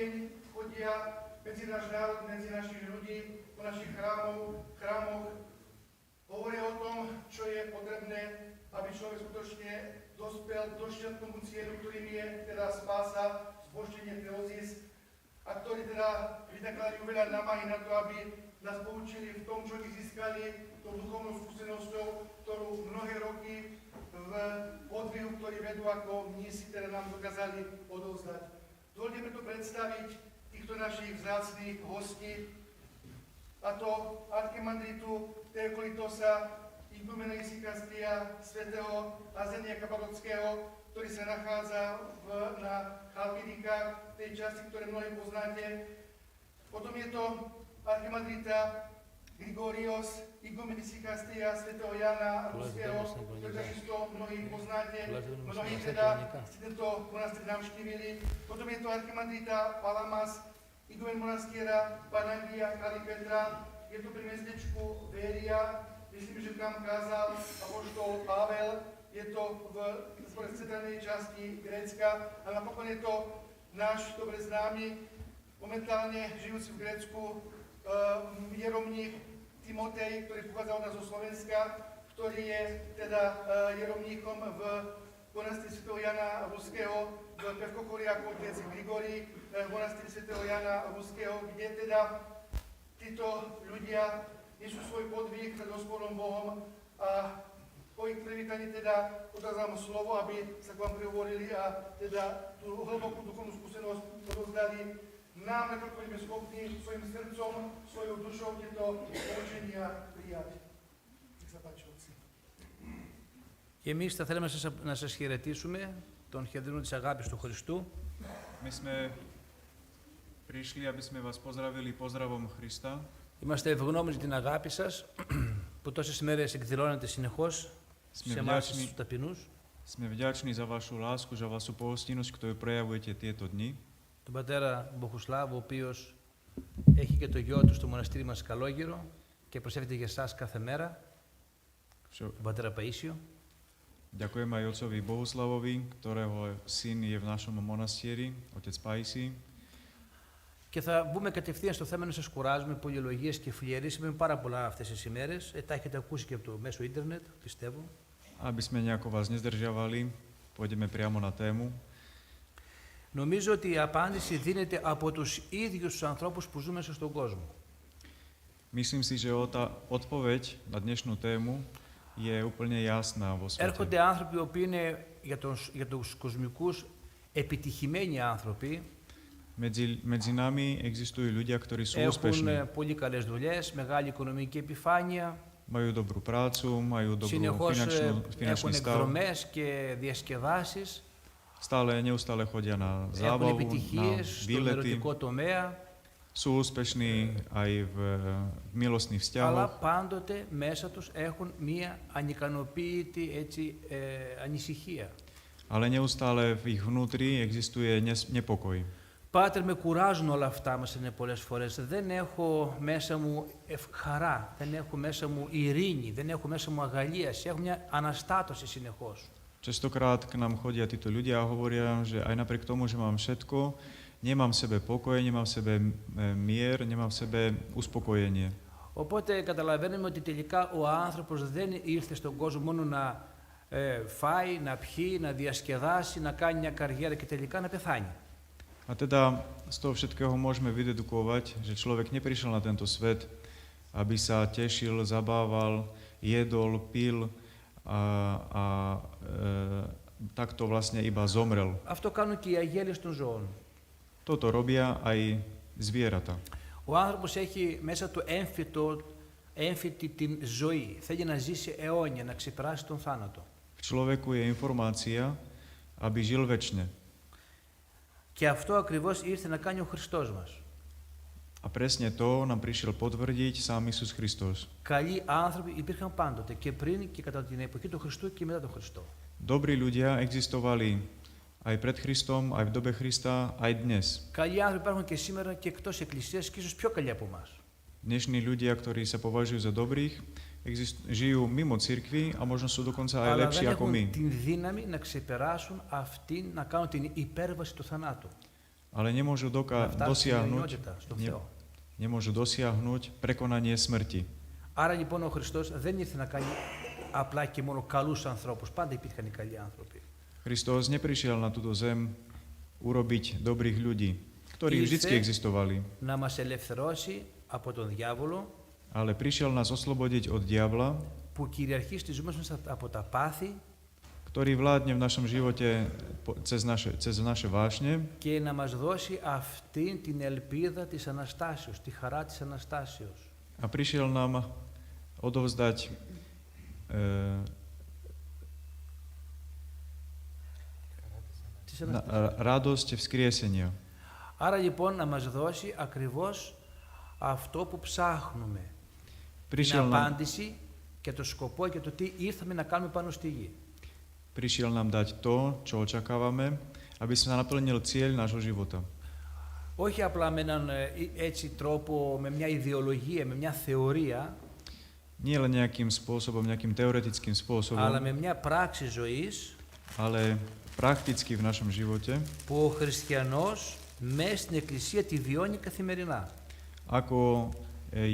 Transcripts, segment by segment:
deň chodia medzi náš národ, medzi našich ľudí, po našich chrámoch, hovoria o tom, čo je potrebné, aby človek skutočne dospel k došťatnému cieľu, ktorým je teda spása, zbožnenie teozis, a ktorí teda vynakladajú veľa námahy na to, aby nás poučili v tom, čo ich získali, tou duchovnou skúsenosťou, ktorú mnohé roky v podvihu, ktorý vedú ako mnísi, teda nám dokázali odovzdať. Dovoľte preto predstaviť týchto našich vzácnych hostí, a to archimandritu Teoklitosa, igumena Isikastria, svätého Azenia Kapadockého, ktorý sa nachádza na Chalkidikách, tej časti, ktoré mnohí poznáte. Potom je to archimandrita Grigorios, igumen Isikastria, svätého Jana Ruského, ktorý takisto mnohí poznáte, mnohí teda si tento monastýr navštívili. Potom je to archimandrita Palamas, igumen monastiera Panagia Kalipetra, je to pri mestečku Veria, myslím, že tam kázal apoštol Pavel, je to v centrálnej časti Grécka a napokon je to náš dobre známy, momentálne žijúci v Grécku jeromník Timotej, ktorý pochádza od nás zo Slovenska, ktorý je teda jeromníkom v monastýri svätého Jana Ruského, v Pevkokolí ako otec Grigori, v monastýri svätého Jana Ruského, kde teda títo ľudia nesú svoj podvih pred Hospodom Bohom a po ich privítaní teda odovzdám slovo, aby sa k vám prihovorili a teda tú hlbokú duchovnú skúsenosť odovzdali nám, nakoľko budeme schopní svojim srdcom, svojou dušou tieto poučenia prijať. Nech sa páči, otci. Εμείς θα θέλαμε να σας χαιρετήσουμε τον χαιρετισμό της αγάπης του Χριστού. My sme prišli, aby sme vás pozdravili pozdravom Krista. Είμαστε ευγνώμονες για την αγάπη σας που τόσες μέρες εκδηλώνετε συνεχώς σε εμάς τους ταπεινούς. Sme vďační za vašu lásku, za vašu pohostinnosť, ktorú prejavujete tieto dni. Τον πατέρα Μποχουσλάβ, ο οποίος έχει και το γιο του στο μοναστήρι μας Καλόγυρο και προσεύχεται για εσάς κάθε μέρα, τον πατέρα Παΐσιο. Ďakujem aj otcovi Bohuslavovi, ktorého syn je v našom monastieri, otec Pajsi. Και θα μπούμε κατευθείαν στο θέμα, να σας κουράζουμε πολυλογίες και φλιερείς. Είπαμε πάρα πολλά αυτές τις ημέρες. Τα έχετε ακούσει και από το μέσο ίντερνετ, πιστεύω. Aby sme nejako vás nezdržiavali, pôjdeme priamo na tému. Νομίζω ότι η απάντηση δίνεται από τους ίδιους τους ανθρώπους που ζουν μέσα στον κόσμο. Myslím si, že tá odpoveď na dnešnú tému je úplne jasná vo svete. Έρχονται άνθρωποι οι οποίοι είναι για τους κοσμικούς επιτυχημένοι άνθρωποι. Medzi nami existujú ľudia, ktorí sú úspešní. Έχουν πολύ καλές δουλειές, μεγάλη οικονομική επιφάνεια. Majú dobrú prácu, majú dobrú Συνεχώς finančný έχουν stav. εκδρομές και διασκεδάσεις. Neustále chodia na Έχουν zábavu, na επιτυχίες στον výlety. ερωτικό τομέα. Sú úspešní aj v milostných Αλλά vzťahoch, πάντοτε μέσα τους έχουν μία ανικανοποίητη ανησυχία. ale neustále v ich vnútri existuje nepokoj. Πάτερ, με κουράζουν όλα αυτά μας είναι πολλές φορές. Δεν έχω μέσα μου χαρά, δεν έχω μέσα μου ειρήνη, δεν έχω μέσα μου αγαλίαση. Έχω μια αναστάτωση συνεχώς. Častokrát k nám chodia títo ľudia a hovoria, že aj napriek tomu, že mám všetko, nemám v sebe pokoj, nemám v sebe mier, nemám v sebe uspokojenie. Οπότε καταλαβαίνουμε ότι τελικά ο άνθρωπος δεν ήρθε στον κόσμο μόνο να φάει, να πιει, να διασκεδάσει, να κάνει μια καριέρα και τελικά να πεθάνει. A teda z toho všetkého môžeme vydedukovať, že človek neprišiel na tento svet, aby sa tešil, zabával, jedol, pil a takto vlastne iba zomrel. Αυτό κάνουν και οι αγέλες των ζώων. Toto robia aj zvieratá. Ο άνθρωπος έχει μέσα του έμφυτη την ζωή. Θέλει να ζήσει αιώνια, να ξεπεράσει τον θάνατο. V človeku je informácia, aby žil večne. Και αυτό ακριβώς ήρθε να κάνει ο Χριστός μας. A presne to nám prišiel potvrdiť sám Isus Kristus. Καλοί άνθρωποι υπήρχαν πάντοτε και πριν και κατά την εποχή του Χριστού και μετά τον Χριστό. Dobrí ľudia existovali aj pred Kristom, aj v dobe Krista, aj dnes. Καλοί άνθρωποι υπάρχουν και σήμερα και εκτός εκκλησίας και ίσως πιο καλοί από εμάς. Dnešní ľudia, ktorí sa považujú za dobrých, žijú mimo cirkvi a možno sú dokonca aj lepší ako my. την δύναμη να ξεπεράσουν αυτήν, να κάνουν την υπέρβαση του θανάτου. ale nemôžu να φτάσουν στην dosiahnuť, αιωνιότητα, στον ne- Θεό. nemôžu dosiahnuť prekonanie smrti. Άρα λοιπόν ο Χριστός δεν ήρθε να κάνει απλά και μόνο καλούς ανθρώπους. Πάντα υπήρχαν οι καλοί άνθρωποι. Kristus neprišiel na túto zem urobiť dobrých ľudí, ktorí Ήρθε vždycky existovali, να μας ελευθερώσει από τον διάβολο ale prišiel nás oslobodiť od diabla, που κυριαρχεί στη ζωή μας από τα πάθη ktorý vládne v našom živote cez naše vášne και να μας δώσει αυτή την ελπίδα της Αναστάσεως, τη χαρά της Αναστάσεως. a prišiel nám odovzdať Της Αναστάσεως. radosť vzkriesenia. Άρα λοιπόν να μας δώσει ακριβώς αυτό που ψάχνουμε. Την Prišiel nám, απάντηση και το σκοπό και το τι ήρθαμε να κάνουμε πάνω στη γη. prišiel nám dať to, čo očakávame, aby sa naplnil cieľ nášho života. Όχι απλά με έναν έτσι τρόπο, με μια ιδεολογία, με μια θεωρία, Nie len nejakým spôsobom, nejakým teoretickým αλλά spôsobom, με μια πράξη ζωής ale prakticky v našom živote, που ο χριστιανός μέσα στην Εκκλησία τη βιώνει καθημερινά. ako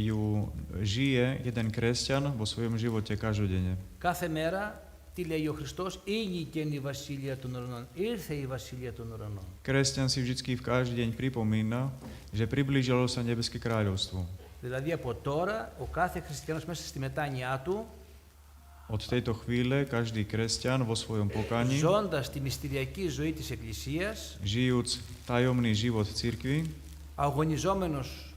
ju žije jeden kresťan vo svojom živote každodenne. Κάθε μέρα, τι λέει ο Χριστός, ήγηκε η βασιλεία των ουρανών, ήρθε η βασιλεία των ουρανών. Kresťan si vždy v každý deň pripomína, že priblížilo sa nebeské kráľovstvo. Δηλαδή από τώρα ο κάθε χριστιανός μέσα στη μετάνοιά του, Od tejto chvíle každý kresťan vo svojom pokáni, ζώντας τη μυστηριακή ζωή της Εκκλησίας, žijúc tajomný život cirkvi, αγωνιζόμενος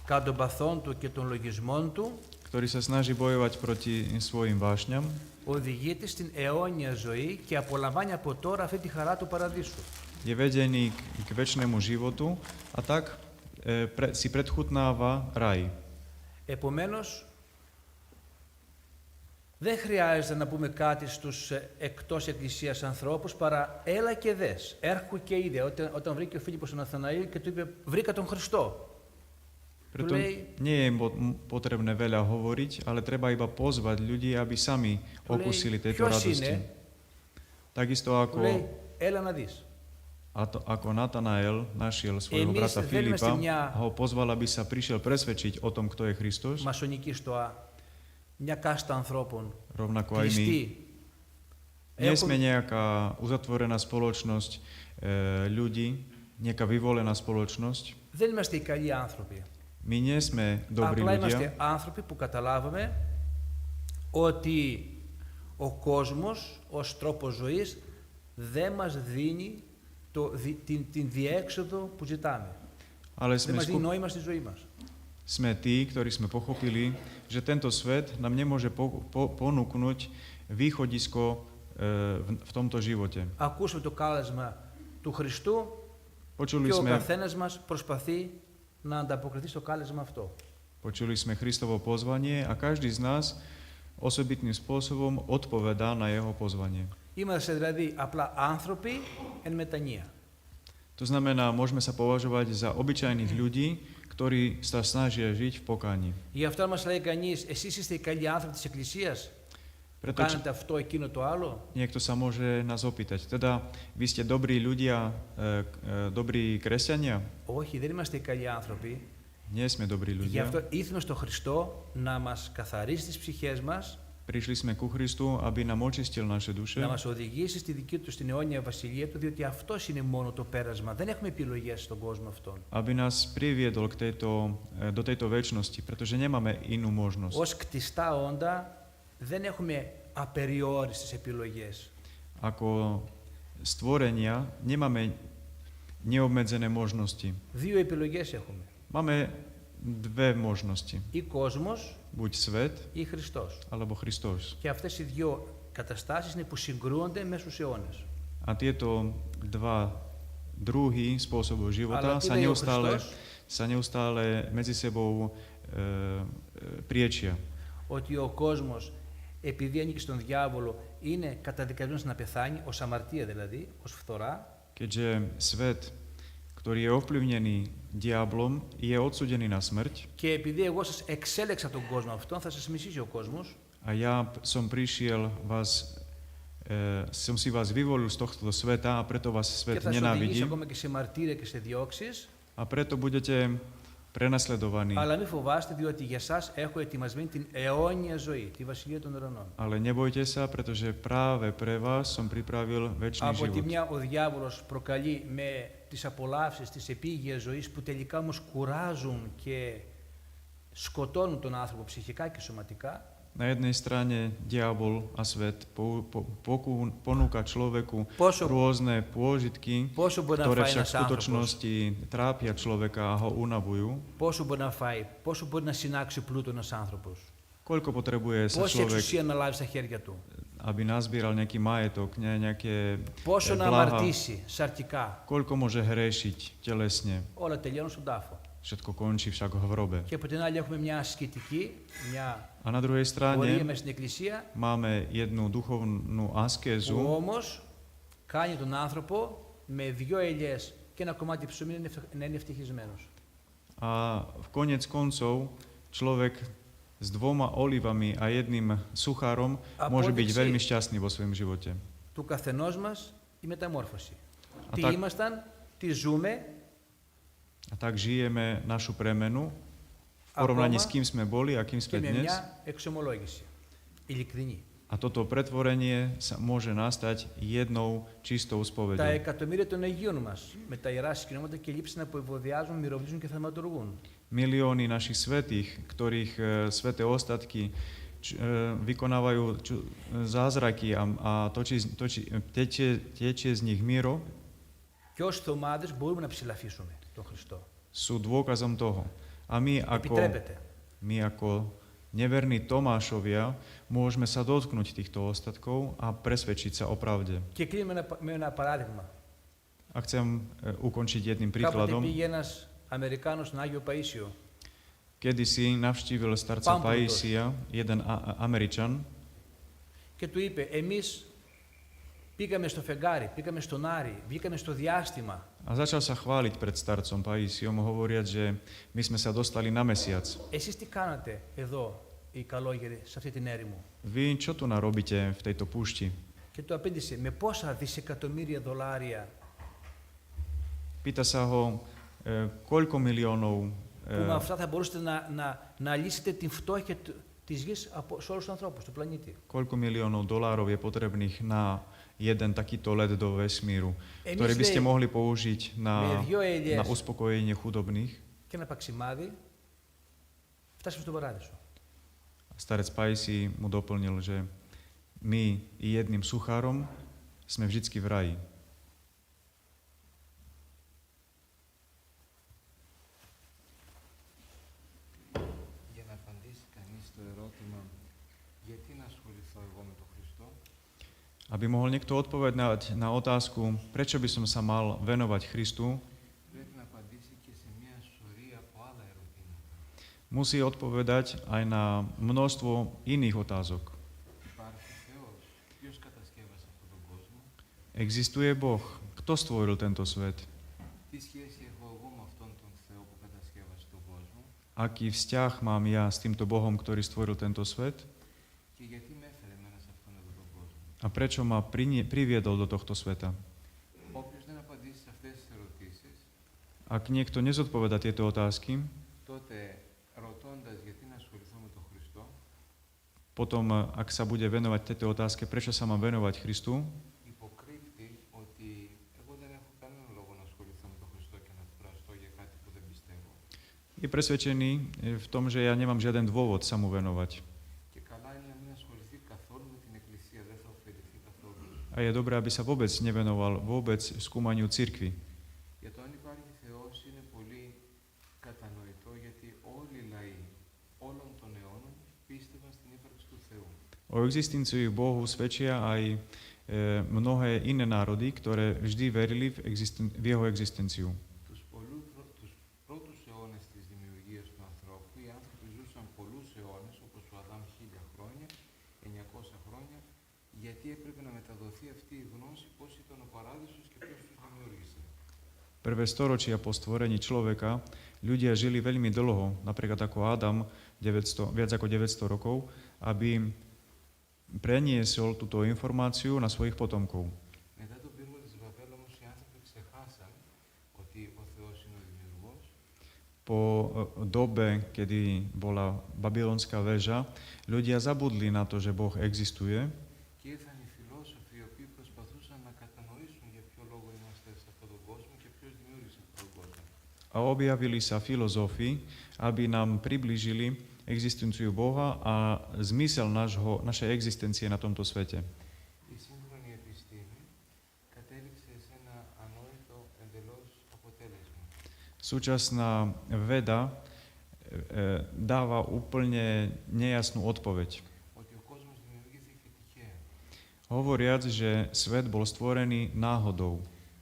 κατά των παθών του και των λογισμών του, ktorý sa snaží bojovať proti svojim vášňam, οδηγείται στην αιώνια ζωή και απολαμβάνει από τώρα αυτή τη χαρά του παραδείσου. je vedený k večnému životu a tak si predchutnáva raj. Επομένως, δεν χρειάζεται να πούμε κάτι στους εκτός εκκλησίας ανθρώπους παρά έλα και δες. Έρχου και είδε. Όταν βρήκε ο Φίλιππος ο Ναθαναήλ και του είπε βρήκα τον Χριστό. Preto Του λέει, nie je potrebné veľa hovoriť, ale treba iba pozvať ľudí, aby sami okusili tejto ποιος radosti. είναι, Takisto του λέει έλα να δεις. ako Natanael našiel svojho Εμείς brata δεν είμαστε Filipa, μια ho pozval, aby sa prišiel presvedčiť o tom, kto je Kristus, μασονική στοά, μια κάστα ανθρώπων, rovnako aj my. κλειστή. Nie sme nejaká uzatvorená spoločnosť ľudí, nejaká vyvolená spoločnosť. Δεν είμαστε οι καλοί άνθρωποι. My nie sme dobrí Απλά ľudia, είμαστε άνθρωποι που καταλάβαμε ότι ο κόσμος ως τρόπος ζωής δεν μας δίνει την διέξοδο που ζητάμε. ale Δεν μας δίνει νόημα στη ζωή μας. sme tí, ktorí sme pochopili, že tento svet nám nemôže ponúknuť východisko v tomto živote. Ακούσαμε το κάλεσμα του Χριστού Počuli και ο sme, καθένας μας προσπαθεί να ανταποκριθεί στο κάλεσμα αυτό. počuli sme Kristovo pozvanie a každý z nás osobitným spôsobom odpovedá na jeho pozvanie. Είμαστε δηλαδή απλά άνθρωποι εν μετανία. To znamená, môžeme sa považovať za obyčajných ľudí, ktorí sa snažia žiť v pokáni. Γι' αυτό μας λέει κανείς, εσείς είστε οι καλοί άνθρωποι της Εκκλησίας, που Preto κάνετε αυτό, εκείνο, το άλλο. niekto sa môže nás opýtať, teda vy ste dobrí ľudia, dobrí kresťania? Όχι, δεν είμαστε οι καλοί άνθρωποι. Nie sme dobrí Γι' ľudia. αυτό ήρθαμε στο Χριστό να μας καθαρίσει τις ψυχές μας, Prišli sme ku Christu, aby nám očistil naše duše, να μας οδηγήσει στη δική του, στην αιώνια βασιλεία του, διότι αυτός είναι μόνο το πέρασμα. Δεν έχουμε επιλογές στον κόσμο αυτόν. aby nás priviedol do tejto večnosti, pretože nemáme inú možnosť. Ως κτιστά όντα δεν έχουμε απεριόριστες επιλογές. Ako stvorenia nemáme neobmedzené možnosti. Δύο επιλογές έχουμε. Máme dve možnosti. Ή κόσμος Buď svet, ή Χριστός. alebo Kristus. Και αυτές οι δύο καταστάσεις είναι που συγκρούονται μέσα στους αιώνες. A tieto dva druhy spôsobov života Αλλά τι sa λέει ο Χριστός? neustále medzi sebou priečia. Ότι ο κόσμος, επειδή ανήκει στον διάβολο, είναι καταδικασμένος να πεθάνει, ως αμαρτία δηλαδή, ως φθορά. Keďže svet, ktorý je ovplyvnený diablom, je odsúdený na smrť Και επειδή εγώ σας εξέλεξα τον κόσμο αυτόν, θα σας μισήσει ο κόσμος. a ja som prišiel vás som si vás vyvolil z tohto sveta a preto vás Και svet θα σε οδηγήσει nenávidí ακόμα και σε μαρτύρια και σε διώξεις. a preto budete prenasledovaní. Αλλά μην φοβάστε, διότι για εσάς έχω ετοιμασμένη την αιώνια ζωή, τη βασιλεία των ουρανών. Ale nebojte sa, pretože práve pre vás som pripravil večný Από τη život. μια ο διάβολος προκαλεί με τις απολαύσεις της επίγειας ζωής που τελικά όμως κουράζουν και σκοτώνουν τον άνθρωπο ψυχικά και σωματικά. Na jednej strane diabol a svet ponúka človeku Πόσο, rôzne pôžitky, πόσο μπορεί να ktoré φάει však ένας v άνθρωπος, skutočnosti trápia človeka a ho unavujú. πόσο μπορεί να φάει, πόσο μπορεί να συνάξει πλούτο ένας άνθρωπος, Koľko potrebuje sa πόση človek, εξουσία να λάβει στα χέρια του, aby nazbieral nejaký majetok, nejaké πόσο να blaha, αμαρτήσει σαρκικά. koľko môže hrešiť telesne. Όλα τελειώνουν στον τάφο. Všetko končí však v hrobe. Και από την άλλη έχουμε μια ασκητική, μια A na druhej πορεία strane μέσα στην Εκκλησία, máme jednu duchovnú που askézu, όμως κάνει τον άνθρωπο με δυο ελιές και ένα κομμάτι ψωμί να είναι ευτυχισμένος. a v konec koncov človek s 2 olivami a 1 suchárom môže byť Απόδειξη veľmi šťastný vo svojom živote. του καθενός μας η μεταμόρφωση. Α, Τι τα- ήμασταν, τι ζούμε, A tak žijeme našu premenu v porovnaní s kým sme boli a kým και sme με dnes. μια εξομολόγηση. Ειλικρινή. A toto pretvorenie sa môže nastať jednou čistou Τα spovedou. εκατομμύρια των Αγίων μας με τα ιερά συγκινήματα και λείψανα που ευωδιάζουν, μυροβλίζουν και θαυματουργούν. Milióny našich svätých, ktorých sväté ostatky vykonávajú zázraky a tečie z nich míro, Και ως θωμάδες μπορούμε να ψηλαφίσουμε τον Χριστό. sú dôkazom toho. A Επιτρέπεται. my ako neverní Tomášovia môžeme sa dotknúť týchto ostatkov a presvedčiť sa o pravde. Και κλείνουμε με ένα παράδειγμα. A chcem ukončiť jedným Κάποτε príkladom. πήγε ένας Αμερικάνος στον Άγιο Παΐσιο Kedysi navštívil starca Pán Paisia, jeden Američan, και του είπε εμείς πήγαμε στο φεγγάρι, πήγαμε στον Άρη, βγήκαμε στο διάστημα. a začal sa chváliť pred starcom Paisiom, hovoriac, že my sme sa dostali na mesiac. Εσείς τι κάνατε εδώ οι καλόγεροι σε αυτή την έρημο? Vy čo tu narobíte v tejto púšti? Και του απέντησε με πόσα δισεκατομμύρια δολάρια Pýta sa ho, koľko miliónov, που με αυτά θα μπορούσατε να λύσετε την φτώχεια της γης σε όλους τους ανθρώπους του πλανήτη. koľko miliónov dolárov je potrebných na jeden takýto let do vesmíru, ktorý by ste mohli použiť με δυο na ελιές uspokojenie chudobných. και ένα παξιμάδι φτάσαμε στον παράδεισο. Starec Paisi mu doplnil, že my i jedným suchárom sme vždycky v raji. Για να απαντήσει κανείς το ερώτημα γιατί να ασχοληθώ εγώ με τον Χριστό, Aby mohol niekto odpovedať na otázku, prečo by som sa mal venovať Christu, πρέπει να απαντήσει και σε μια σωρία από άλλα ερωτήματα. musí odpovedať aj na množstvo iných otázok. Υπάρχει Θεός, ποιος κατασκεύασε αυτόν τον κόσμο, Existuje Boh. Kto stvoril tento svet? τι σχέση έχω εγώ με αυτόν τον Θεό που κατασκεύασε τον κόσμο Aký vzťah mám ja s týmto Bohom, ktorý stvoril tento svet? και γιατί με έφερε εμένα σε αυτόν εδώ τον κόσμο. A prečo ma priviedol do tohto sveta? Όποιος δεν απαντήσει σε αυτές τις ερωτήσεις, Ak niekto nezodpoveda tieto otázky, τότε ρωτώντας γιατί να ασχοληθώ με τον Χριστό, potom, ak sa bude venovať tejto otázke, prečo sa mám venovať Christu, υποκρύπτει ότι εγώ δεν έχω κανένα λόγο να ασχοληθώ με τον Χριστό και να κουραστώ για κάτι που δεν πιστεύω. je presvedčený v tom, že ja nemám žiaden dôvod sa mu venovať. Και καλά είναι να μην ασχοληθεί καθόλου με την Εκκλησία, δεν θα ωφεληθεί καθόλου. A je dobré, aby sa vôbec nevenoval vôbec skúmaniu cirkvi. Για το αν υπάρχει Θεός είναι πολύ κατανοητό γιατί όλοι οι λαοί όλων των αιώνων πίστευαν στην ύπαρξη του Θεού. O existenciu Bohu svedčia aj mnohé iné národy, ktoré vždy verili v jeho existenciu. Τους πρώτους αιώνες της δημιουργίας του ανθρώπου οι άνθρωποι ζούσαν πολλούς αιώνες όπως ο Αδάμ 1000 χρόνια, 900 χρόνια γιατί έπρεπε να μεταδοθεί αυτή η γνώση πώς ήταν ο παράδεισος και ποιος τους δημιούργησε. Prvé storočia po stvorení človeka ľudia žili veľmi dlho, napríklad ako Adam, viac ako 900 rokov, aby preniesol túto informáciu na svojich potomkov. Μετά τον πύργο της Βαβέλ όμως οι άνθρωποι ξεχάσαν ότι ο Θεός είναι ο δημιουργός Po dobe, kedy bola babylonská väža, ľudia zabudli na to, že Boh existuje και ήρθαν οι φιλόσοφοι οι οποίοι προσπαθούσαν να κατανοήσουν για ποιο λόγο είμαστε σε αυτόν τον κόσμο και ποιος δημιούργησε αυτόν τον κόσμο. a objavili sa filozofi, aby nám priblížili existenciu Boha a zmysel našej existencie na tomto svete. Η σύγχρονη επιστήμη κατέληξε σε ένα ανόητο εντελώς αποτέλεσμα. Súčasná veda dáva úplne nejasnú odpoveď. Ότι ο κόσμος δημιουργήθηκε τυχαία. Hovoriac, že svet bol stvorený náhodou.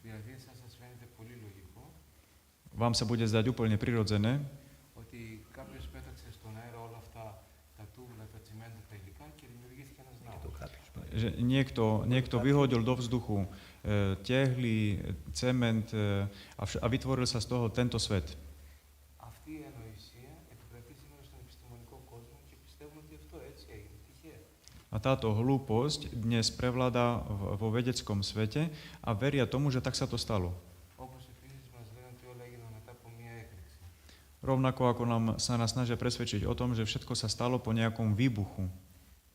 Δηλαδή εσάς σας φαίνεται πολύ λογικό Vám sa bude zdať úplne prirodzené, ότι κάποιος πέταξε στον αέρα όλα αυτά τα τούβλα, τα τσιμέντα, τα υλικά και δημιουργήθηκε ένας ναός. že niekto vyhodil do vzduchu tehly, cement a vytvoril sa z toho tento svet. Αυτή η ανοησία επικρατεί σήμερα στον επιστημονικό κόσμο και πιστεύουν ότι αυτό έτσι έγινε, τυχαία. A táto hlúposť dnes prevláda vo vedeckom svete a veria tomu, že tak sa to stalo. Όπως επίσης μας λένε ότι όλα έγιναν μετά από μία έκρηξη. Rovnako ako sa nás snažia presvedčiť o tom, že všetko sa stalo po nejakom výbuchu.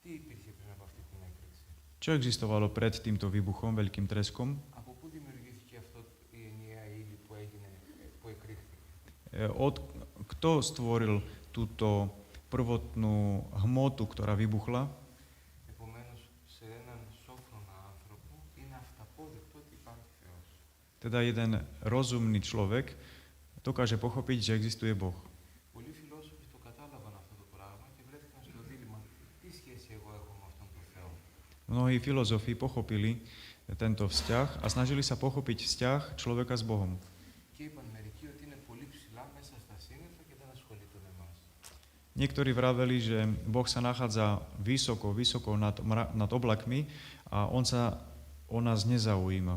Τι υπήρχε πριν από αυτή την έκρηξη? Čo existovalo pred týmto výbuchom, veľkým treskom? Από πού δημιουργήθηκε αυτό η ενιαία ύλη που έγινε, που εκρήχθηκε? Kto stvoril túto prvotnú hmotu, ktorá vybuchla? Επομένως, σε έναν σόφρονα άνθρωπο είναι αυταπόδεικτο ότι υπάρχει Θεός. Teda jeden rozumný človek dokáže pochopiť, že existuje Boh. Πολλοί φιλόσοφοι το κατάλαβαν αυτό το πράγμα και βρέθηκαν στο δίλημμα τι σχέση εγώ έχω με αυτόν τον Θεό. Mnohí filozofi pochopili tento vzťah a snažili sa pochopiť vzťah človeka s Bohom. Και είπαν μερικοί ότι είναι πολύ ψηλά μέσα στα σύννεφα και δεν ασχολείται με εμάς. Niektorí vraveli, že Boh sa nachádza vysoko nad oblakmi a on nás nezaujíma.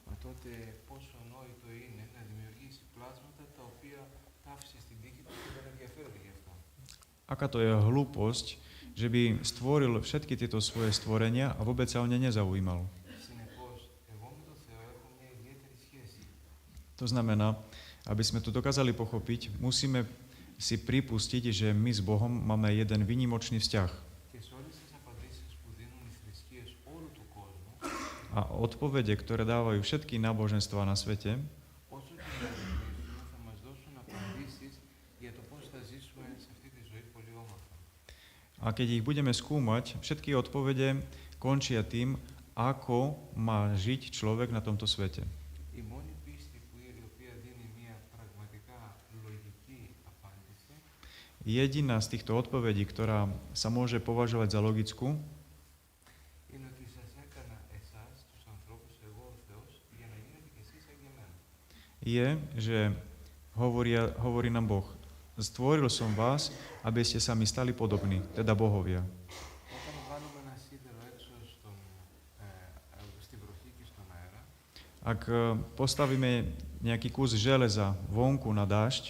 Μα τότε πόσο ανόητο είναι να δημιουργήσει πλάσματα τα οποία τα άφησε στην τύχη του και δεν ενδιαφέρονται γι' αυτό. Aká to je hlúposť, že by stvoril všetky tieto svoje stvorenia a vôbec sa o ne nezaujímal. Συνεπώς, εγώ με τον Θεό έχω μια ιδιαίτερη σχέση. To znamená, aby sme to dokázali pochopiť, musíme si pripustiť, že my s Bohom máme jeden výnimočný vzťah. Και σε όλες τις απαντήσεις που δίνουν οι θρησκείες όλου του κόσμου, A odpovede, ktoré dávajú všetky náboženstvá na svete, όσο και να ρωτήσουμε, θα μας δώσουν απαντήσεις για το πώς θα ζήσουμε σε αυτή τη ζωή πολύ όμορφα. a keď ich budeme skúmať, všetky odpovede končia tým, ako má žiť človek na tomto svete. Η μόνη πίστη η οποία δίνει μια πραγματικά λογική απάντηση Jediná z týchto odpovedí, ktorá sa môže považovať za logickú, είναι ότι σας έκανα εσάς, τους ανθρώπους, εγώ ο Θεός, για να γίνετε κι εσείς σαν και εμένα. je, že hovorí nám Boh, stvoril som vás, aby ste sa mi stali podobní, teda bohovia. Όταν βάλουμε ένα σίδερο έξω στην βροχή και στον αέρα, Ak postavíme nejaký kus železa vonku na dážď,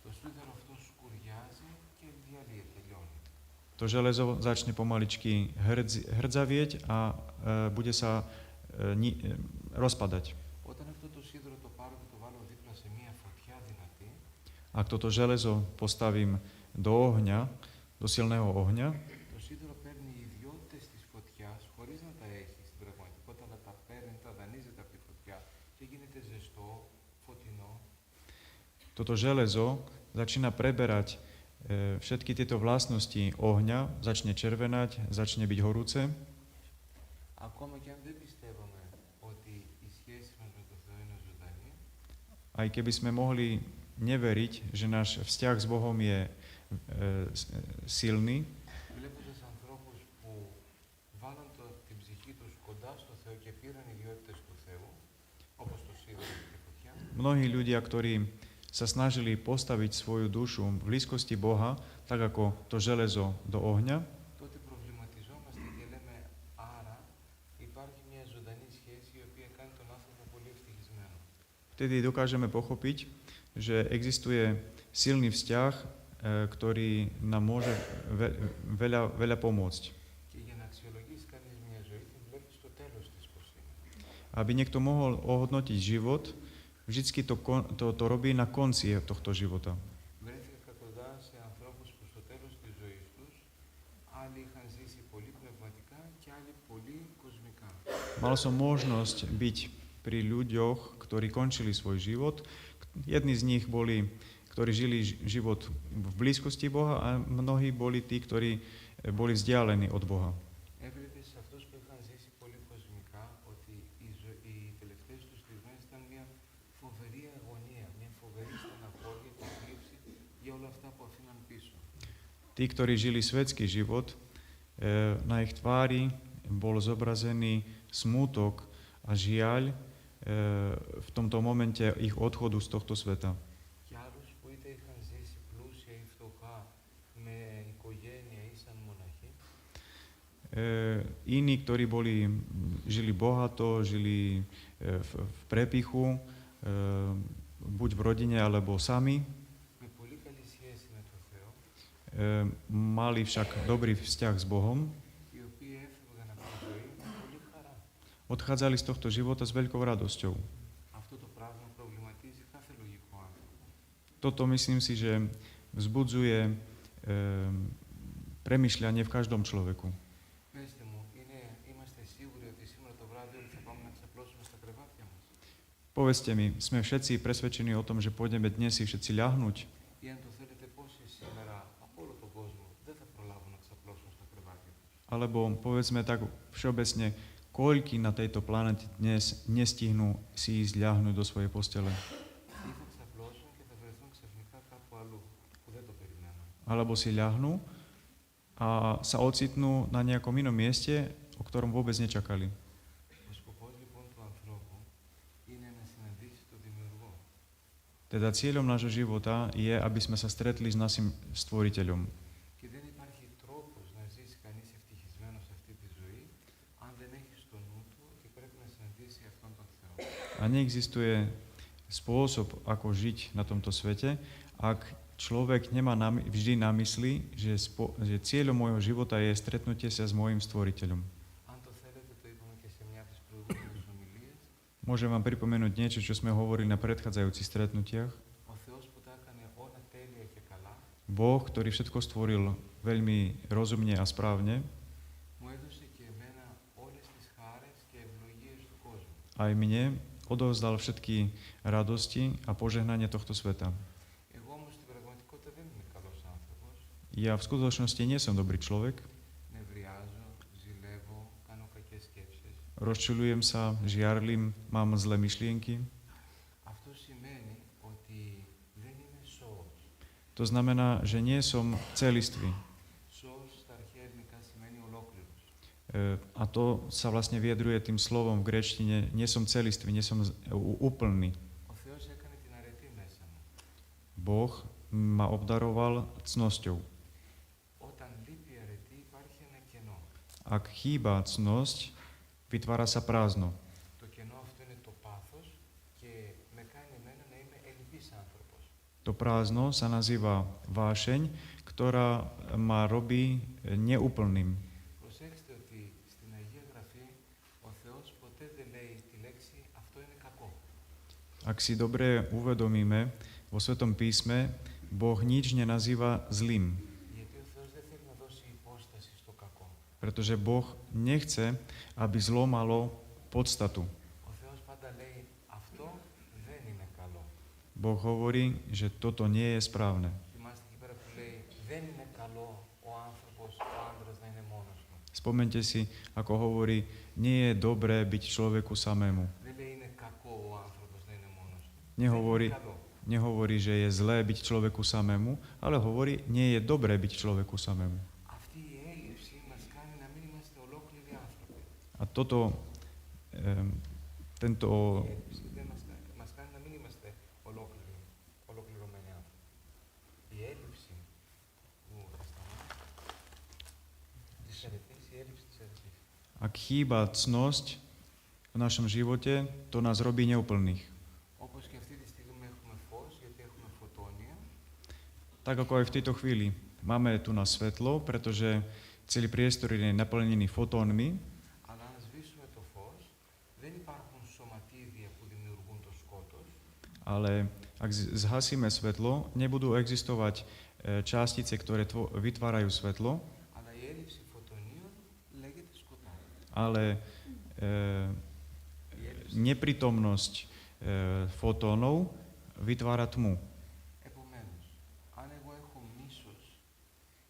το σίδερο αυτό σκουριάζει και διαλύει, τελειώνει. to železo začne pomaličky hrdzavieť a bude sa rozpadať. Όταν αυτό το σίδερο το πάρω και το βάλω δίπλα σε μια φωτιά δυνατή, Ak toto železo postavím do ohňa, do silného ohňa, το σίδερο παίρνει οι ιδιότητες της φωτιάς χωρίς να τα έχει στην πραγματικότητα, αλλά τα παίρνει, τα δανείζεται από τη φωτιά και γίνεται ζεστό, φωτεινό. toto železo začína preberať všetky tieto vlastnosti ohňa, začne červenať, začne byť horúce. Ακόμα και αν δεν πιστεύαμε ότι η σχέση μας με τον Θεό είναι ζωντανή, Aj keby sme mohli neveriť, že náš vzťah s Bohom je silný, βλέποντας ανθρώπους που βάλαν την ψυχή τους κοντά στο Θεό και πήραν ιδιότητες του Θεού, όπως το σίδερο και τη φωτιά, mnohí ľudia, ktorí sa snažili postaviť svoju dušu v blízkosti Boha, tak ako to železo do ohňa, τότε προβληματιζόμαστε και λέμε άρα υπάρχει μια ζωντανή σχέση η οποία κάνει τον άνθρωπο πολύ ευτυχισμένο. vtedy dokážeme pochopiť, že existuje silný vzťah, ktorý nám môže veľa pomôcť. Και για να αξιολογήσει aby niekto mohol ohodnotiť život, vždycky to robí na konci tohto života. Βρέθηκα κοντά σε ανθρώπους που στο τέλος της ζωής τους άλλοι είχαν ζήσει πολύ πνευματικά και άλλοι πολύ κοσμικά. Mal som možnosť byť pri ľuďoch, ktorí končili svoj život. Jedni z nich boli, ktorí žili život v blízkosti Boha a mnohí boli tí, ktorí boli vzdialení od Boha. Έβλεπε σε αυτούς που είχαν ζήσει πολύ κοσμικά ότι οι τελευταίες τους στιγμές ήταν μια φοβερή αγωνία, μια φοβερή στεναχώρια και θλίψη για όλα αυτά που αφήναν πίσω. Tí, ktorí žili svetský život, na ich tvári bol zobrazený smútok a žiaľ v tomto momente ich odchodu z tohto sveta. Και άλλους που είτε είχαν ζήσει πλούσια ή φτωχά με οικογένεια ή σαν μοναχοί. Iní, ktorí žili bohato, žili v prepichu, buď v rodine alebo sami, Με πολύ καλή σχέση με τον Θεό, mali však dobrý vzťah s Bohom, οι οποίοι έφευγαν από τη ζωή με πολύ χαρά. odchádzali z tohto života s veľkou radosťou. Αυτό το πράγμα προβληματίζει κάθε λογικό άνθρωπο. Toto myslím si, že vzbudzuje premýšľanie v každom človeku. Πέστε μου, είμαστε σίγουροι ότι σήμερα το βράδυ όλοι θα πάμε να ξαπλώσουμε στα κρεβάτια μας? Povedzte mi, sme všetci presvedčení o tom, že pôjdeme dnes si všetci ľahnúť? Ή αν το θέλετε, πόσοι σήμερα από όλο τον κόσμο δεν θα προλάβουν να ξαπλώσουν στα κρεβάτια τους? Alebo povedzme tak všeobecne, koľky na tejto planete dnes nestihnú si ísť ľahnúť do svojej postele? Ή θα ξαπλώσουν και θα βρεθούν ξαφνικά κάπου αλλού που δεν το περιμένουν. Alebo si ľahnú a sa ocitnú na nejakom inom mieste, o ktorom vôbec nečakali. Ο σκοπός λοιπόν του ανθρώπου είναι να συναντήσει τον Δημιουργό. Teda cieľom nášho života je, aby sme sa stretli s našim stvoriteľom. Και δεν υπάρχει τρόπος να ζήσει κανείς ευτυχισμένος σε αυτή τη ζωή αν δεν έχει στο νου του ότι πρέπει να συναντήσει αυτόν τον Θεό. A neexistuje spôsob, ako žiť na tomto svete, ak človek nemá vždy na mysli, že cieľom môjho života je stretnutie sa s môjim stvoriteľom. Αν το θέλετε, το είπαμε και σε μια από τις προηγούμενες ομιλίες, Môžem vám pripomenúť niečo, čo sme hovorili na predchádzajúcich stretnutiach. ο Θεός που τα έκανε όλα τέλεια και καλά, Boh, ktorý všetko stvoril veľmi rozumne a správne, μου έδωσε και εμένα όλες τις χάρες και ευλογίες του κόσμου. aj mne odovzdal všetky radosti a požehnanie tohto sveta. Εγώ όμως στην πραγματικότητα δεν είμαι καλός άνθρωπος. Ja v skutočnosti nie som dobrý človek, Νευριάζω, ζηλεύω, κάνω κακές σκέψεις. rozčuľujem sa, žiarlim, mám zlé myšlienky. Αυτό σημαίνει ότι δεν είμαι σώος. To znamená, že nie som celistvý. Σώος στα αρχαία ελληνικά σημαίνει ολόκληρος. A to sa vlastne vyjadruje tým slovom v gréčtine, nie som celistvý, nie som úplný. Ο Θεός έκανε την αρετή μέσα μου. Boh ma obdaroval cnosťou. Όταν λείπει η αρετή υπάρχει ένα κενό. Ak chýba cnosť, vytvára sa prázdno. Το κενό αυτό είναι το πάθος και με κάνει εμένα να είμαι ελλειπής άνθρωπος. To prázdno sa nazýva vášeň, ktorá ma robí neúplným. Προσέξτε ότι στην Αγία Γραφή ο Θεός ποτέ δεν λέει τη λέξη αυτό είναι κακό. Ak si dobre uvedomíme, vo Svetom písme Boh nič nenazýva zlým, Γιατί ο Θεός δεν θέλει να δώσει υπόσταση στο κακό. pretože Boh nechce, aby zlo malo podstatu. Ο Θεός πάντα λέει αυτό δεν είναι καλό. Boh hovorí, že toto nie je správne. Θυμάστε εκεί πέρα που λέει δεν είναι καλό ο άνθρωπος, ο άντρας να είναι μόνος του. Spomente si, ako hovorí, nie je dobré byť človeku samému. Δεν λέει είναι κακό ο άνθρωπος να είναι μόνος του. Nehovorí, Δεν είναι καλό. nehovorí, že je zlé byť človeku samému, ale hovorí, nie je dobré byť človeku samému. Αυτή η έλλειψη μας κάνει να μην είμαστε ολόκληροι άνθρωποι. A tento Η έλλειψη δεν μας κάνει να μην είμαστε ολοκληρωμένοι άνθρωποι. Η έλλειψη που θα σταματήσει της αρετής, η έλλειψη της αρετής. ak chýba cnosť v našom živote, to nás robí neúplných. Όπως και αυτή τη στιγμή έχουμε φως, γιατί έχουμε φωτόνια, Tak ako aj v tejto chvíli máme tu na svetlo, pretože celý priestor je naplnený fotónmi, αλλά αν σβήσουμε το φως, δεν υπάρχουν Ale ak zhasíme svetlo, nebudú existovať častice, ktoré vytvárajú svetlo, αλλά η έλλειψη φωτονίων λέγεται σκοτάδι. ale neprítomnosť fotónov vytvára tmu. Επομένως, αν εγώ έχω μίσος,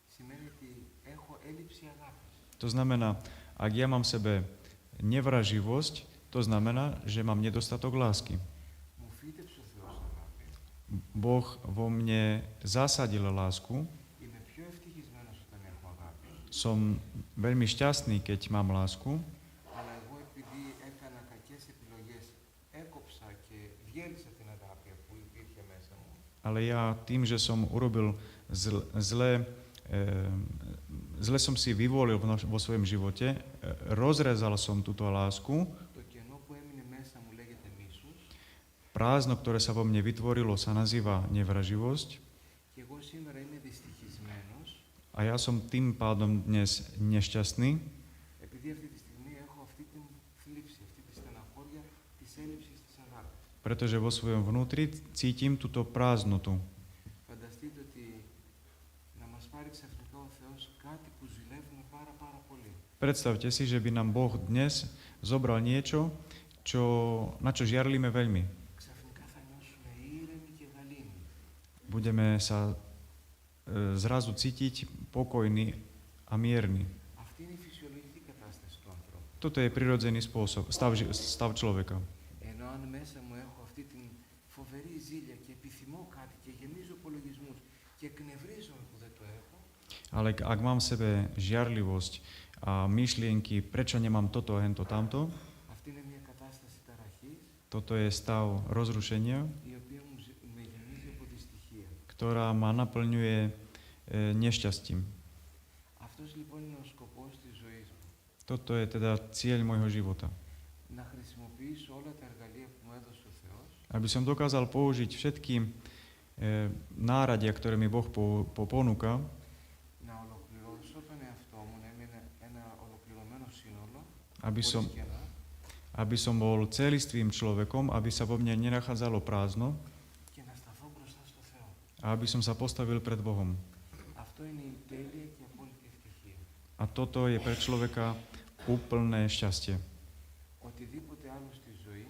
σημαίνει ότι έχω έλλειψη αγάπης. To znamená, ak ja mám v sebe nevraživosť, to znamená, že mám nedostatok lásky. Μου φύτεψε ο Θεός αγάπη. Boh vo mne zasadil lásku. Είμαι πιο ευτυχισμένος όταν έχω αγάπη. Som veľmi šťastný, keď mám lásku, Αλλά εγώ επειδή έκανα κακές επιλογές, έκοψα και διέλυσα την αγάπη που υπήρχε μέσα μου. ale ja tým, že som urobil zle som si vyvolil vo svojom živote, rozrezal som túto lásku, Το κενό που έμεινε μέσα μου λέγεται μίσος prázdno, ktoré sa vo mne vytvorilo, sa nazýva nevraživosť και εγώ σήμερα είμαι δυστυχισμένος a ja som tým pádom dnes nešťastný, επειδή αυτή τη στιγμή έχω αυτή την θλίψη, αυτή τη στεναχώρια της έλλειψης της αγάπης. pretože vo svojom vnútri cítim túto prázdnotu. Φανταστείτε ότι να μας πάρει ξαφνικά ο Θεός κάτι που ζηλεύουμε πάρα πολύ. Predstavte si, že by nám Boh dnes zobral niečo, na čo žiarlíme veľmi. Ξαφνικά θα νιώσουμε ήρεμοι και γαλήνοι. Budeme sa zrazu cítiť pokojný a mierny. Αυτή είναι η φυσιολογική κατάσταση του ανθρώπου. Toto je prirodzený stav človeka. Ενώ αν μέσα μου έχω αυτή την φοβερή ζήλια και επιθυμώ κάτι και γεμίζω υπολογισμούς και εκνευρίζομαι που δεν το έχω, Ale ak mám v sebe žiarlivosť a myšlienky, prečo nemám toto, hento, tamto, αυτή είναι μια κατάσταση ταραχής toto je stav rozrušenia, η οποία με γεμίζει από δυστυχία. ktorá ma naplňuje nešťastím. Αυτός λοιπόν είναι ο σκοπός της ζωής μου. Toto je teda cieľ môjho života. Να χρησιμοποιήσω όλα τα εργαλεία που μου έδωσε ο Θεός Aby som dokázal použiť všetky náradia, ktoré mi Boh ponúka, να ολοκληρώσω τον εαυτό μου, να είμαι ένα ολοκληρωμένο σύνολο, aby som, χωρίς κενά, aby som bol celistvým človekom, aby sa vo mne nenachádzalo prázdno και να σταθώ μπροστά στο Θεό. a aby som sa postavil pred Bohom. Αυτό είναι η τέλεια και απόλυτη ευτυχία. A toto je pre človeka úplné šťastie. Οτιδήποτε άλλο στη ζωή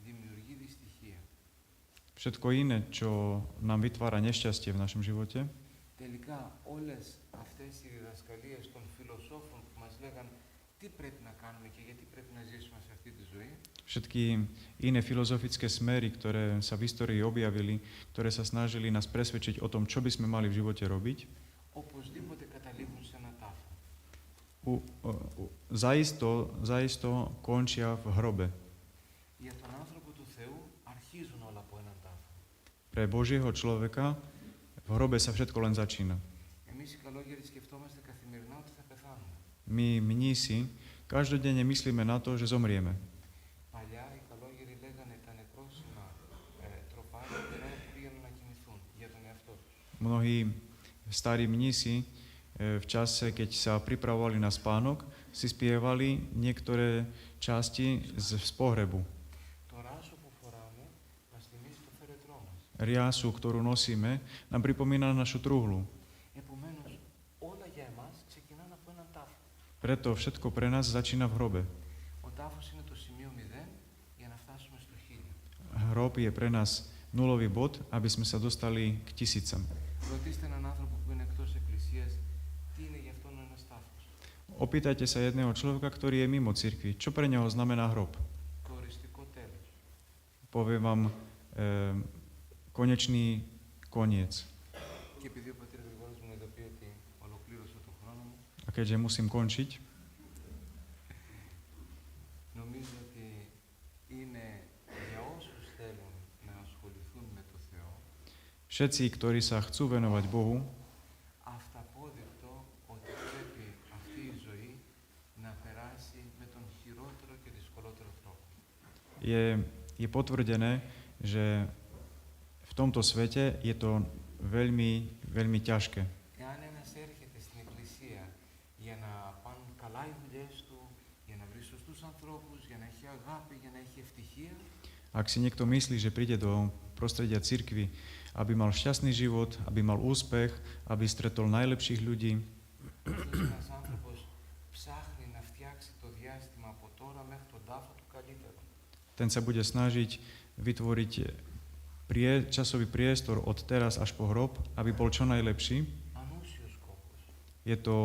δημιουργεί δυστυχία. Všetko iné, čo nám vytvára nešťastie v našom živote, Τελικά όλες αυτές οι διδασκαλίες των φιλοσόφων που μας λέγαν τι πρέπει να κάνουμε και γιατί πρέπει να ζήσουμε σε αυτή τη ζωή, všetky iné filozofické smery, ktoré sa v histórii objavili, ktoré sa snažili nás presvedčiť o tom, čo by sme mali v živote robiť, οπωσδήποτε καταλήγουν σε ένα τάφο. zaisto končia v hrobe. Για τον άνθρωπο του Θεού αρχίζουν όλα από έναν τάφο. Pre Božieho človeka v hrobe sa všetko len začína. Εμείς οι καλόγεροι σκεφτόμαστε καθημερινά ότι θα πεθάνουμε. My mnísi každodenne myslíme na to, že zomrieme. Παλιά οι καλόγεροι λέγανε τα νεκρόσιμα τροπάρια την ώρα που πήγαιναν να κοιμηθούν για τον εαυτό τους. Mnohí starí mnísi v čase, keď sa pripravovali na spánok, si spievali niektoré časti z pohrebu. Το ράσο που φοράμε μας θυμίζει το φέρετρό μας. Riasu, ktorú nosíme, nám pripomína našu truhlu. Επομένως, όλα για εμάς ξεκινάνε από έναν τάφο. Preto všetko pre nás začína v hrobe. Ο τάφος είναι το σημείο 0 για να φτάσουμε στο 1000. Hrob je pre nás nulový bod, aby sme sa dostali k tisícam. Ρωτήστε έναν άνθρωπο που είναι εκτός εκκλησίας τι είναι για αυτόν ένας τάφος. Opýtajte sa jedného človeka, ktorý je mimo cirkvi, čo pre neho znamená hrob. Το οριστικό τέλος. Povie vám konečný koniec. Και επειδή ο πατήρ Γρηγόρης μου ειδοποιεί ότι ολοκλήρωσα τον χρόνο μου, A keďže musím končiť, νομίζω ότι είναι για όσους θέλουν να ασχοληθούν με το Θεό všetci, ktorí sa chcú venovať Bohu, αυταπόδεικτο ότι πρέπει αυτή η ζωή να περάσει με τον χειρότερο και δυσκολότερο τρόπο. je potvrdené, že v tomto svete je to veľmi, veľmi ťažké. Εάν ένας έρχεται στην εκκλησία για να πάνε καλά οι δουλειές του, για να βρει σωστούς ανθρώπους, για να έχει αγάπη, για να έχει ευτυχία, Ak si niekto myslí, že príde do prostredia cirkvi, aby mal šťastný život, aby mal úspech, aby stretol najlepších ľudí, Αυτός ένας άνθρωπος ψάχνει να φτιάξει το διάστημα από τώρα μέχρι τον τάφο του καλύτερο. ten sa bude snažiť vytvoriť časový priestor od teraz až po hrob, aby bol čo najlepší. Ανούσιος σκόπος. Je to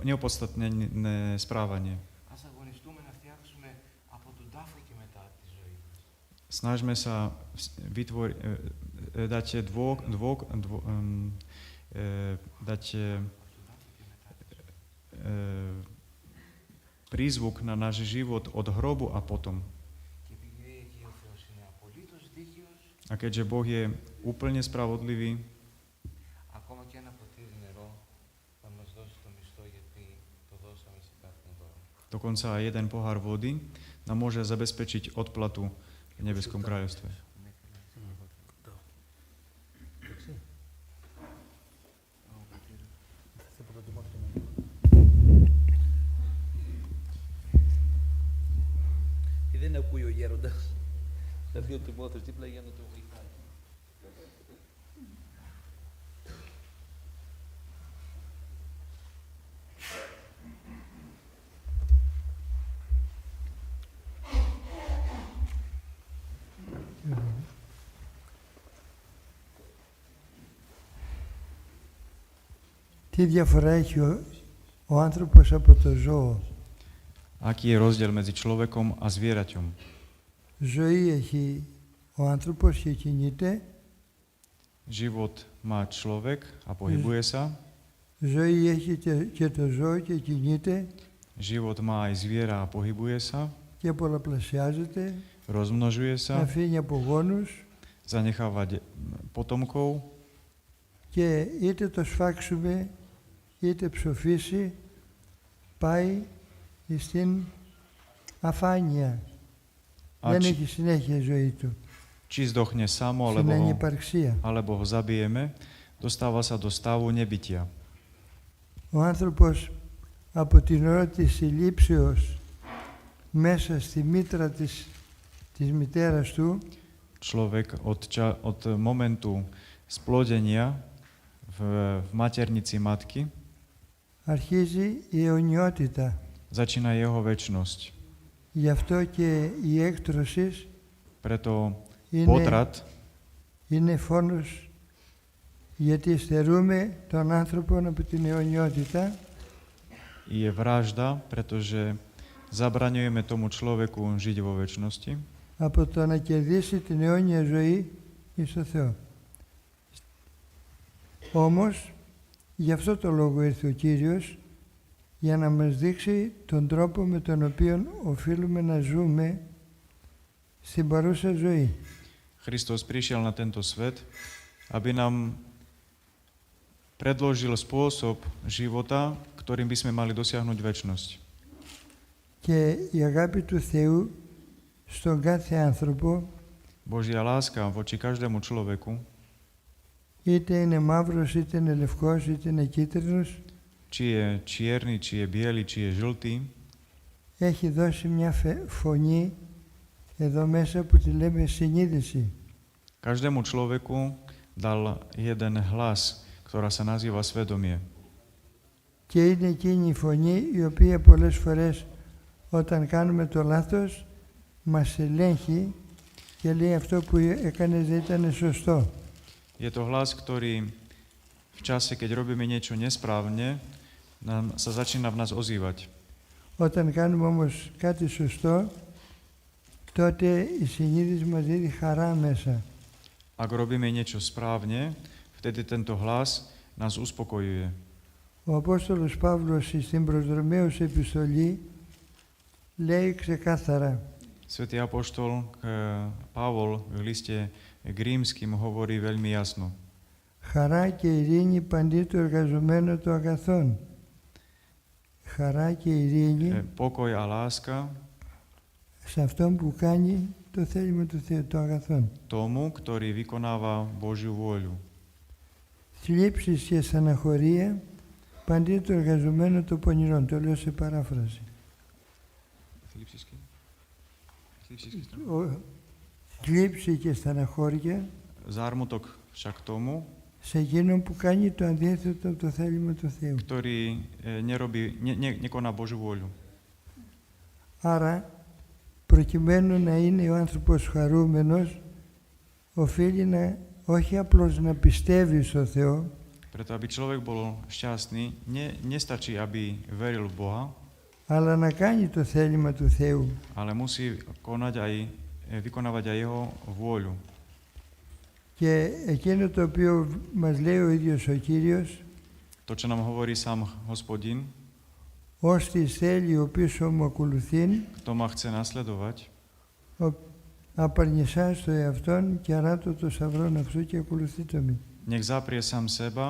neopodstatnené správanie. Ας αγωνιστούμε να φτιάξουμε από τον τάφο και μετά τη ζωή μας. Snažme sa dať prízvuk na náš život od hrobu a potom. Και επειδή εκεί ο Θεός είναι απολύτως δίκαιος, A keďže Boh je úplne spravodlivý, ακόμα και ένα ποτήρι νερό θα μας δώσει το μισθό γιατί το δώσαμε σε κάποιον δώρο. dokonca aj jeden pohár vody nám môže zabezpečiť odplatu v nebeskom kráľovstve. Και δεν ακούει ο γέροντας. Θα έρθει ο Τιμόθεος δίπλα για να το βοηθάει. Τι διαφορά έχει ο άνθρωπος από το ζώο? Aký je rozdiel medzi človekom a zvieraťom? Ζωή έχει ο άνθρωπος και κινείται. Život má človek a pohybuje sa. Ζωή έχει και το ζώο και κινείται Život má aj zviera a pohybuje sa. και πολλαπλασιάζεται, Rozmnožuje sa, αφήνει απογόνους zanechávať potomkov και είτε το σφάξουμε είτε ψοφήσει πάει στην αφάνεια. a Δεν έχει συνέχεια η ζωή του, či zdochne samo, στην alebo ho, ανυπαρξία. alebo ho zabijeme, dostáva sa do stavu nebytia. Ο άνθρωπος από την ώρα της συλλήψεως μέσα στη μήτρα της μητέρας του Človek od momentu splodenia v maternici matky αρχίζει η αιωνιότητα. začína jeho večnosť. Γι' αυτό και η έκτρωση Preto είναι, potrat είναι φόνος, γιατί στερούμε τον άνθρωπο από την αιωνιότητα je vražda, pretože zabraňujeme tomu človeku žiť vo večnosti, από το να κερδίσει την αιώνια ζωή εις το Θεό. Όμως, γι' αυτό το λόγο ήρθε ο Κύριος, για να μας δείξει τον τρόπο με τον οποίο οφείλουμε να ζούμε στην παρούσα ζωή. Kristus prišiel na tento svet, aby nám predložil spôsob života, ktorým by sme mali dosiahnuť večnosť. Και η αγάπη του Θεού στον κάθε άνθρωπο, Božia láska voči každému človeku, είτε είναι μαύρος, είτε είναι λευκός, είτε είναι κίτρινος, či je čierny, či je biely, či je žltý, έχει δώσει μια φωνή εδώ μέσα που τη λέμε συνείδηση. každému človeku dal jeden hlas, ktorá sa nazýva svedomie. Και είναι εκείνη η φωνή η οποία πολλές φορές όταν κάνουμε το λάθος μας ελέγχει και λέει αυτό που έκανες δεν ήταν σωστό. Je to hlas, ktorý v čase, keď robíme niečo nesprávne, sa začína v nás ozývať. Όταν κάνουμε όμως κάτι σωστό, τότε η συνείδηση μας δίνει χαρά μέσα. Ak robíme niečo správne, vtedy tento hlas nás uspokojuje. Ο Απόστολος Παύλος στην προς Ρωμαίους επιστολή λέει ξεκάθαρα Svätý apoštol Pavol v liste k Rímskym hovorí veľmi jasno. χαρά και ειρήνη παντί του εργαζομένου των αγαθών. Χαρά και ειρήνη Pokoj a láska σε αυτόν που κάνει το θέλημα του Θεού των αγαθών. tomu, ktorý vykonáva Božiu vôľu. Θλίψεις και στεναχωρία παντί του εργαζομένου των πονηρών. Το λέω σε παράφραση. θλίψη και στεναχώρια Zármutok však tomu, σε εκείνον που κάνει το αντίθετο από το θέλημα του Θεού. ktorý nekoná Božiu vôľu. Άρα, προκειμένου να είναι ο άνθρωπος χαρούμενος, οφείλει όχι απλώς να πιστεύει στο Θεό, Preto, aby človek bol šťastný, nestačí, aby veril v Boha, αλλά να κάνει το θέλημα του Θεού. ale musí vykonávať aj jeho vôľu. Και εκείνο το οποίο μας λέει ο ίδιος ο Κύριος, To, čo nám hovorí sám Hospodin, «Όστις θέλει ο οποίος μου ακολουθήν, kto ma chce nasledovať, απαρνησάς το εαυτόν και αράτω το σταυρόν αυτού και ακολουθήτω με». nech zaprie sám seba,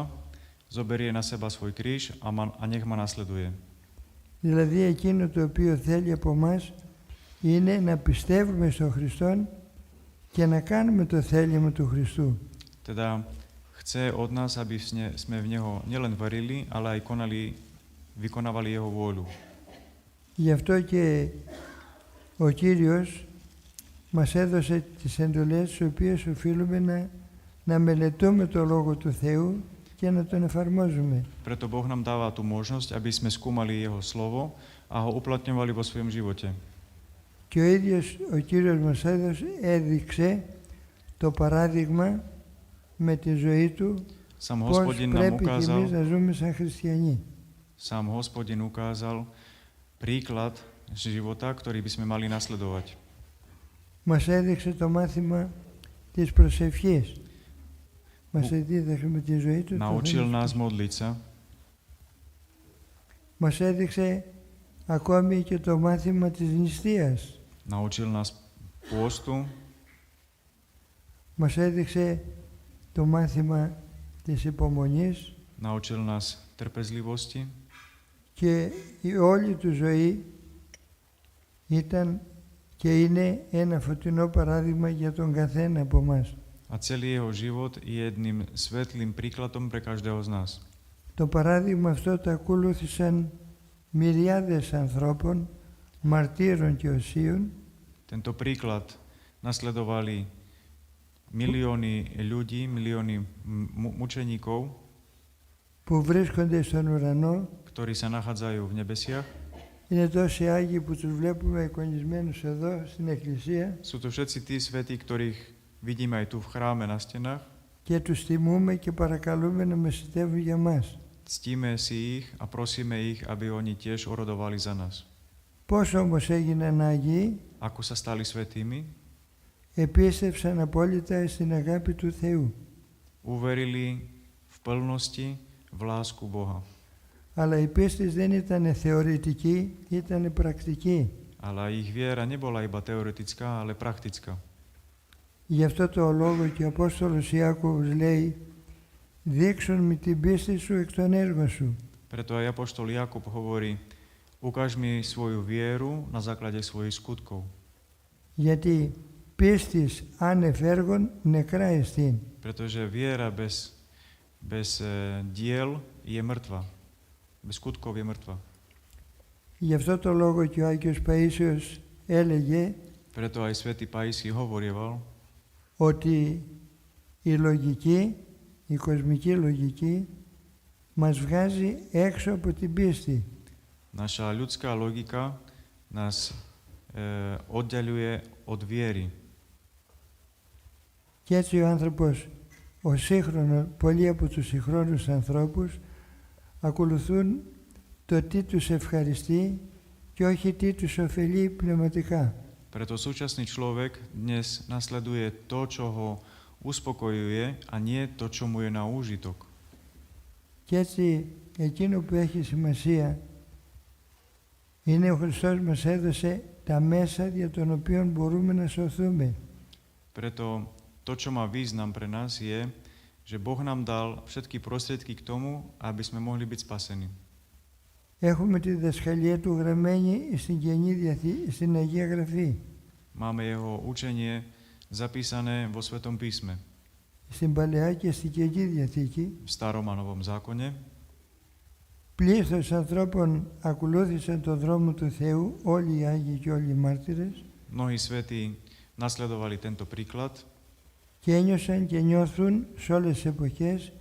zoberie na seba svoj kríž a nech ma nasleduje. Δηλαδή εκείνο το οποίο θέλει από μας είναι να πιστεύουμε στον Χριστόν και να κάνουμε το θέλημα του Χριστού. Teda chce od nás, aby sme v Neho nielen verili, ale aj vykonávali Jeho vôľu. Γι' αυτό και ο Κύριος μας έδωσε τις εντολές τις οποίες οφείλουμε να μελετούμε το Λόγο του Θεού και να τον εφαρμόζουμε. Preto Boh nám dáva tú možnosť, aby sme skúmali Jeho slovo a ho uplatňovali vo svojom živote. Και ο ίδιος ο Κύριος μας έδειξε το παράδειγμα με τη ζωή του Sám πώς Hospodin nám πρέπει και ukázal, εμείς να ζούμε σαν χριστιανοί. sám Hospodin ukázal príklad života, ktorý by sme mali nasledovať. Μας έδειξε το μάθημα της προσευχής. Μας έδειξε με τη ζωή του. Naučil nás modliť sa, Μας έδειξε ακόμη και το μάθημα της νηστείας. naučil nás pôstu, Μας έδειξε το μάθημα της υπομονής naučil nás trpezlivosti και η όλη του ζωή ήταν και είναι ένα φωτεινό παράδειγμα για τον καθένα από μας. a celý jeho život je jedným svetlým príkladom pre každého z nás. Το παράδειγμα αυτό το ακολούθησαν μυριάδες ανθρώπων, μαρτύρων και οσίων, Tento príklad nasledovali milióny ľudí, milióny mučeníkov, που βρίσκονται στον ουρανό. ktorí sa nachádzajú v nebesiach. Είναι τόσοι Άγιοι που τους βλέπουμε εικονισμένους εδώ στην Εκκλησία Sú to všetci tí svätí, ktorých vidíme aj tu v chráme na stenách. και τους τιμούμε και παρακαλούμε να μεσητεύουν για μας. Ctíme si ich a prosíme ich, aby oni tiež orodovali za nás. Πώς όμως έγιναν Άγιοι? Ako sa stali svätými? Επίστευσαν απόλυτα στην αγάπη του Θεού. Uverili v plnosti v lásku Boha. Αλλά η πίστη δεν ήταν θεωρητική, ήταν πρακτική. Ale ich viera nebola iba teoretická, ale praktická. Γι' αυτό το λόγο και ο Απόστολος Ιάκωβος λέει «Δείξον με την πίστη σου εκ των έργων σου». Preto aj apoštol Jakub hovorí, ukáž mi svoju vieru na základe svojich skutkov. Γιατί πίστης άνευ έργων νεκρά εστίν. Pretože viera bez diel je mŕtva. Bez skutkov je mŕtva. Γι' αυτό το λόγο και ο Άγιος Παΐσιος έλεγε Preto aj svätý Pajsí hovorieval, ότι η λογική, η κοσμική λογική μας βγάζει έξω από την πίστη. naša ľudská logika nás oddaľuje od viery. Και έτσι ο άνθρωπος, πολλοί από τους σύγχρονους ανθρώπους ακολουθούν το τι τους ευχαριστεί και όχι τι τους ωφελεί πνευματικά. Preto súčasný človek dnes nasleduje to, čo ho uspokojuje a nie to, čo mu je na úžitok. Και έτσι εκείνο που έχει σημασία είναι ο Χριστός μας έδωσε τα μέσα για των οποίων μπορούμε να σωθούμε. Preto to, čo má význam pre nás, je, že Boh nám dal všetky prostriedky k tomu, aby sme mohli byť spasení. Έχουμε τη διδασκαλία του γραμμένη στην Αγία Γραφή. Máme jeho učenie zapísané vo Svetom písme, Στην Παλαιά και στην Καινή Διαθήκη. v Starom a Novom zákone. Πλήθος ανθρώπων ακολούθησαν τον δρόμο του Θεού, όλοι οι Άγιοι και όλοι οι μάρτυρες. mnohí svätí nasledovali tento príklad και ένιωσαν και νιώθουν σε όλες τις εποχές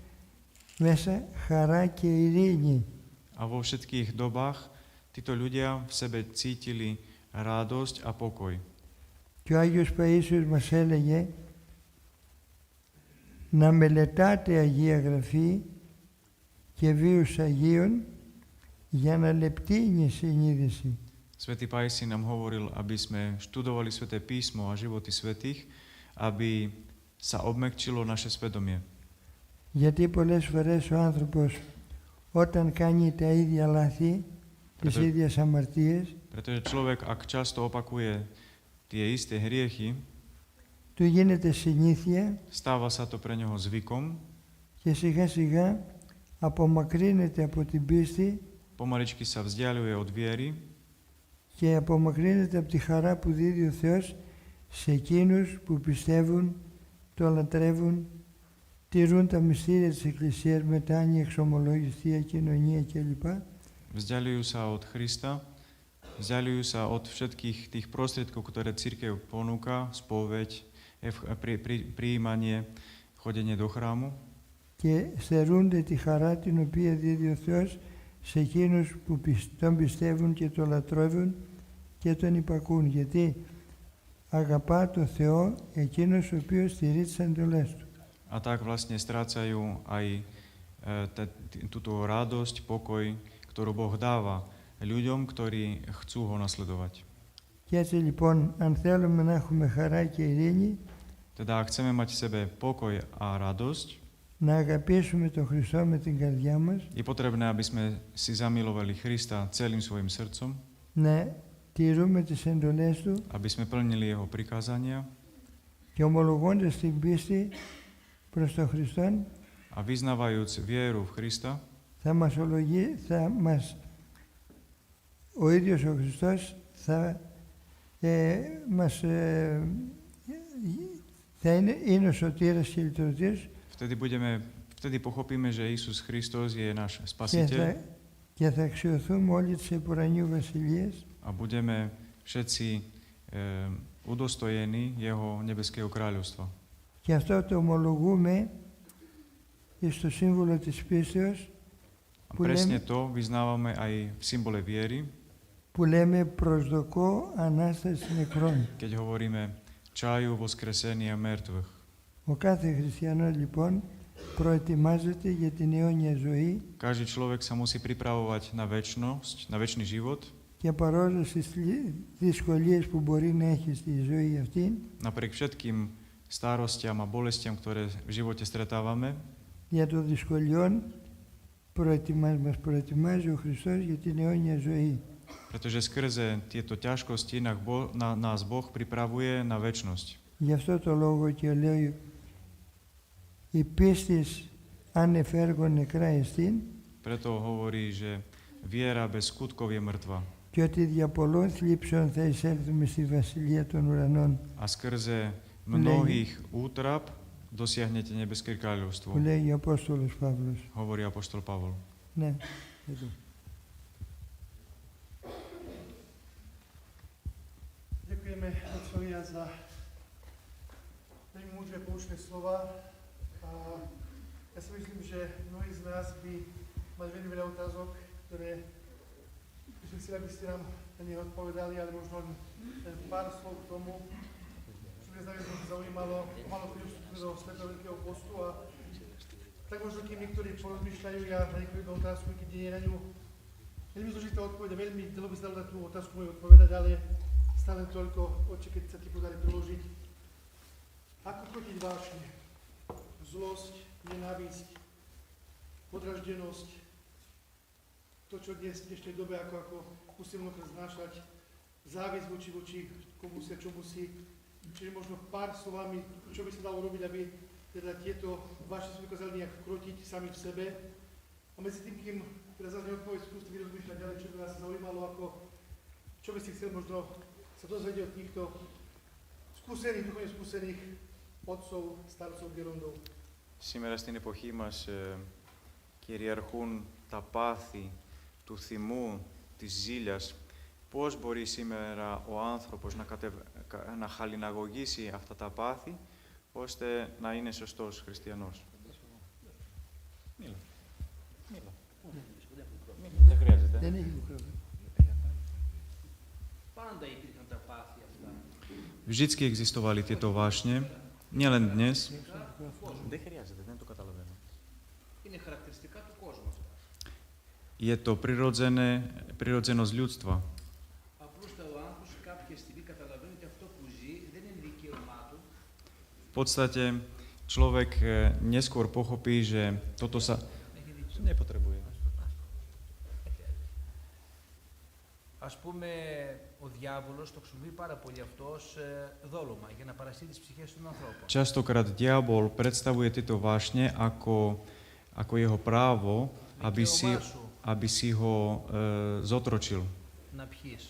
μέσα χαρά και ειρήνη. a vo všetkých dobách títo ľudia v sebe cítili radosť a pokoj. Και ο Άγιος Παΐσιος μας έλεγε να μελετάτε Αγία Γραφή και βίους Αγίων για να λεπτύνει η συνείδηση. Svätý Pajsi nám hovoril, aby sme študovali Sväté písmo a životy svätých, aby sa obmekčilo naše svedomie. Γιατί πολλές φορές ο άνθρωπος όταν κάνει τα ίδια λάθη, τις ίδιες αμαρτίες, Pretože človek, ak často opakuje tie isté hriechy, του γίνεται συνήθεια stáva sa to pre neho zvykom, και σιγά σιγά απομακρύνεται από την πίστη pomaličky sa vzdialuje od viery και απομακρύνεται από τη χαρά που δίδει ο Θεός σε εκείνους που πιστεύουν, το λατρεύουν, τηρούν τα μυστήρια της Εκκλησίας, μετάνοια, εξομολόγηση, Θεία Κοινωνία κλπ. vzdialujú sa od Krista, vzdialujú sa od všetkých tých prostriedkov, ktoré cirkev ponúka, spoveď, prijímanie, chodenie do chrámu και στερούνται τη χαρά την οποία δίδει ο Θεός σε εκείνους που τον πιστεύουν και τον λατρεύουν και τον υπακούν, γιατί αγαπά το Θεό εκείνος ο οποίος στηρεί τις εντολές Του. a tak vlastne strácajú aj túto radosť, pokoj, ktorú Boh dáva ľuďom, ktorí chcú ho nasledovať. Και έτσι λοιπόν, αν θέλουμε να έχουμε χαρά και ειρήνη, Teda ak chceme mať v sebe pokoj a radosť, να αγαπήσουμε τον Χριστό με την καρδιά μας, je potrebné, aby sme si zamilovali Krista celým svojim srdcom, να τηρούμε τις εντολές Του aby sme plnili jeho prikázania και ομολογώντας την πίστη προς τον Χριστό, a vyznávajúc vieru v Krista, ο ίδιος ο Χριστός είναι ο σωτήρας και λυτρωτής vtedy pochopíme, že Isus Kristus je náš spasiteľ και θα αξιωθούμε όλοι της επουρανίου βασιλείας a budeme všetci udostojení jeho nebeského kráľovstva. και αυτό το ομολογούμε στο σύμβολο της πίστεως A presne to vyznávame aj v symbole viery, που λέμε προσδοκώ Ανάσταση νεκρών. keď hovoríme čaju voskresenia mŕtvych. Ο κάθε χριστιανός λοιπόν προετοιμάζεται για την αιώνια ζωή Každý človek sa musí pripravovať na večnosť, na večný život, και παρόλο στις δυσκολίες που μπορεί να έχει στη ζωή αυτή, napriek všetkým starostiam a bolestiam, ktoré v živote stretávame, για των δυσκολιών μας προετοιμάζει ο Χριστός για την αιώνια ζωή. pretože skrze tieto ťažkosti nás Boh pripravuje na večnosť. Γι' αυτό το λόγο και λέω η πίστης άνευ έργων νεκρά εστίν Preto hovorí, že viera bez skutkov je mŕtva. και ότι δια πολλών θλίψεων θα εισέλθουμε στη βασιλεία των ουρανών. A skrze mnohých útrap dosiahnete nebeské kráľovstvo, Που λέει ο Απόστολος Παύλος. hovorí apoštol Pavol. Ναι, εδώ. Ďakujeme Otcovi za veľmi múdre poučné slova. A ja si myslím, že mnohí z nás by mali veľmi veľa otázok, ktoré by sme chceli, aby ste nám na ne odpovedali, ale možno len pár slov k tomu, čo by nás zaujímalo. Malo chvíľu vstúpili do Svätého Veľkého postu a tak možno kým niektorí porozmýšľajú, ja na niektorú otázku, keď nie je na ňu veľmi zložitá odpoveď, veľmi dlho by sa dalo na tú otázku moju odpovedať, ale stále toľko, oči, keď sa ti podarí priložiť. Ako chotiť vášne, zlosť, nenávisť, podraždenosť, to, čo dnes v dnešnej dobe ako musím mnohokrát znášať, závisť voči komu si a čomu si. Čiže možno pár slovami, čo by sa dalo robiť, aby teda tieto vášne sme dokázali nejak krotiť sami v sebe. A medzi tým, kým teda zase neodpoveď, skúste vyrozmýšľať ďalej, čo by vás zaujímalo, čo by si chcel možno sa dozvedieť od týchto skúsených, duchovne skúsených otcov, starcov, gerondov. Σήμερα στην εποχή μας κυριαρχούν τα πάθη του θυμού, της ζήλιας, πώς μπορεί σήμερα ο άνθρωπος να χαλιναγωγήσει αυτά τα πάθη, ώστε να είναι σωστός χριστιανός. Μίλα. Δεν χρειάζεται. Δεν έχει μικρόφωνο. Πάντα υπήρχαν τα πάθη αυτά. Vždycky existovali tieto vášne, nielen dnes. Δεν χρειάζεται, δεν το καταλαβαίνω. Είναι χαρακτηριστικά του κόσμου αυτά. Je to prirodzenosť ľudstva. Απλώς ο άνθρωπος κάποια στιγμή καταλαβαίνει ότι αυτό που ζει δεν είναι δικαίωμά του. V podstate človek neskôr pochopí, že toto sa nepotrebuje. Ας πούμε, ο διάβολος το χρησιμοποιεί πάρα πολύ αυτό ως δόλωμα για να παρασύρει τις ψυχές των ανθρώπων. Častokrát diabol predstavuje tieto vášne ako jeho právo, aby si ho zotročil. Να πιείς.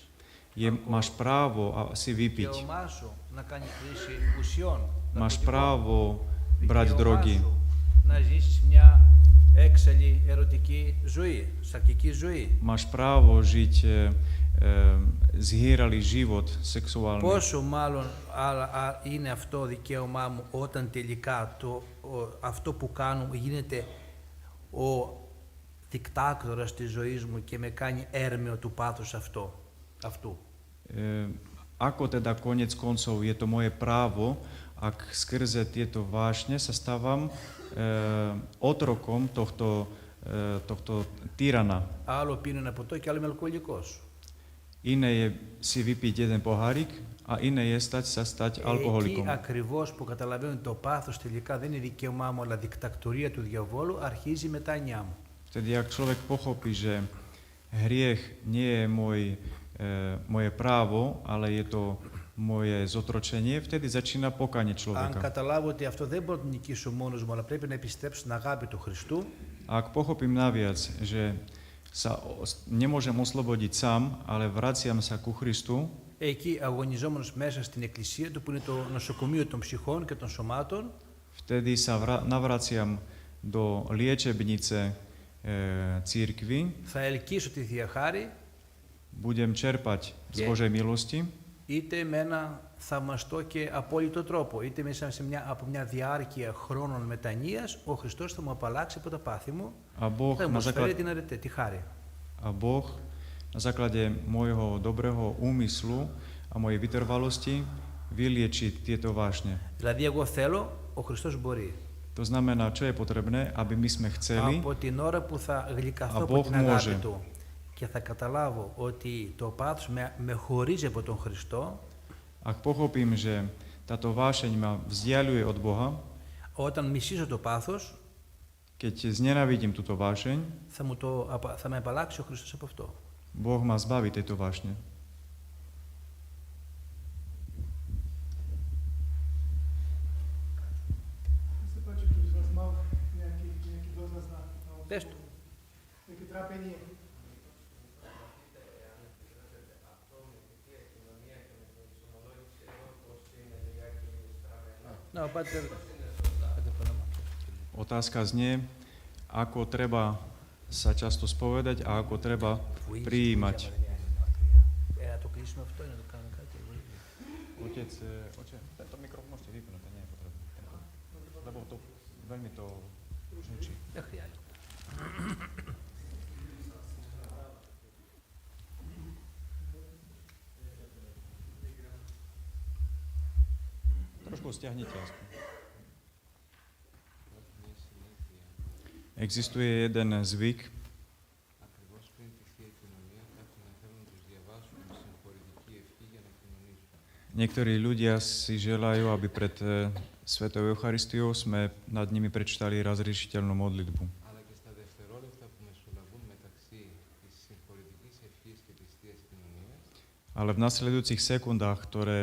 Máš právo si vypiť. Δικαίωμά σου να κάνει χρήση ουσιών. Máš právo brať drogy. Να ζήσεις μια έξαλλη ερωτική ζωή, σαρκική ζωή. Máš právo žiť zhýralý život sexuálny. Πόσο μάλλον είναι αυτό δικαίωμά μου όταν τελικά αυτό που κάνω γίνεται ο δικτάκτορας της ζωής μου και με κάνει έρμεο του πάθους αυτού. Ako teda konec koncov je to moje právo, ak skrze tieto vášne sa stávam otrokom tohto tyrana. Άλλο πίνω ένα ποτό και άλλο είμαι αλκοολικός. Iné je si vypiť jeden pohárik a iné je stať alkoholikom. Εκεί ακριβώς που καταλαβαίνω ότι το πάθος τελικά δεν είναι δικαίωμά μου αλλά δικτακτορία του διαβόλου, αρχίζει η μετάνοιά μου. Vtedy, ak človek pochopí, že hriech nie je moje právo, ale je to moje zotročenie, vtedy začína pokanie Αν človeka. καταλάβω ότι αυτό δεν μπορώ να το νικήσω μόνος μου, αλλά πρέπει να επιστρέψω στην αγάπη του Χριστού, Ak pochopím naviac, že sa nemôžem oslobodiť sám, ale vraciam sa ku Christu, εκεί αγωνιζόμενος μέσα στην εκκλησία του, που είναι το νοσοκομείο των ψυχών και των σωμάτων, vtedy sa navraciam do liečebnice církvy, θα ελκύσω τη Θεία Χάρη, budem čerpať z Božej milosti, είτε με ένα θαυμαστό και απόλυτο τρόπο, είτε μέσα από μια διάρκεια χρόνων μετανοίας, ο Χριστός θα μου απαλλάξει από τα πάθη μου, θα μου προσφέρει τη χάρη. A Boh na základe môjho dobrého úmyslu a mojej vytrvalosti vylieči tieto vášne. Δηλαδή, εγώ θέλω, ο Χριστός μπορεί. To znamená, čo je potrebné, aby my sme chceli Από την ώρα που θα γλυκαθώ από την αγάπη του και θα καταλάβω ότι το πάθος με χωρίζει από τον Χριστό, ak pochopím, že táto vášeň ma vzdialuje od Boha, όταν μισήσω το πάθος, keď znenávidím túto vášeň, θα με απαλλάξει ο Χριστός από αυτό. Boh ma zbaví tejto vášne. Се паче, че вас малко някакви доза знак. Πες του. Някакви трапения. No, πάτε. Otázka znie, ako treba sa často spovedať a ako treba prijímať. Το κλείσουμε αυτό ή να το κάνουμε κάτι. Otec, tento mikrofón môžete vypnúť, to nie je potrebné. Lebo to veľmi to žučí. Δεν χρειάζεται. Trošku stiahnite aspoň. Existuje jeden zvyk, Ακριβώς πριν τη Θεία Κοινωνία, κάποιοι να θέλουν να τους διαβάσουν τη συγχωρητική ευχή για να κοινωνήσουν. niektorí ľudia si želajú, aby pred Svetou Eucharistiou sme nad nimi prečítali razriešiteľnú modlitbu. Αλλά και στα δευτερόλεπτα που μεσολαβούν μεταξύ της συγχωρητικής ευχής και της Θείας Κοινωνίας, Ale v nasledujúcich sekundách, ktoré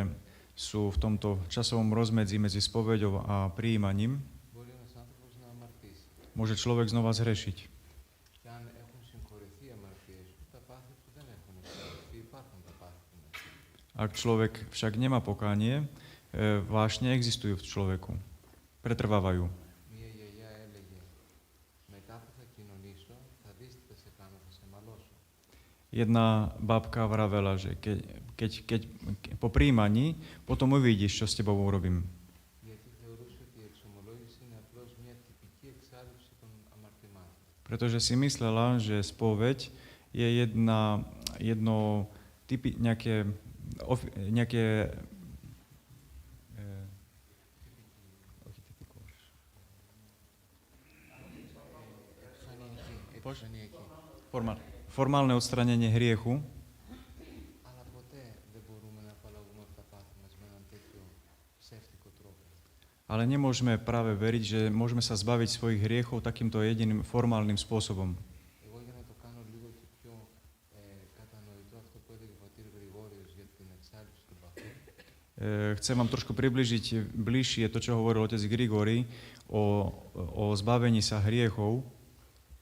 sú v tomto časovom rozmedzi medzi spoveďou a prijímaním, μπορεί ένας άνθρωπος να αμαρτήσει. môže človek znova zhrešiť. Και αν έχουν συγχωρεθεί οι αμαρτίες του, τα πάθη του δεν έχουν συγχωρεθεί. Υπάρχουν τα πάθη του μέσα. Ak človek však nemá pokánie, vášne existujú v človeku. Pretrvávajú. Μία γιαγιά έλεγε, μετά που θα κοινωνήσω, θα δεις τι θα σε κάνω, θα σε μαλώσω. Jedna babka vravela, že keď po príjmaní, potom uvidíš, čo s tebou urobím. Γιατί θεωρούσε ότι η εξομολόγηση είναι απλώς μια τυπική εξάλληψη των αμαρτημάτων. Pretože si myslela, že spoveď je nejaké formálne odstranenie hriechu, Αλλά ποτέ δεν μπορούμε να απαλλαγούμε από τα πάθη μας με έναν τέτοιο ψεύτικο τρόπο. ale nemôžeme práve veriť, že môžeme sa zbaviť svojich hriechov takýmto jediným formálnym spôsobom. Εγώ για να το κάνω λίγο και πιο κατανοητό αυτό που έλεγε ο πατήρ Γρηγόριος για την εξάλληψη των παθών. Chcem vám trošku približiť bližšie to, čo hovoril otec Grigori o zbavení sa hriechov.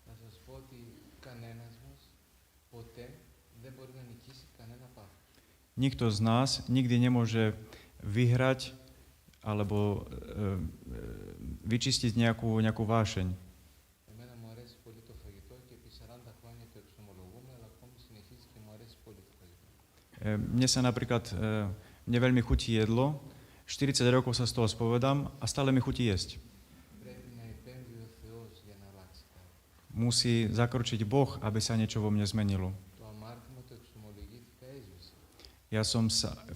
Να σας πω ότι κανένας μας ποτέ δεν μπορεί να νικήσει κανένα πάθο. Nikto z nás nikdy nemôže vyhrať alebo vyčistiť nejakú vášeň. Εμένα μου αρέσει πολύ το φαγητό και επί 40 χρόνια το εξομολογούμε, αλλά ακόμη συνεχίζει και μου αρέσει πολύ το φαγητό. Mne veľmi chutí jedlo, 40 rokov sa z toho spovedám a stále mi chutí jesť. Πρέπει να επέμβει ο Θεός για να αλλάξει κάτι. Musí zakročiť Boh, aby sa niečo vo mne zmenilo. Το αμάρτημα το εξομολογήθηκα έσβησε.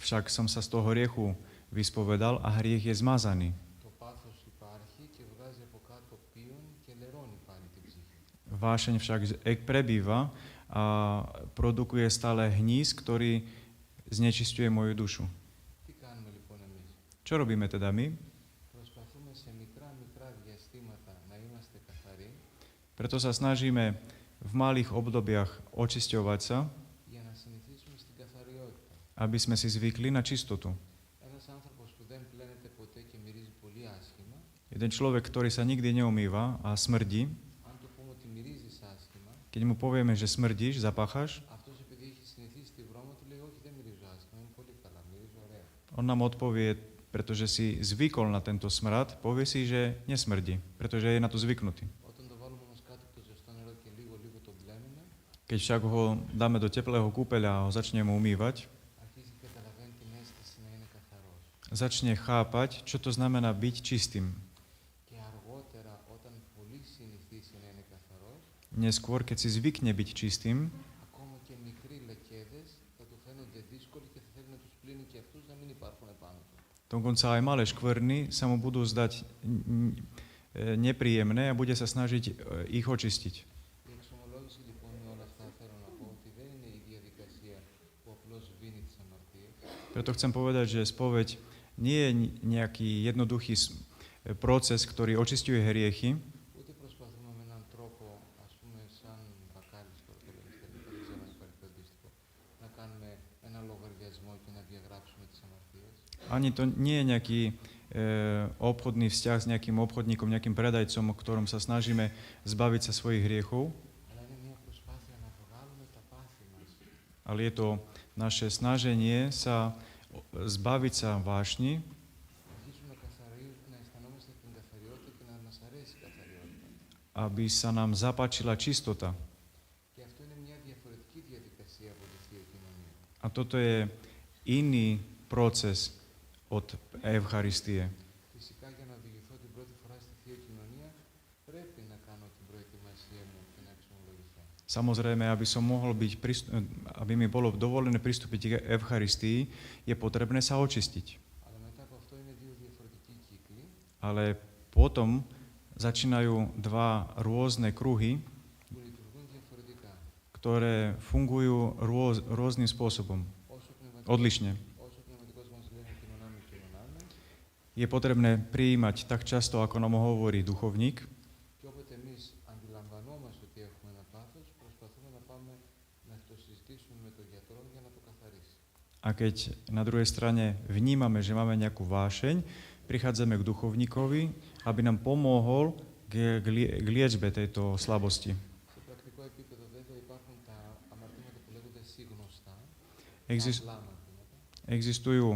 Však som sa z toho hriechu vyspovedal a hriech je zmazaný. Το πάθος υπάρχει και βγάζει από κάτω πίον και λερώνει πάλι την ψυχή. Vášeň však prebýva a produkuje stále hníz, ktorý znečisťuje moju dušu. Τι κάνουμε λοιπόν εμείς? Čo robíme teda my? Προσπαθούμε σε μικρά διαστήματα να είμαστε καθαροί Preto sa snažíme v malých obdobiach očisťovať sa, για να συνηθίσουμε στην καθαριότητα. aby sme si zvykli na čistotu. Ένας άνθρωπος που δεν πλένεται ποτέ και μυρίζει πολύ άσχημα, Jeden človek, ktorý sa nikdy neumýva a smrdí, αν του πούμε ότι μυρίζεις άσχημα, keď mu povieme, že smrdíš, zapáchaš, αυτός επειδή έχει συνηθίσει τη βρώμα του λέει όχι δεν μυρίζω άσχημα, είμαι πολύ καλά, μυρίζω ωραία. on nám odpovie, pretože si zvykol na tento smrad, povie si, že nesmrdí, pretože je na to zvyknutý. Όταν το βάλουμε όμως κάτω από το ζεστό νερό και λίγο το μπλένουμε, Keď však ho dáme do teplého kúpeľa a ho začneme umývať, αρχίζει και καταλαβαίνει την αίσθηση να είναι καθαρός. začne chápať, čo to znamená byť čistým. Και αργότερα όταν πολύ συνηθίσει να είναι καθαρός, Neskôr, keď si zvykne byť čistým, ακόμα και μικροί λεκέδες θα του φαίνονται δύσκολοι και θα θέλει να τους πλύνει και αυτούς να μην υπάρχουν επάνω του. dokonca aj malé škvrny sa mu budú zdať nepríjemné a bude sa snažiť ich očistiť. Η εξομολόγηση λοιπόν με όλα αυτά θέλω να πω ότι δεν είναι η διαδικασία που απλώς σβήνει τις αμαρτίες, Preto chcem povedať, že spoveď nie je nejaký jednoduchý proces, ktorý očisťuje hriechy, ούτε προσπαθούμε με έναν τρόπο, ας πούμε, σαν μπακάλις, τώρα το λέμε στα ελληνικά, δεν ξέρω αν υπάρχει το αντίστοιχο, να κάνουμε ένα λογαριασμό και να διαγράψουμε τις αμαρτίες. ani to nie je nejaký obchodný vzťah s nejakým obchodníkom, nejakým predajcom, o ktorom sa snažíme zbaviť sa svojich hriechov, Αλλά είναι μια προσπάθεια να βγάλουμε τα πάθη μας. ale je to naše snaženie sa zbaviť sa vášni, Να αρχίσουμε να αισθανόμαστε την καθαριότητα και να μας αρέσει η καθαριότητα. aby sa nám zapáčila čistota. Και αυτό είναι μια διαφορετική διαδικασία από τη Θεία Κοινωνία. A toto je iný proces od Eucharistie. Φυσικά για να οδηγηθώ την πρώτη φορά στη Θεία Κοινωνία πρέπει να κάνω την προετοιμασία μου και να εξομολογηθώ. Samozrejme, aby mi bolo dovolené pristúpiť k Eucharistii, je potrebné sa očistiť. Αλλά μετά από αυτό είναι δύο διαφορετικοί κύκλοι. Ale potom začínajú dva rôzne kruhy, Που λειτουργούν διαφορετικά. ktoré fungujú rôznym spôsobom, odlišne. Όσο ο πνευματικός μας λέει να κοινωνάμε, κοινωνάμε. Je potrebné prijímať tak často, ako nám hovorí duchovník, Και όποτε εμείς αντιλαμβανόμαστε ότι έχουμε ένα πάθος, προσπαθούμε να πάμε να το συζητήσουμε με τον γιατρό για να το καθαρίσει. a keď na druhej strane vnímame, že máme nejakú vášeň, prichádzame k duchovníkovi, aby nám pomohol k liečbe tejto slabosti. Σε πρακτικό επίπεδο βέβαια υπάρχουν τα αμαρτήματα που λέγονται συγνωστά, Exist- απλά αμαρτήματα, Existujú,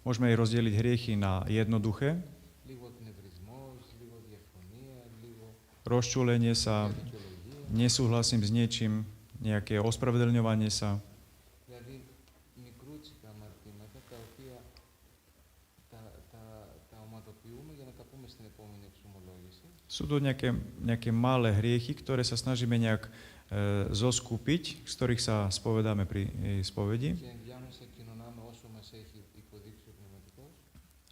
môžeme aj rozdeliť hriechy na jednoduché, λίγο εκνευρισμός, λίγο διαφωνία, λίγο rozčúlenie sa, δικαιολογία, nesúhlasím s niečím, nejaké ospravedlňovanie sa. Δηλαδή μικρούτσικα αμαρτήματα τα οποία τα οματοποιούμε για να τα πούμε στην επόμενη εξομολόγηση. Sú to nejaké malé hriechy, ktoré sa snažíme nejak zoskupiť, z ktorých sa spovedáme pri spovedi. Και ενδιάμεσα κοινωνάμε όσο μας έχει υποδείξει ο πνευματικός.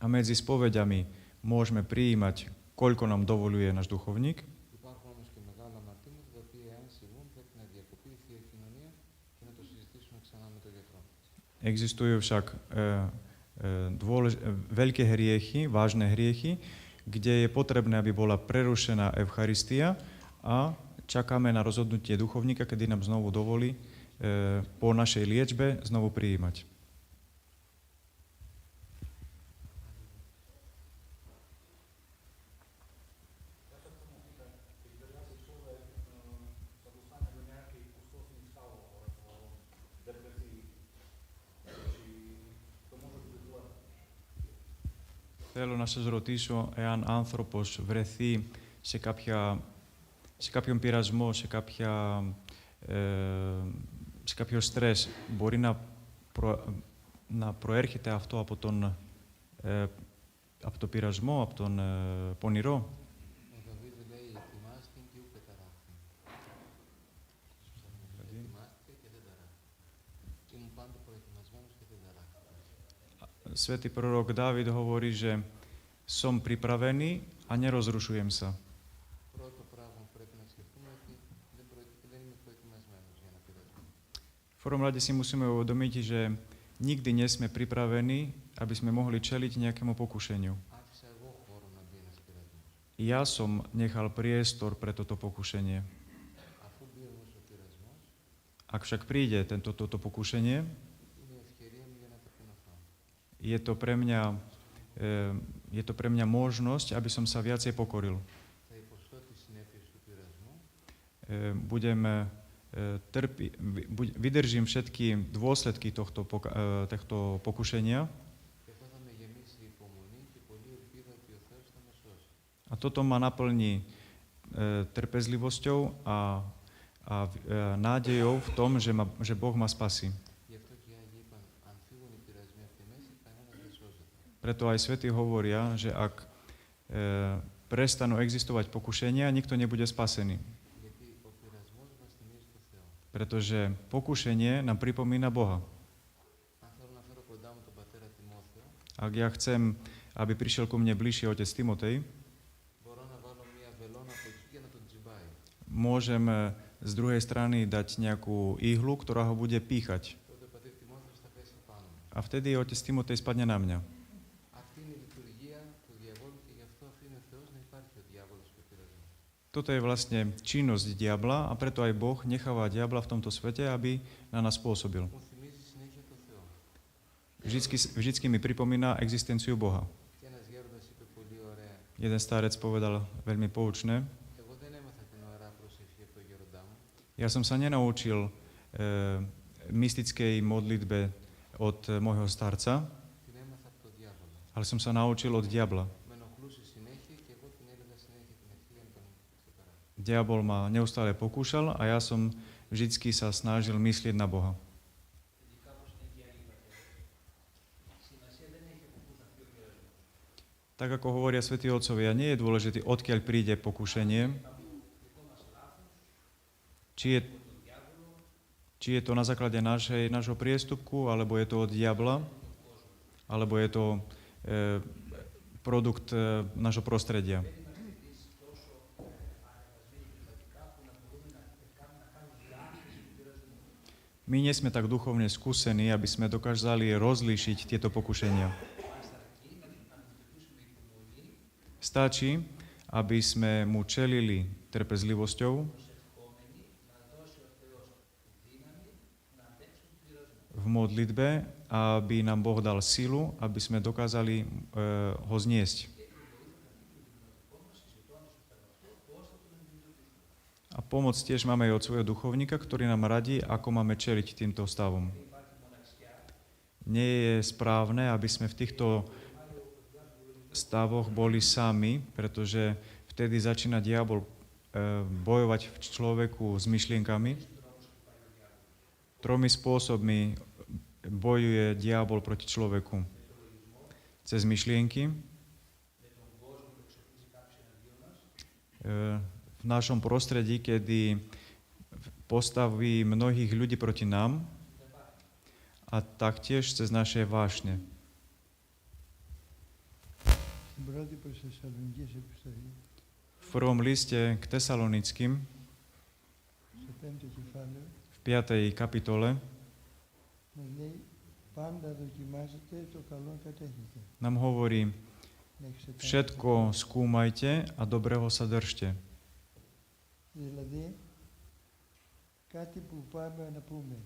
A medzi spoveďami môžeme prijímať, koľko nám dovoluje náš duchovník. Υπάρχουν όμως και μεγάλα αμαρτήματα τα οποία εάν συμβούν πρέπει να διακοπεί η Θεία Κοινωνία και να το συζητήσουμε ξανά με τον γιατρό. Existujú však veľké hriechy, vážne hriechy, kde je potrebné, aby bola prerušená Eucharistia a čakáme na rozhodnutie duchovníka, kedy nám znovu dovolí po našej liečbe znovu prijímať. Θέλω να σας ρωτήσω εάν άνθρωπος βρεθεί σε κάποιον πειρασμό, σε κάποιο στρες, μπορεί να προέρχεται αυτό από το πειρασμό, από τον πονηρό. Ο Δαβίδ λέει ετοιμάστην και ου πεταράχθην. Ετοιμάστηκε και δεν ταράχθη. Ήμουν πάντα προετοιμασμένος και δεν ταράχθη. Svätý prorok Dávid hovorí, že som pripravený a nerozrušujem sa. Πρώτο πράγμα που πρέπει να σκεφτούμε ότι δεν είμαι προετοιμασμένος για ένα πειρασμό. V prvom rade si musíme uvedomiť, že nikdy nie sme pripravení, aby sme mohli čeliť nejakému pokušeniu. Άφησα εγώ χώρο να μπει ένας πειρασμός. Ja som nechal priestor pre toto pokušenie. Αφού μπει όμως ο πειρασμός, Ak však príde toto pokušenie, είναι η ευκαιρία μου για να ταπεινωθώ. je to pre mňa možnosť, aby som sa viacej pokoril. Θα υποστώ τις συνέπειες του πειρασμού Vydržím všetky dôsledky tohto pokušenia και αυτό θα με γεμίσει υπομονή και πολλή ελπίδα ότι ο Θεός θα με σώσει. a toto ma naplní trpezlivosťou a nádejou v tom, že Boh ma spasí. Γι' αυτό και οι Άγιοι είπαν, αν φύγουν οι πειρασμοί από τη μέση, κανένας δεν σώζεται. Preto aj svätí hovoria, že ak prestanú existovať pokušenia, nikto nebude spasený. Γιατί ο πειρασμός μας θυμίζει το Θεό. Pretože pokušenie nám pripomína Boha. Αν θέλω να φέρω κοντά μου τον πατέρα Τιμόθεο, Ak ja chcem, aby prišiel ku mne bližšie otec Timotej, μπορώ να βάλω μία βελόνα από εκεί και να τον τζιμπάει. môžem z druhej strany dať nejakú ihlu, ktorá ho bude píchať. Τότε ο πατήρ Τιμόθεος θα πέσει πάνω μου. A vtedy otec Timotej spadne na mňa. Αυτή είναι η λειτουργία του διαβόλου και γι' αυτό αφήνει ο Θεός να υπάρχει ο διάβολος και ο πειρασμός. Toto je vlastne činnosť diabla a preto aj Boh necháva diabla v tomto svete, aby na nás pôsobil. Μου θυμίζει συνέχεια το Θεό. Vždycky mi pripomína existenciu Boha. Και ένας γέροντας είπε πολύ ωραία, Jeden starec povedal veľmi poučné. εγώ δεν έμαθα την ωραία προσευχή από τον γέροντά μου, Ja som sa nenaučil mystickej modlitbe od môjho starca, την έμαθα από τον διάβολο. ale som sa naučil od diabla. Με ενοχλούσε συνέχεια και εγώ την έλεγα συνέχεια την ευχή για να τον ξεπεράσω. Diabol ma neustále pokúšal a ja som vždycky sa snažil myslieť na Boha. Tak ako hovoria svätí otcovia, nie je dôležité, odkiaľ príde pokušenie, či je to na základe nášho priestupku, alebo je to od diabla, alebo je to produkt nášho prostredia. My nie sme tak duchovne skúsení, aby sme dokázali rozlíšiť tieto pokušenia. Stačí, aby sme mu čelili trpezlivosťou v modlitbe, aby nám Boh dal silu, aby sme dokázali ho zniesť. A pomoc tiež máme aj od svojho duchovníka, ktorý nám radí, ako máme čeliť týmto stavom. Nie je správne, aby sme v týchto stavoch boli sami, pretože vtedy začína diabol bojovať v človeku s myšlienkami Tromi spôsobmi bojuje diabol proti človeku. Cez myšlienky, v našom prostredí, kedy postaví mnohých ľudí proti nám a taktiež cez naše vášne. Στην πρώτη προς Θεσσαλονικής επιστολή, V prvom liste k Tesalonickým, στο 5ο κεφάλαιο, v 5. kapitole, μας λέει πάντα δοκιμάζετε το καλό κατέχετε. nám hovorí, Να εξετάσετε. všetko skúmajte a dobrého sa držte. Δηλαδή, κάτι που πάμε να πούμε,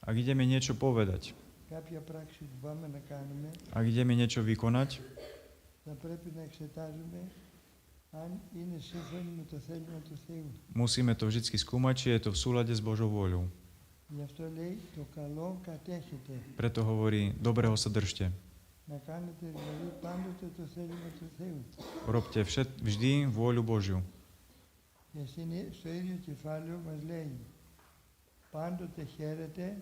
Ak ideme niečo povedať, κάποια πράξη που πάμε να κάνουμε, ak ideme niečo vykonať, θα πρέπει να εξετάζουμε αν είναι σύμφωνοι με το θέλημα του Θεού. musíme to vždy skúmať, či je to v súlade s Božou vôľou. Γι' αυτό λέει το καλό κατέχετε. Preto hovorí, dobrého sa držte. Να κάνετε δηλαδή πάντοτε το θέλημα του Θεού. Robte vždy vôľu Božiu. Και στο ίδιο κεφάλαιο μας λέει πάντοτε χαίρετε,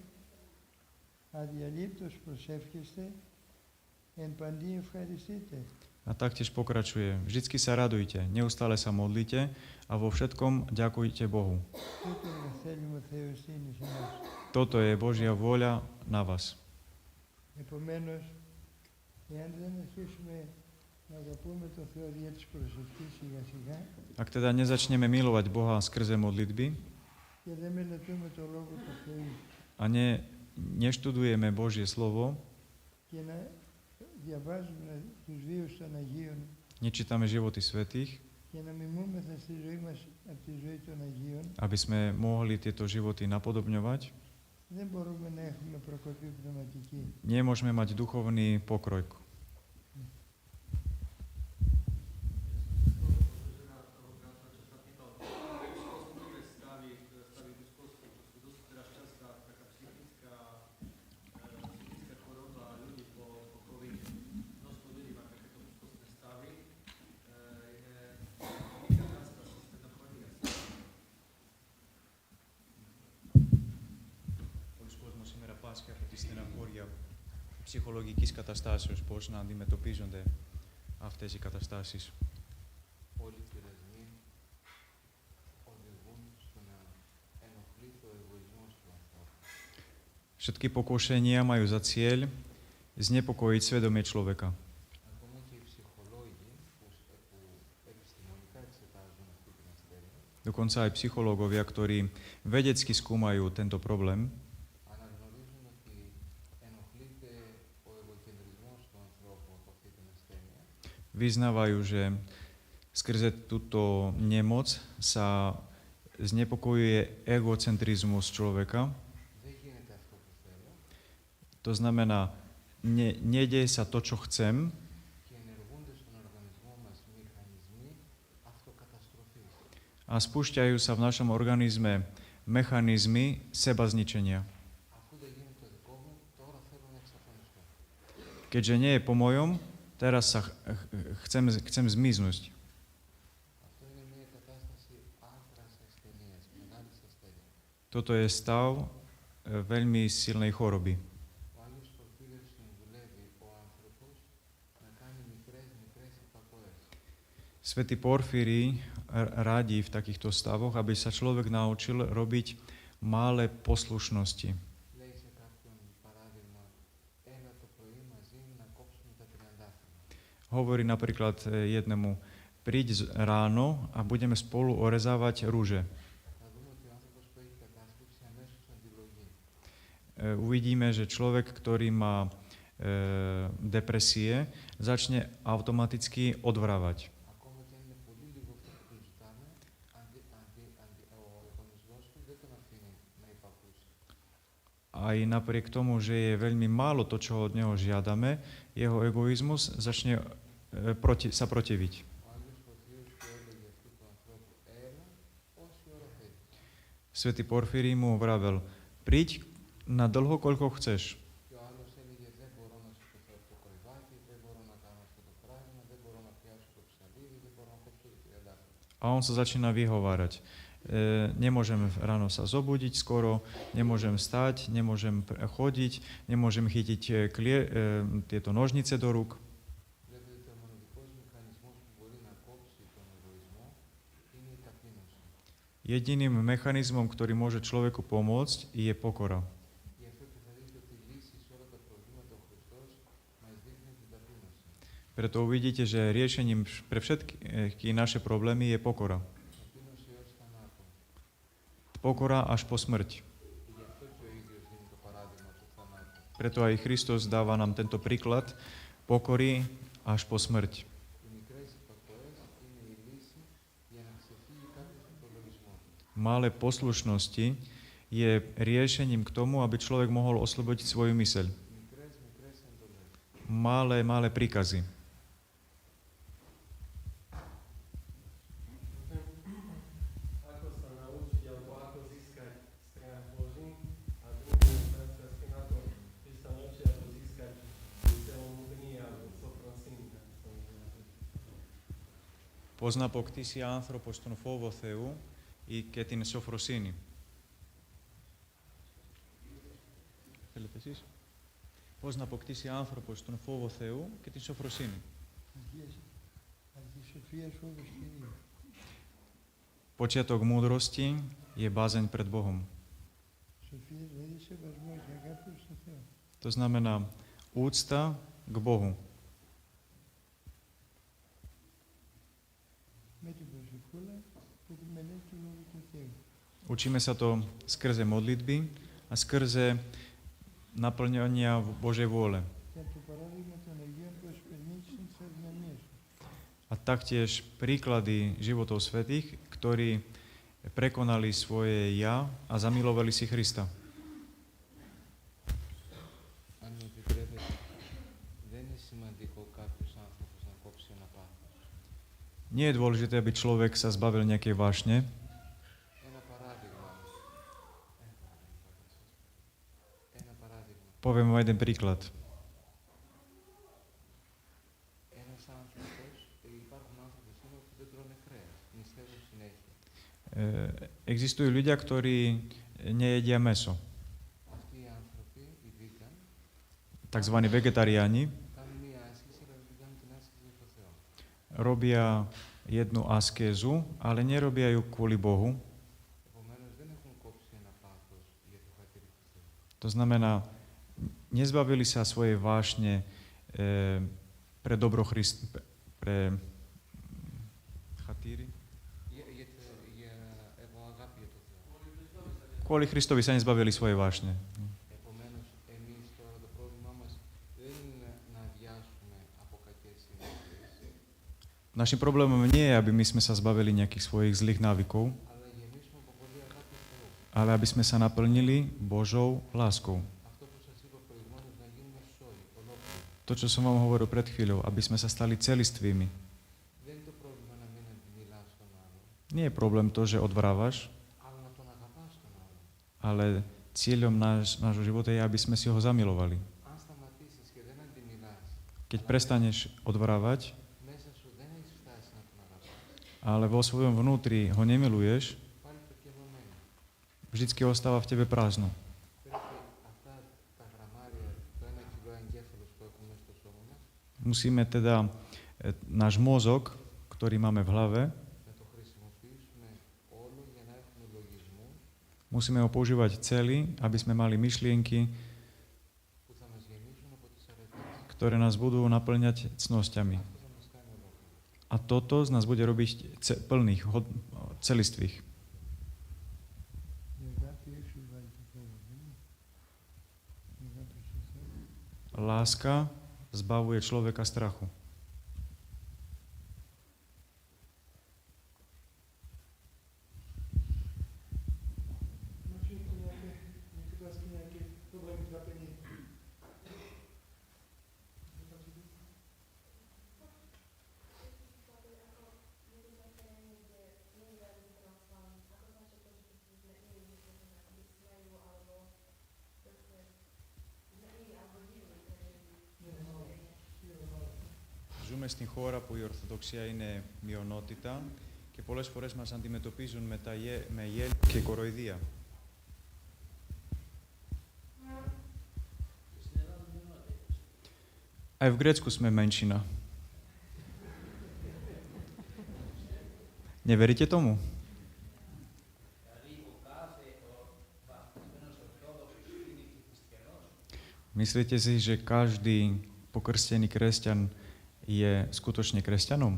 αδιαλείπτως προσεύχεστε, εν παντή ευχαριστείτε. A taktiež pokračuje, vždycky sa radujte, neustále sa modlite a vo všetkom ďakujte Bohu. Τούτο είναι το θέλημα Θεού είναι σε εμάς. Toto je Božia vôľa na vás. Επομένως, εάν δεν αρχίσουμε να αγαπούμε τον Θεό δια της προσευχής σιγά σιγά Ak teda nezačneme milovať Boha skrze modlitby και δεν μελετούμε το Λόγο του Θεού a neštudujeme Božie slovo, και να διαβάζουμε τους βίους των Αγίων nečítame životy svätých, και να μιμούμεθα στη ζωή μας από τη ζωή των Αγίων, aby sme mohli tieto životy napodobňovať, δεν μπορούμε να έχουμε προκοπή πνευματική. nemôžeme mať duchovný pokroj. Πολλοί κόσμος σήμερα πάσχει από τη στεναχώρια ψυχολογικής καταστάσεως, πώς να αντιμετωπίζονται αυτές οι καταστάσεις. Όλοι οι πειρασμοί οδηγούν στο να ενοχλεί το εγωισμός του ανθρώπου. Všetky pokušenia majú za cieľ znepokojiť svedomie človeka. Ακόμα και οι ψυχολόγοι που επιστημονικά εξετάζουν αυτή την ασθένεια Dokonca aj psychológovia, ktorí vedecky skúmajú tento problém, αναγνωρίζουν ότι ενοχλείται ο εγωκεντρισμός του ανθρώπου από αυτή την ασθένεια vyznávajú, že skrze túto nemoc sa znepokojuje egocentrizmus človeka. δεν γίνεται αυτό που θέλω To znamená, nedieje sa to, čo chcem, και ενεργούνται στον οργανισμό μας μηχανισμοί αυτοκαταστροφής. a spúšťajú sa v našom organizme mechanizmy seba zničenia. Αφού δεν γίνει το δικό μου, τώρα θέλω να εξαφανιστώ. Keďže nie je po mojom, teraz sa chcem zmiznúť. Αυτό είναι μια κατάσταση άκρας ασθενείας, μεγάλης ασθένειας. Toto je stav veľmi silnej choroby. Ο Άγιος Πορφύριος συμβουλεύει ο άνθρωπος να κάνει μικρές υπακοές. Svätý Porfíry radí v takýchto stavoch, aby sa človek naučil robiť malé poslušnosti. Λέει σε κάποιον παράδειγμα, έλα το πρωί μαζί μου να κόψουμε τα τριαντάφυλλα. Hovorí napríklad jednému, príď ráno a budeme spolu orezávať rúže. Θα δούμε ότι ο άνθρωπος που έχει κατάθλιψη αμέσως αντιλογεί. Uvidíme, že človek, ktorý má depresie, začne automaticky odvrávať. Ακόμα και αν είναι πολύ λίγο αυτό που του ζητάμε, ο εγωισμός του δεν τον αφήνει να υπακούσει. Aj napriek tomu, že je veľmi málo to, čo od neho žiadame, jeho egoizmus začne sa protiviť. Ο Άγιος Πορφύριος του έλεγε αυτού του ανθρώπου, έλα όση ώρα θέλεις. Svätý Porfíry mu vravel, príď na dlho, koľko chceš. Και ο άλλος έλεγε, δεν μπορώ να σηκωθώ από το κρεβάτι, δεν μπορώ να κάνω αυτό το πράγμα, δεν μπορώ να πιάσω το ψαλίδι, δεν μπορώ να κόψω το τριαντάφυλλο. A on sa začína vyhovárať. Nemôžem ráno sa zobudiť skoro, nemôžem stať, nemôžem chodiť, nemôžem chytiť tieto nožnice do rúk. Βλέπετε, ο μοναδικός μηχανισμός που μπορεί να κόψει τον εγωισμό είναι η ταπείνωση. Jediným mechanizmom, ktorý môže človeku pomôcť, je pokora. Γι' αυτό και θα δείτε ότι η λύση σε όλα τα προβλήματα ο Χριστός μας δείχνει την ταπείνωση. Preto uvidíte, že riešením pre všetky naše problémy je pokora. Ταπείνωση έως θανάτου. Pokora až po smrť. Γι' αυτό και ο ίδιος είναι το παράδειγμα του θανάτου. Preto aj Kristus dáva nám tento príklad pokory až po smrť. Οι μικρές υπακοές είναι η λύση για να ξεφύγει κάποιος από τον λογισμό. Malé poslušnosti je riešením k tomu, aby človek mohol oslobodiť svoju myseľ. Μικρές εντολές. Malé príkazy. Ako sa naučiť, alebo ako získať strach Boží. A druhý práca na to, že sa naučia ako získať celomudrný alebo soprosím. Πώς να αποκτήσει άνθρωπος τον φόβο Θεού ή και την σοφροσύνη. Θέλετε εσείς? Πώς να αποκτήσει άνθρωπος τον φόβο Θεού και την σοφροσύνη. Από τη σοφία φόβος Κυρίου. Počiatok múdrosti je bázeň pred Bohom. Σοφία δηλαδή σεβασμός και αγάπη προς τον Θεό. To znamená úcta k Bohu. Με την προσευχούλα και τη μελέτη του Λόγου του Θεού. Učíme sa to skrze modlitby a skrze naplňania Božej vôle. Και από το παράδειγμα των Αγίων που εσπερνήσουν τις αδυναμίες του. A taktiež príklady životov svätých, ktorí prekonali svoje ja a zamilovali si Krista. Αν μου επιτρέπετε, δεν είναι σημαντικό κάποιος άνθρωπος να κόψει ένα πάθος. Nie je dôležité, aby človek sa zbavil nejakej vášne. Ένα παράδειγμα. Ένα παράδειγμα. Poviem vám jeden príklad. Ένας άνθρωπος, υπάρχουν άνθρωποι σήμερα που δεν τρώνε κρέας, νηστεύουν συνέχεια. Existujú ľudia, ktorí nejedia mäso, Αυτοί οι άνθρωποι, οι vegan, takzvaní vegetariáni, κάνουν μία άσκηση, αλλά δεν κάνουν την άσκηση για το Θεό. robia jednu askézu, ale nerobia ju kvôli Bohu. Επομένως δεν έχουν κόψει ένα πάθος για το χατήρι του Θεού. To znamená, nezbavili sa svojej vášne pre dobro pre chatíry. Για αγάπη για το Θεό. Kvôli Kristovi sa nezbavili svojej vášne. Επομένως εμείς τώρα το πρόβλημά μας δεν είναι να αδειάσουμε από κακές συνήθειες, Našim problémom nie je, aby my sme sa zbavili nejakých svojich zlých návykov, αλλά γεμίσουμε από πολλή αγάπη Θεού. ale aby sme sa naplnili Božou láskou. Αυτό που σας είπα προηγουμένως, να γίνουμε σώοι, ολόκληροι. To, čo som vám hovoril pred chvíľou, aby sme sa stali celistvými. Δεν είναι το πρόβλημα να μην μιλάς στον άλλον, Nie je problém to, že odvrávaš, αλλά να τον αγαπάς τον άλλον. ale cieľom nášho života je, aby sme si ho zamilovali. Αν σταματήσεις και δεν αντιμιλάς, Keď prestaneš odvrávať, μέσα σου δεν έχεις φτάσει να τον αγαπάς, ale vo svojom vnútri ho nemiluješ, πάλι το κενό μένει. vždycky ostáva v tebe prázdno. Πρέπει αυτά τα γραμμάρια, το 1 κιλό εγκέφαλος που έχουμε στο σώμα μας, Musíme teda náš mozog, ktorý máme v hlave, να το χρησιμοποιήσουμε όλο για να έχουμε λογισμούς musíme ho používať celý, aby sme mali myšlienky, που θα μας γεμίσουν από τις αρετές. ktoré nás budú naplňať cnosťami. Αυτό θα μας κάνει ολόκληρο. A toto z nás bude robiť plných, celistvých. Η αγάπη έξω βάλει το φόβο. Δεν είναι. Η αγάπη στο Θεό. Láska zbavuje človeka strachu. Ζούμε στην χώρα που η Ορθοδοξία είναι μειονότητα Και πολλές φορές μας αντιμετωπίζουν με γέλιο και κοροϊδία. Aj v Grécku sme menšina. Neveríte tomu? Myslíte si, že každý pokrstený kresťan je skutočne kresťanom?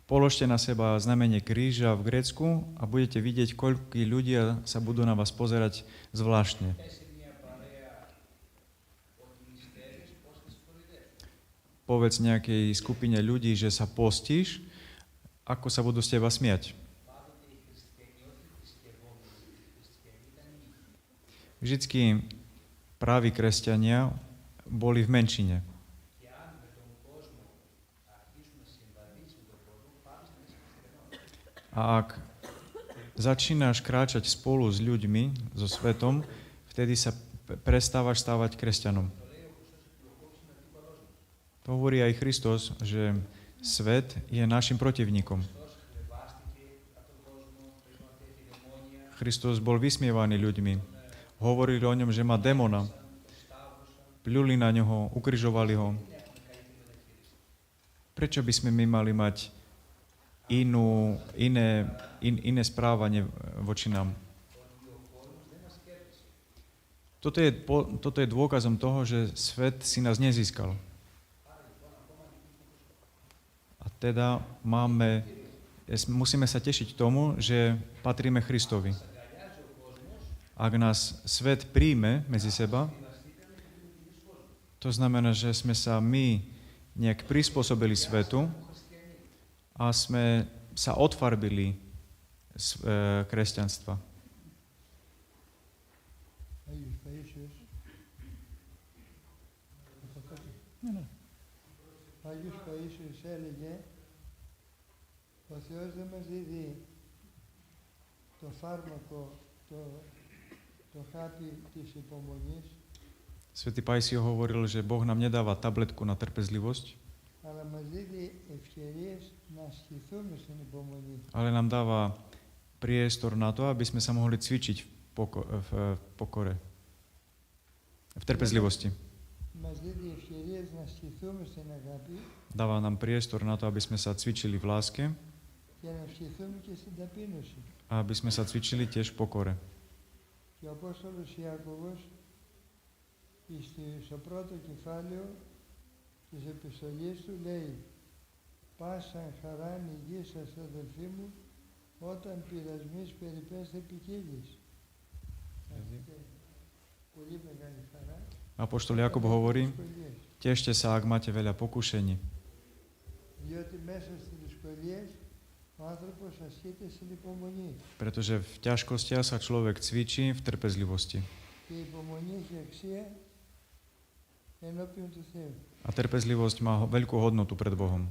Položte na seba znamenie kríža v Grécku a budete vidieť, koľko ľudia sa budú na vás pozerať zvláštne. Povedz nejakej skupine ľudí, že sa postíš, ako sa budú z teba smiať. Vždycky praví kresťania boli v menšine. A ak začínaš kráčať spolu s ľuďmi, so svetom, vtedy sa prestávaš stávať kresťanom. To hovorí aj Kristus, že svet je našim protivníkom. Kristus bol vysmievaný ľuďmi. Hovorili o ňom, že má démona. Pľuli na ňoho, ukrižovali ho. Prečo by sme my mali mať iné správanie voči nám? Toto je dôkazom toho, že svet si nás nezískal. A teda musíme sa tešiť tomu, že patríme Kristovi. Ak nás svet príjme medzi seba, to znamená, že sme sa my nejak prispôsobili svetu a sme sa odfarbili z kresťanstva. Άγιος Παΐσιος έλεγε ο Θεός δεν μας δίδει το φάρμακο, το χάπι της υπομονής, Svätý Pajsio hovoril, že Boh nám nedáva tabletku na trpezlivosť, αλλά μας δίδει ευκαιρίες να ασκηθούμε στην υπομονή. ale nám dáva priestor na to, aby sme sa mohli cvičiť v pokore, v trpezlivosti. Μας δίδει ευκαιρίες να ασκηθούμε στην αγάπη Dáva nám priestor na to, aby sme sa cvičili v láske και να ασκηθούμε και στην ταπείνωση. a aby sme sa cvičili tiež v pokore. Και ο Απόστολος Ιάκωβος στο πρώτο κεφάλαιο της επιστολής του λέει «Πάσαν χαράν υγεία σας αδελφοί μου όταν πειρασμείς περιπέστε ποικίλης». Πολύ μεγάλη χαρά. Apoštol Jakub hovorí, tešte sa, ak máte veľa pokušení, Διότι μέσα στις δυσκολίες ο άνθρωπος ασκείται στην υπομονή. pretože v ťažkostiach sa človek cvičí v trpezlivosti. Και η υπομονή έχει αξία ενώπιον του Θεού. A trpezlivosť má veľkú hodnotu pred Bohom.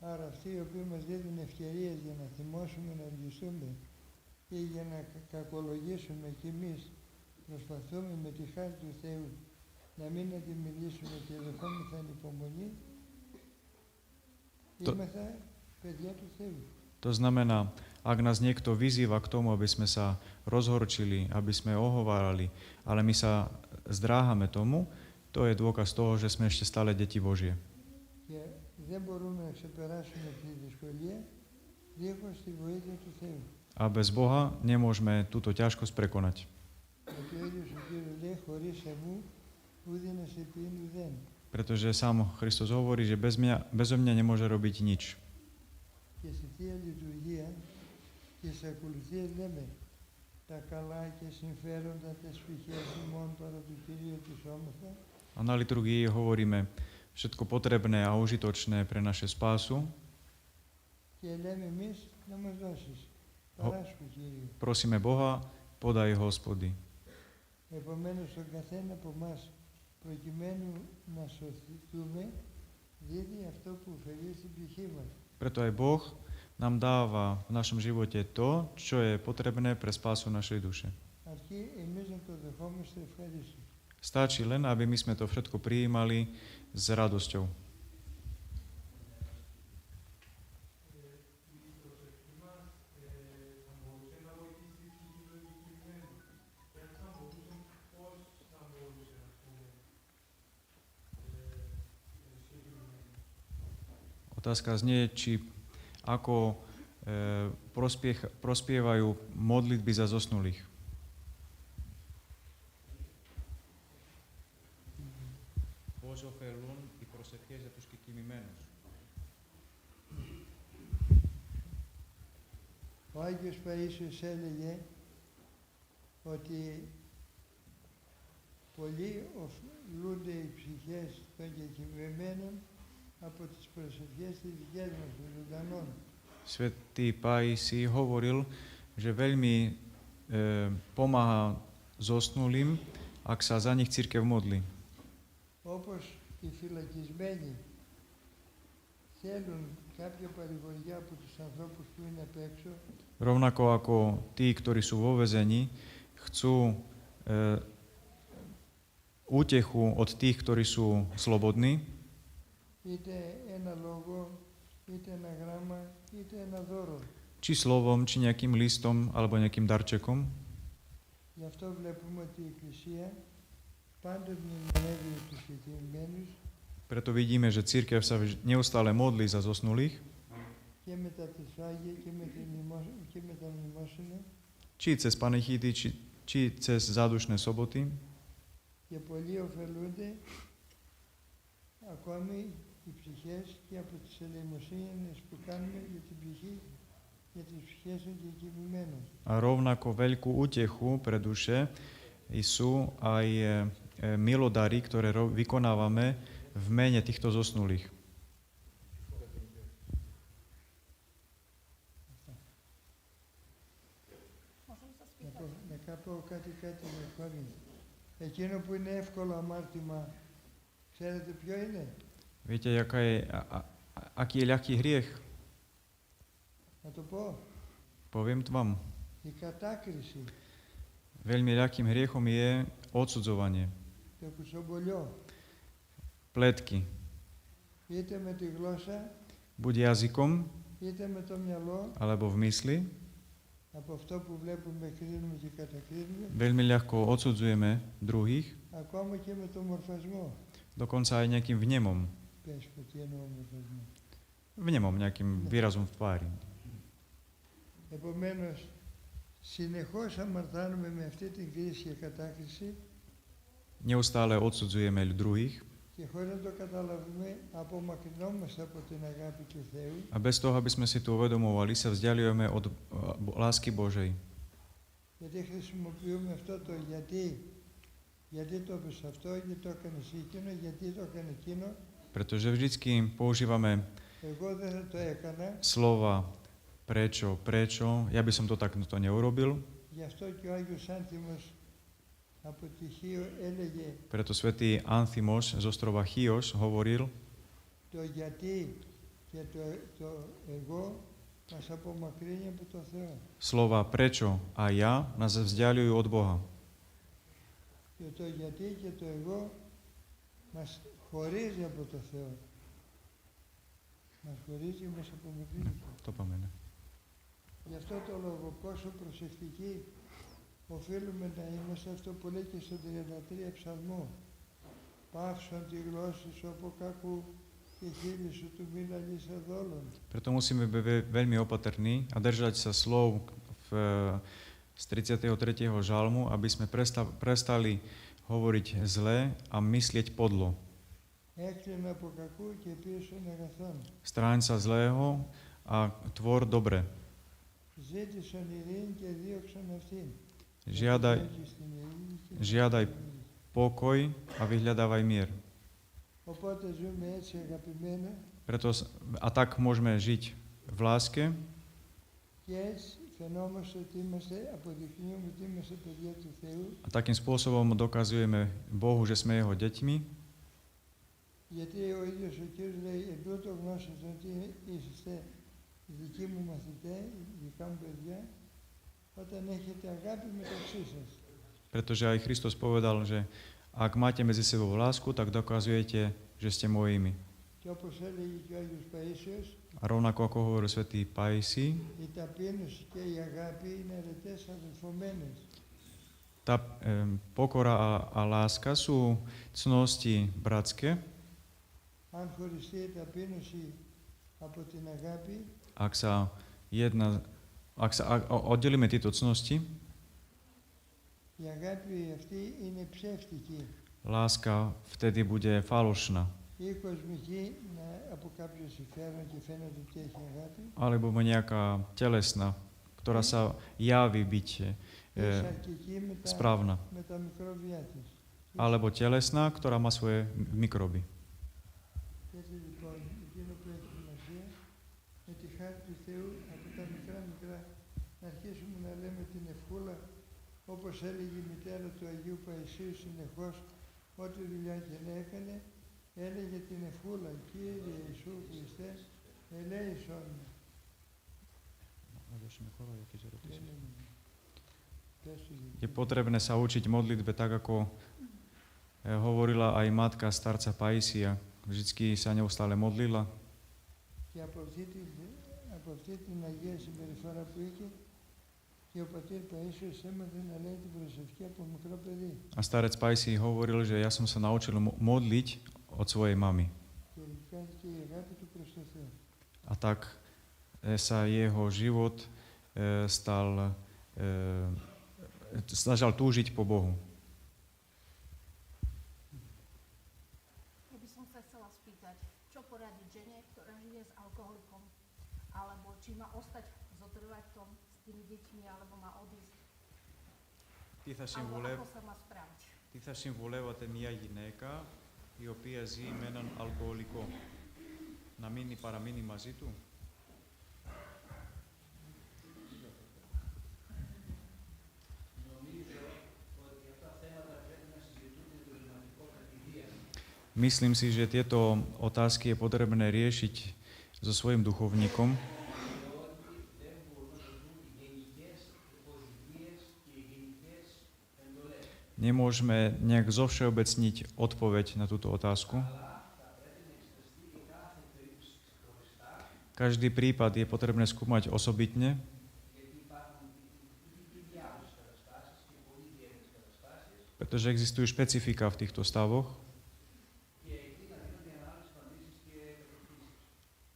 Άρα αυτοί οι οποίοι μας δίνουν ευκαιρίες για να θυμώσουμε, να οργιστούμε ή για να κακολογήσουμε κι εμείς προσπαθούμε με τη χάρη του Θεού να μην αντιμιλήσουμε και δεχόμεθα υπομονή, είμεθα παιδιά του Θεού. To znamená, ak nás niekto vyzýva k tomu, aby sme sa rozhorčili, aby sme ohovárali, ale my sa zdráhame tomu, to je dôkaz toho, že sme ešte stále deti Božie. Και δεν μπορούμε να ξεπεράσουμε τη δυσκολία δίχως τη βοήθεια του Θεού. A bez Boha nemôžeme túto ťažkosť prekonať. Γιατί ο ίδιος ο Κύριος λέει χωρίς εμού ουδή να σε πει ουδέν. Pretože sám Kristus hovorí, že bezo mňa nemôže robiť nič. Και στη Θεία Λειτουργία και στις ακολουθίες λέμε τα καλά και συμφέροντα τις πηχές ημών παρά του Κυρίου του σώμεθα. A na liturgii hovoríme všetko potrebné a užitočné pre naše spásu. Και λέμε εμείς να μας δώσεις. Παράσχου Κύριου. Prosíme Boha, podaj Hospody. Επομένως τον καθένα από εμάς προκειμένου να σωθούμε δίδει αυτό που ωφελεί στην ψυχή μας. Preto aj Boh nám dáva v našom živote to, čo je potrebné pre spásu našej duše. Αρκεί εμείς να το δεχόμαστε ευχαρίστως. Stačí len, aby my sme to všetko prijímali s radosťou. Otázka znie, či ako prospievajú modlitby za zosnulých. Πώς ωφελούν οι προσευχές για τους κεκοιμημένους. Ο Άγιος Παΐσιος έλεγε ότι πολλοί ωφελούνται οι ψυχές των κεκοιμημένων από τις προσευχές της δικές μας, των ζωντανών. Svätý Pajsi hovoril, že veľmi pomáha zosnulým, ak sa za nich cirkev modlí. Όπως οι φυλακισμένοι θέλουν κάποια παρηγοριά από τους ανθρώπους που είναι απ' έξω, Rovnako ako tí, ktorí sú vo väzení, chcú útechu od tých, ktorí sú slobodní, είτε ένα λόγο, είτε ένα γράμμα, είτε ένα δώρο. či slovom, či nejakým listom, alebo nejakým darčekom. Γι' αυτό βλέπουμε ότι η Εκκλησία πάντοτε μνημονεύει τους κεκοιμημένους Preto vidíme, že cirkev sa neustále modlí za zosnulých, και μετά τη σφάγια και με τα μνημόσυνα či cez panichídy, či cez zádušné soboty. και πολλοί ωφελούνται ακόμη οι ψυχές και από τις ελεημοσύνες που κάνουμε για την ψυχή, για τις ψυχές των κεκοιμημένων. A rovnako veľkú útechu pre duše sú aj milodary, ktoré vykonávame v mene týchto zosnulých. Να πω κάτι ακόμη. Εκείνο που είναι εύκολο αμάρτημα, ξέρετε ποιο είναι? Viete, aký je ľahký hriech? Να το πω. Poviem to vám. Η κατάκριση, Veľmi ľahkým hriechom je odsudzovanie, το κουσομπολιό, pletky, είτε με τη γλώσσα, buď jazykom, είτε με το μυαλό, alebo v mysli. από αυτό που βλέπουμε κρίνουμε και κατακρίνουμε, Veľmi ľahko odsudzujeme druhých, ακόμα και με το μορφασμό. dokonca aj nejakým vnemom. Πες πω τι εννοώ μορφασμό. Vnemom, nejakým výrazom v tvári. Επομένως, συνεχώς αμαρτάνουμε με αυτή την κρίση και κατάκριση Neustále odsudzujeme druhých και χωρίς να το καταλαβούμε απομακρυνόμαστε από την αγάπη του Θεού a bez toho, aby sme si to uvedomovali, sa vzdialujeme od lásky Božej. γιατί χρησιμοποιούμε αυτό το γιατί το έπαιξε αυτό, γιατί το έκανες εκείνο, γιατί το έκανε εκείνο, Pretože vždycky používame εγώ δεν θα το έκανα, slova prečo, ja by som to takto neurobil. γι' αυτό και ο Άγιος Άνθιμος από τη Χίο έλεγε Preto svätý Anthimos z ostrova Chios hovoril, το γιατί και το εγώ μας απομακρύνει από το Θεό. slova prečo a ja nás vzdialujú od Boha. Και το γιατί και το εγώ μας χωρίζει από το Θεό. Μας χωρίζει, μας απομακρύνει. To pomene. Γι' αυτό το λόγο πόσο προσεκτικοί οφείλουμε να είμαστε, αυτό που λέει και στο 33 ψαλμό. Πάυσον τη γλώσσα σου από κακού και χείλη σου του μη λαλείς εδόλων. Preto musíme byť veľmi opatrní a držať sa slov z 33. žalmu, aby sme prestali hovoriť zle a myslieť podlo. Έκλεινα από κακού και πίσω αγαθών. Stráň sa zlého a tvor dobre. Ζήτησαν ειρήνη και δίωξαν αυτήν. Žiadaj pokoj a vyhľadávaj mier. Οπότε ζούμε έτσι αγαπημένα Preto a tak môžeme žiť v láske και έτσι φαινόμαστε ότι αποδεικνύουμε ότι είμαστε παιδιά του Θεού. a takým spôsobom dokazujeme Bohu, že sme jeho deťmi, Γιατί ο ίδιος ο Κύριος λέει, εν τούτο γνώσετε ότι είστε δικοί μου μαθητές, δικά μου παιδιά, όταν έχετε αγάπη μεταξύ σας. pretože aj Kristus povedal, že Ak máte medzi sebou lásku, tak dokazujete, že ste mojimi. Και όπως έλεγε και ο Άγιος Παΐσιος, A rovnako ako hovoril svätý Pajsi, η ταπείνωση και η αγάπη είναι αρετές αδελφωμένες. tá pokora a láska sú cnosti bratské. Αν χωριστεί η ταπείνωση από την αγάπη, Ak sa oddelíme tieto cnosti, η αγάπη αυτή είναι ψεύτικη. láska vtedy bude falošná. Ή κοσμική από κάποιο συμφέρον και φαίνεται ότι έχει αγάπη. Alebo nejaká telesná, ktorá sa javí byť správna. Με τα μικρόβια της. Alebo telesná, ktorá má svoje mikroby. Έτσι λοιπόν, εκείνο που έχει σημασία, με τη χάρη του Θεού, από τα μικρά να αρχίσουμε να λέμε την ευχούλα, όπως έλεγε η μητέρα του Αγίου Παϊσίου συνεχώς, ό,τι δουλειά και να έκανε, έλεγε την ευχούλα, Κύριε Ιησού Χριστέ, ελέησον με. Je potrebné sa učiť modlitbe tak, ako hovorila aj matka starca Paisia. Vždycky sa neustále modlila. Και από αυτή την Αγία συμπεριφορά που είχε, και ο πατήρ Παΐσιος έμαθε να λέει την προσευχή από μικρό παιδί. A starec Paisi hovoril, že ja som sa naučil modliť od svojej mamy. Και εκφράστηκε η αγάπη του προς το Θεό. A tak sa jeho život snažil túžiť po Bohu. Ja by som sa chcela spýtať, čo poradiť žene, ktorá žije s alkoholikom, alebo či má ostať zotrvať v tom s tými deťmi, alebo má odísť, alebo ako sa má spraviť. Τι θα συμβουλεύατε μια γυναίκα η οποία ζει με έναν αλκοολικό? Να παραμείνει μαζί του? Myslím si, že tieto otázky je potrebné riešiť so svojím duchovníkom. Nemôžeme nejak zovšeobecniť odpoveď na túto otázku. Každý prípad je potrebné skúmať osobitne. Pretože existujú špecifika v týchto stavoch.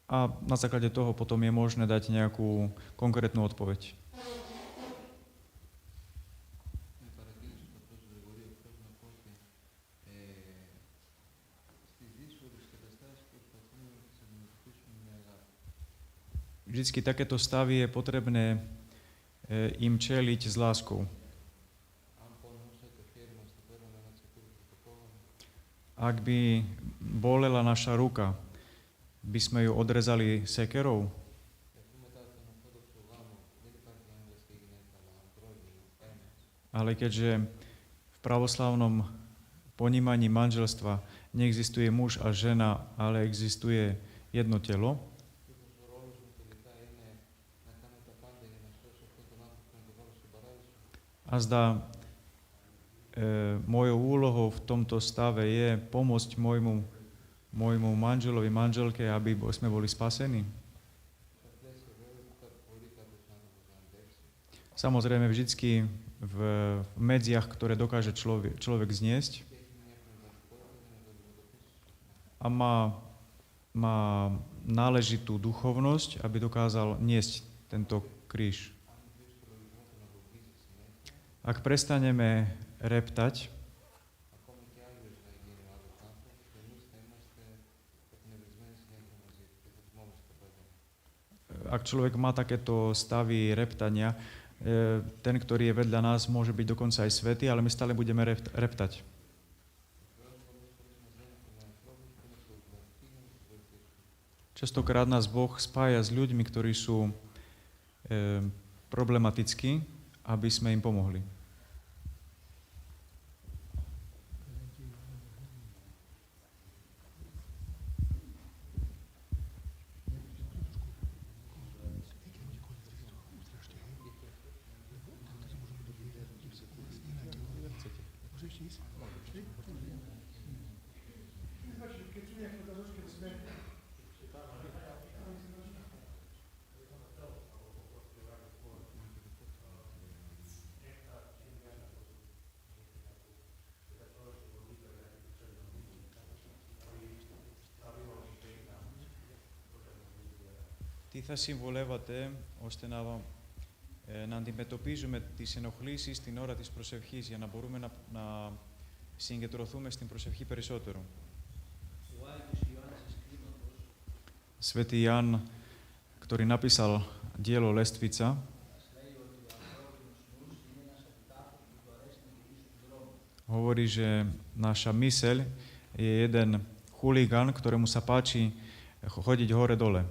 A na základe toho potom je možné dať nejakú konkrétnu odpoveď. Vždycky takéto stavy je potrebné im čeliť s láskou. Ak by bolela naša ruka, by sme ju odrezali sekerou? Ale keďže v pravoslavnom ponímaní manželstva neexistuje muž a žena, ale existuje jedno telo, a zdá, mojou úlohou v tomto stave je pomôcť môjmu manželovi, manželke, aby sme boli spasení. Samozrejme, vždycky v medziach, ktoré dokáže človek zniesť a má náležitú duchovnosť, aby dokázal niesť tento kríž. Ak prestaneme reptať, ak človek má takéto stavy reptania, ten, ktorý je vedľa nás, môže byť dokonca aj svätý, ale my stále budeme reptať. Častokrát nás Boh spája s ľuďmi, ktorí sú problematickí, aby sme im pomohli. τι θα συμβουλεύατε ώστε να αντιμετωπίζουμε τις ενοχλήσεις την ώρα της προσευχής για να μπορούμε να συγκεντρωθούμε στην προσευχή περισσότερο. Svätý Ján, ktorý napísal dielo Lestvica, hovorí, že naša myseľ je jeden chuligán, ktorému sa páči chodiť hore-dole.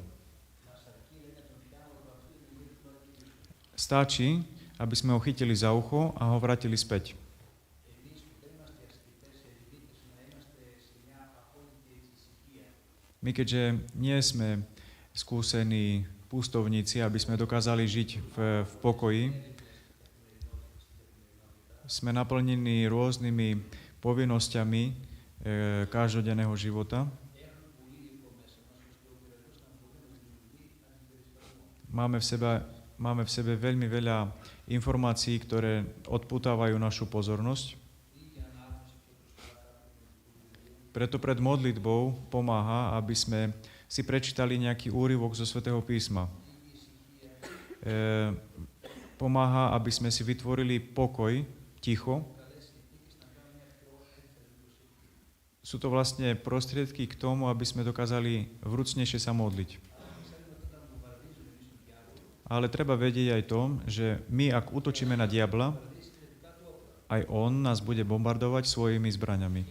Stačí, aby sme ho chytili za ucho a ho vrátili späť. My, keďže nie sme skúsení pustovníci, aby sme dokázali žiť v pokoji, sme naplnení rôznymi povinnosťami každodenného života. Máme v sebe veľmi veľa informácií, ktoré odputávajú našu pozornosť. Preto pred modlitbou pomáha, aby sme si prečítali nejaký úryvok zo Svätého písma. Pomáha, aby sme si vytvorili pokoj, ticho. Sú to vlastne prostriedky k tomu, aby sme dokázali vrúcnejšie sa modliť. Ale treba vedieť aj to, že my, ak útočíme na diabla, aj on nás bude bombardovať svojimi zbraňami.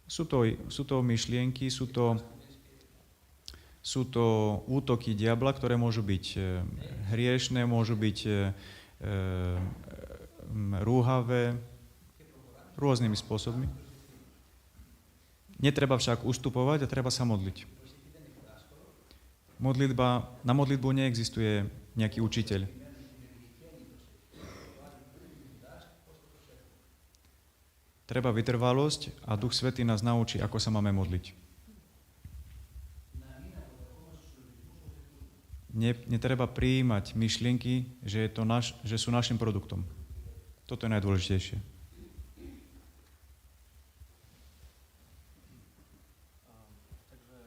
Sú to myšlienky, sú to útoky diabla, ktoré môžu byť hriešne, môžu byť rúhavé, rôznymi spôsobmi. Netreba však ustupovať a treba sa modliť. Na modlitbu neexistuje nejaký učiteľ. Treba vytrvalosť a Duch Svätý nás naučí, ako sa máme modliť. Netreba prijímať myšlienky, že sú našim produktom. Toto je najdôležitejšie. Takže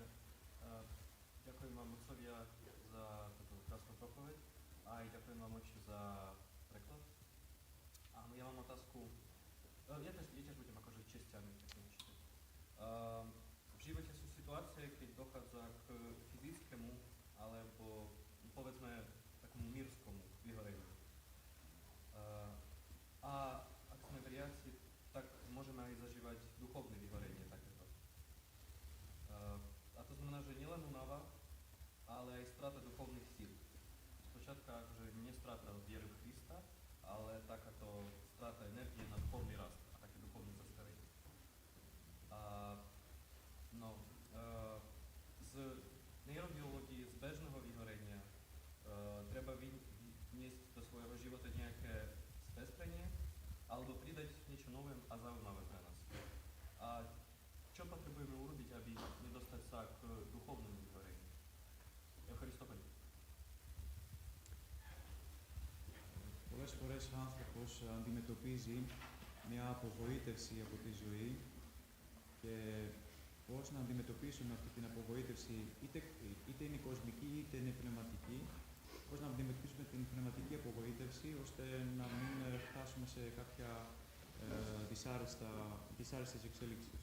ďakujem vám, otcovia, za túto krásnu propoveď a aj ďakujem vám, oči, za preklad. A ja mám otázku. Ja tiež budem akože česťami čítať. V živote sú situácie, keď dochádza k fyzickému alebo povedzme takomu mírskému vyhoreniu. A ak sme veriaci, tak môžeme aj zažívať duchovné vyhorenie takéto. A to znamená, že nielen únava, ale aj strata duchovných síl. Spočiatka akože nie strata viery v Krista, ale takáto strata energie na duchovný rast a také duchovné zastarenie. Z neurobiológie, z bežného vyhorenia treba vniesť do svojho života nejaké spestrenie alebo pridať niečo nové a zaujímavé pre nás. A čo potrebujeme urobiť, aby nedostať sa k duchovnému vyhoreniu? Ευχαριστώ. Πολλές φορές ο άνθρωπος αντιμετωπίζει μια απογοήτευση από τη ζωή και πώς να αντιμετωπίσουμε αυτή την απογοήτευση, είτε είναι κοσμική είτε είναι πνευματική, πώς να αντιμετωπίσουμε την πνευματική απογοήτευση ώστε να μην φτάσουμε σε κάποια δυσάρεστες εξελίξεις.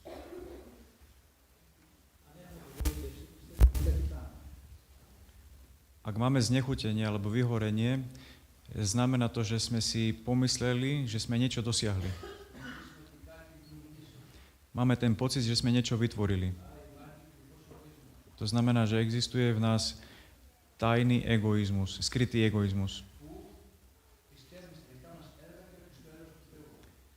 Ak máme znechutenie alebo vyhorenie, znamená to, že sme si pomysleli, že sme niečo dosiahli. Máme ten pocit, že sme niečo vytvorili. To znamená, že existuje v nás tajný egoizmus, skrytý egoizmus.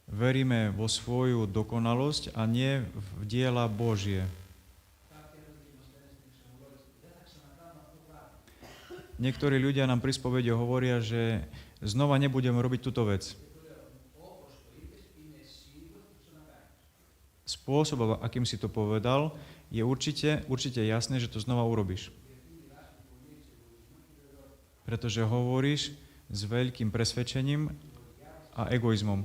Veríme vo svoju dokonalosť a nie v diela Božie. Niektorí ľudia nám pri spovedi hovoria, že znova nebudeme robiť túto vec. Spôsob, akým si to povedal, je určite jasné, že to znova urobíš. Pretože hovoríš s veľkým presvedčením a egoizmom.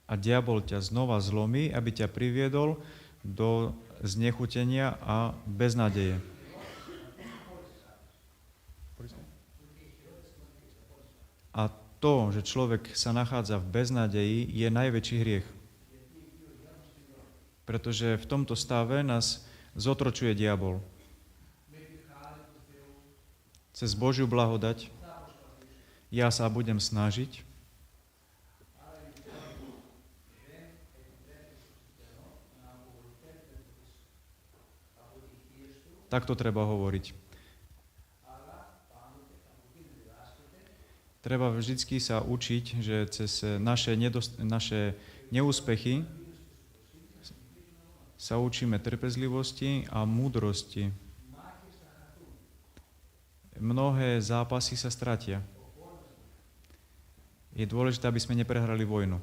a diabol ťa znova zlomí, aby ťa priviedol do znechutenia a beznádeje. A to, že človek sa nachádza v beznádeji, je najväčší hriech. Pretože v tomto stave nás zotročuje diabol. Cez Božiu blahodať ja sa budem snažiť tak to treba hovoriť. Treba vždycky sa učiť, že cez naše neúspechy sa učíme trpezlivosti a múdrosti. Mnohé zápasy sa stratia. Je dôležité, aby sme neprehrali vojnu.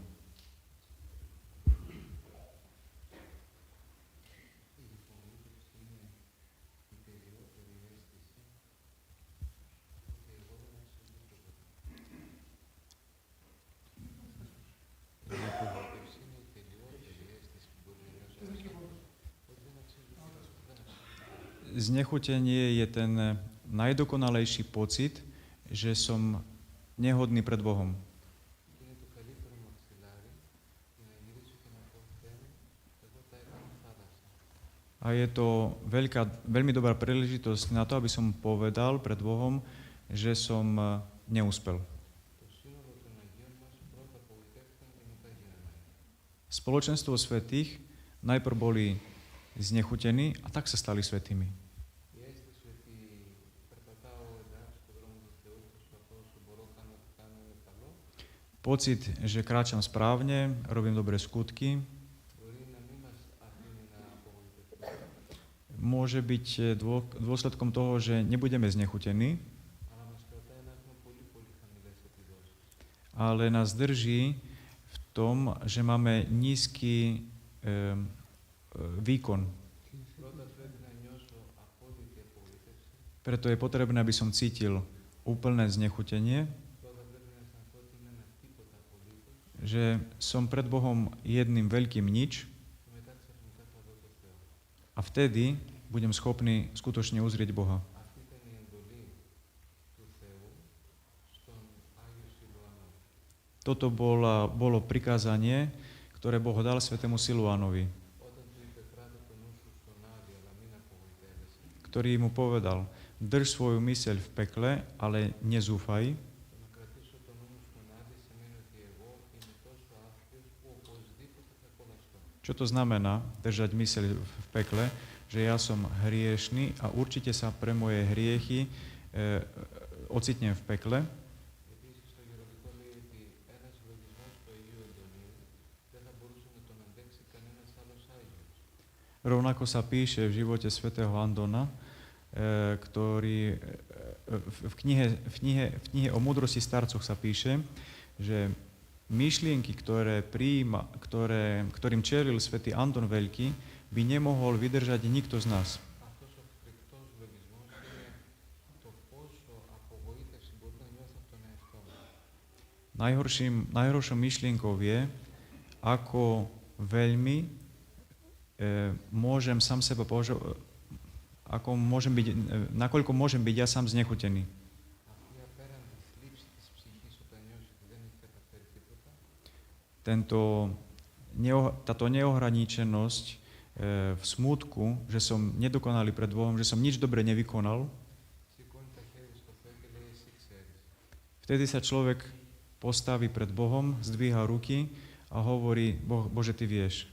Znechutenie je ten najdokonalejší pocit, že som nehodný pred Bohom. A je to veľmi dobrá príležitosť na to, aby som povedal pred Bohom, že som neúspel. Spoločenstvo svätých najprv boli znechutení a tak sa stali svätými. Pocit, že kráčam správne, robím dobré skutky, môže byť dôsledkom toho, že nebudeme znechutení, ale nás drží v tom, že máme nízky výkon. Preto je potrebné, aby som cítil úplné znechutenie, že som pred Bohom jedným veľkým nič a vtedy budem schopný skutočne uzrieť Boha. Toto bolo prikázanie, ktoré Boh dal svätému Siluánovi, ktorý mu povedal: drž svoju myseľ v pekle, ale nezúfaj. Čo to znamená držať myseľ v pekle? Že ja som hriešný a určite sa pre moje hriechy ocitnem v pekle. Rovnako sa píše v živote svätého Andona, ktorý v knihe o múdrosti starcoch sa píše, že myšlienky, ktorým čelil svätý Anton Veľký, by nemohol vydržať nikto z nás. Najhoršou myšlienkou je, ako veľmi môžem sám seba nakoľko môžem byť ja sám znechutený. Táto neohraničenosť v smútku, že som nedokonalý pred Bohom, že som nič dobre nevykonal, vtedy sa človek postaví pred Bohom, zdvíha ruky a hovorí: Bože, Ty vieš.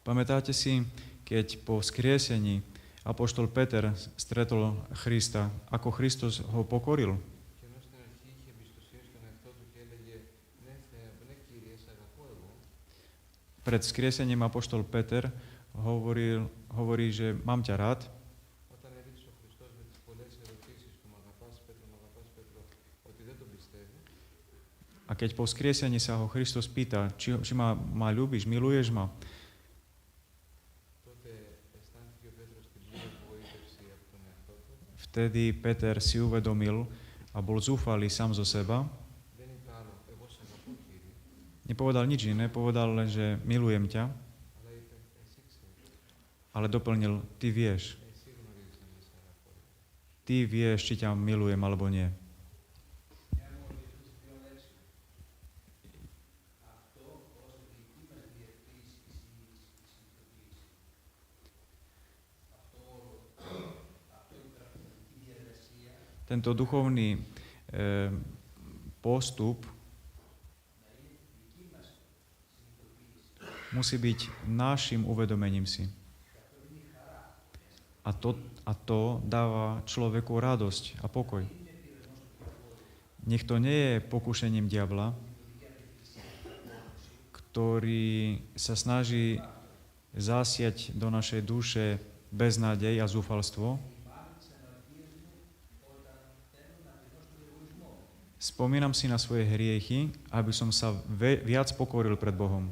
Pamätáte si, keď po vzkriesení apoštol Peter stretol Krista, ako Kristus ho pokoril? Pred vzkriesením apoštol Peter hovorí, že mám ťa rád. A keď po vzkriesení sa ho Kristus pýta, či ma ľúbiš, miluješ ma, vtedy Peter si uvedomil a a bol zúfalý sám zo seba, δεν είπε άλλο, εγώ σε αγαπώ Κύριε, nepovedal nič iné, povedal len, že milujem ťa, αλλά είπε, εσύ ξέρεις, ale doplnil, ty vieš. εσύ γνωρίζεις αν σε αγαπώ. Ty vieš, či ťa milujem alebo nie. Tento duchovný postup musí byť našim uvedomením si. A to dáva človeku radosť a pokoj. Nech to nie je pokušením diabla, ktorý sa snaží zasiať do našej duše beznádej a zúfalstvo. Spomínam si na svoje hriechy, aby som sa viac pokoril pred Bohom.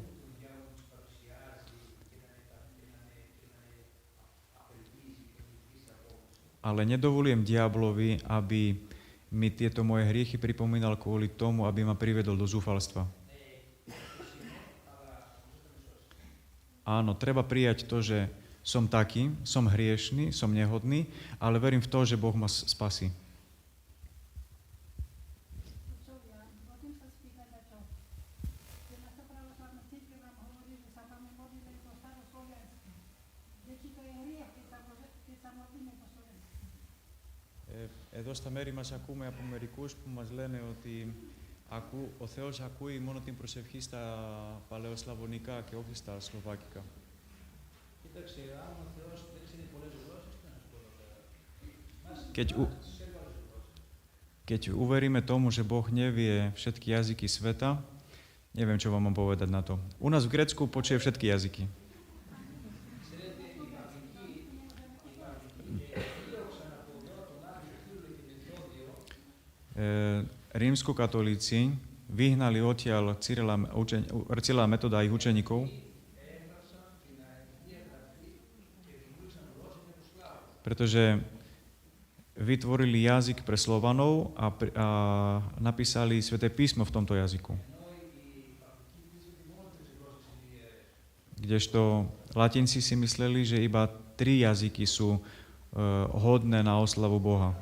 Ale nedovolujem diablovi, aby mi tieto moje hriechy pripomínal kvôli tomu, aby ma privedol do zúfalstva. Áno, treba prijať to, že som taký, som hriešný, som nehodný, ale verím v to, že Boh ma spasí. Otcovia, môžem sa spýtať na čo? Že naša pravoslavná cirkev nám hovorí, že sa máme modliť len po starosloviansky. Že či to je hriech, keď sa modlíme po slovensky. Εδώ στα μέρη μας ακούμε από μερικούς που μας λένε ότι ο Θεός ακούει μόνο την προσευχή στα παλαιοσλαβωνικά και όχι στα σλοβάκικα. Κοίταξε, αν ο Θεός δεν ξέρει πολλές γλώσσες, τι να σου πω εδώ πέρα. Keď uveríme tomu, že Boh nevie všetky jazyky sveta, neviem, čo vám mám povedať na to. U nás v Grécku počuje všetky jazyky. Rímskokatolíci vyhnali odtiaľ Cyrila Metoda a ich učeníkov, pretože vytvorili jazyk pre Slovanov a napísali Sväté písmo v tomto jazyku. Kdežto Latinci si mysleli, že iba 3 jazyky sú hodné na oslavu Boha.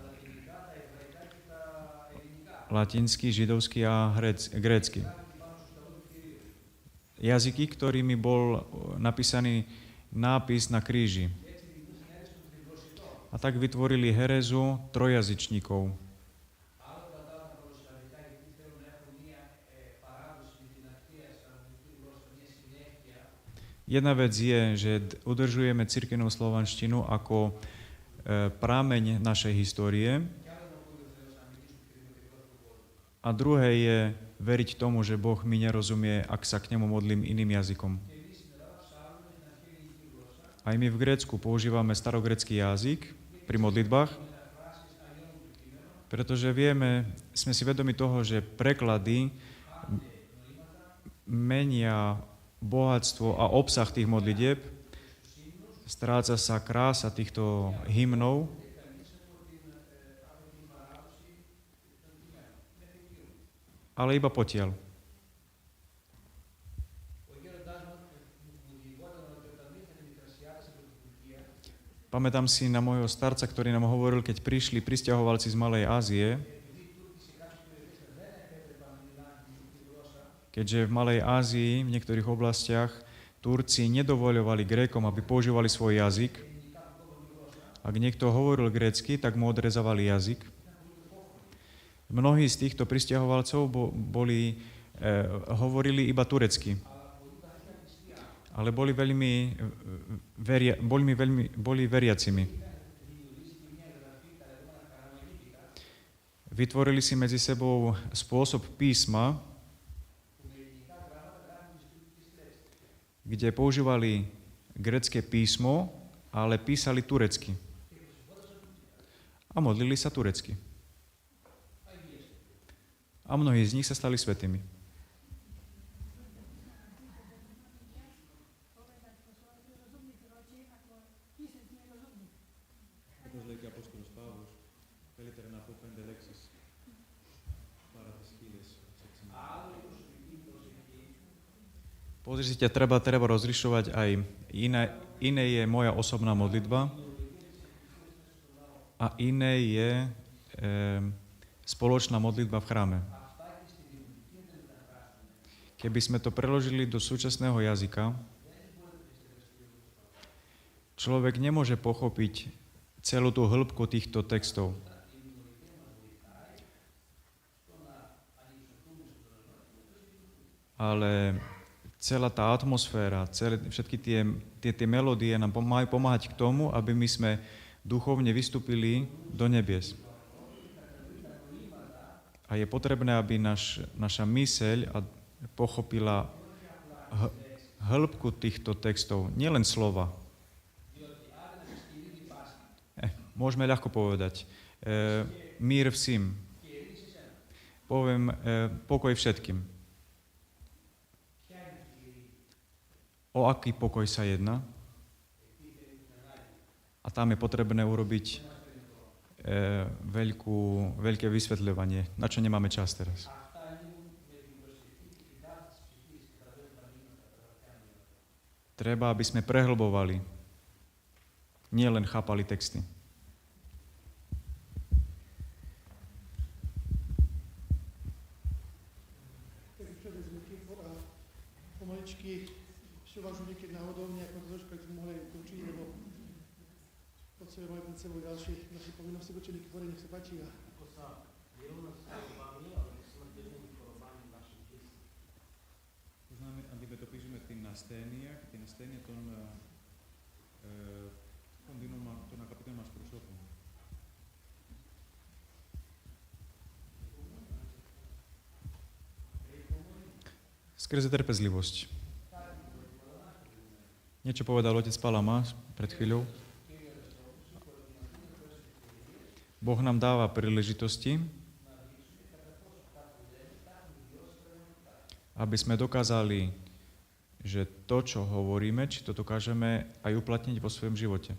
Latinský, židovský a grécky. Jazyky, ktorými bol napísaný nápis na kríži. A tak vytvorili herezu trojazyčníkov. Jedna vec je, že udržujeme cirkevnú slovanštinu ako prameň našej histórie. A druhé je veriť tomu, že Boh mi nerozumie, ak sa k nemu modlím iným jazykom. Aj my v Grécku používame starogrécky jazyk pri modlitbách, pretože sme si vedomi toho, že preklady menia bohatstvo a obsah tých modlitieb, stráca sa krása týchto hymnov, ale iba potiaľ. Pamätám si na môjho starca, ktorý nám hovoril, keď prišli prisťahovalci z Malej Ázie, keďže v Malej Ázii, v niektorých oblastiach, Turci nedovoľovali Grékom, aby používali svoj jazyk. Ak niekto hovoril grécky, tak mu odrezávali jazyk. Mnohí z týchto prisťahovalcov hovorili iba turecky. Ale boli veriacimi. Vytvorili si medzi sebou spôsob písma, kde používali grécke písmo, ale písali turecky. A modlili sa turecky. A mnohí z nich sa stali svätými. Pozrite, treba rozlišovať aj iné je moja osobná modlitba a iné je spoločná modlitba v chráme. Keby sme to preložili do súčasného jazyka, človek nemôže pochopiť celú tú hĺbku týchto textov. Ale celá tá atmosféra, všetky tie melódie nám majú pomáhať k tomu, aby my sme duchovne vystúpili do nebies. A je potrebné, aby naša myseľ pochopila hĺbku týchto textov, nielen slova. Môžeme ľahko povedať. Mír všim. Poviem pokoj všetkým. O aký pokoj sa jedná? A tam je potrebné urobiť veľké vysvetľovanie, na čo nemáme čas teraz. Treba, aby sme prehlbovali, nie len chápali texty. Tak čo vezme Kipor a pomaličky ešte uvažujem niekedy náhodou nejako troška, keď sme mohli ukončiť, lebo pod sebou máme pred sebou ďalšie naše povinnosti voči Kipore, nech sa páči. Ako sa vyrovnať s chorobami alebo smrteľnými chorobami v našich dětí? To znamená, aby to píšeme tým nasténiach, tie nasténie to na kapitolu máš prúšoku. Skrze trpezlivosť. Niečo povedal otec Palama pred chvíľou. Boh nám dáva príležitosti, aby sme dokázali, že to, čo hovoríme, či to dokážeme aj uplatniť vo svojom živote.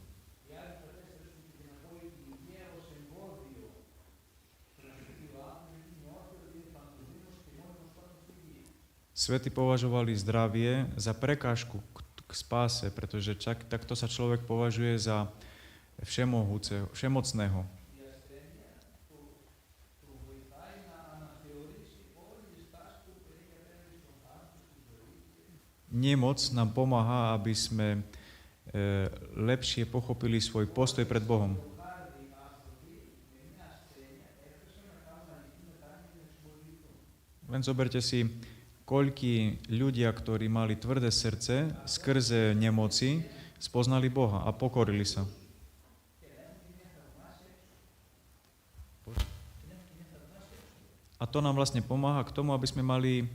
Svätí považovali zdravie za prekážku k spáse, pretože takto sa človek považuje za všemocného. Nemoc nám pomáha, aby sme lepšie pochopili svoj postoj pred Bohom. Len zoberte si, koľkí ľudia, ktorí mali tvrdé srdce, skrze nemoci spoznali Boha a pokorili sa. A to nám vlastne pomáha k tomu, aby sme mali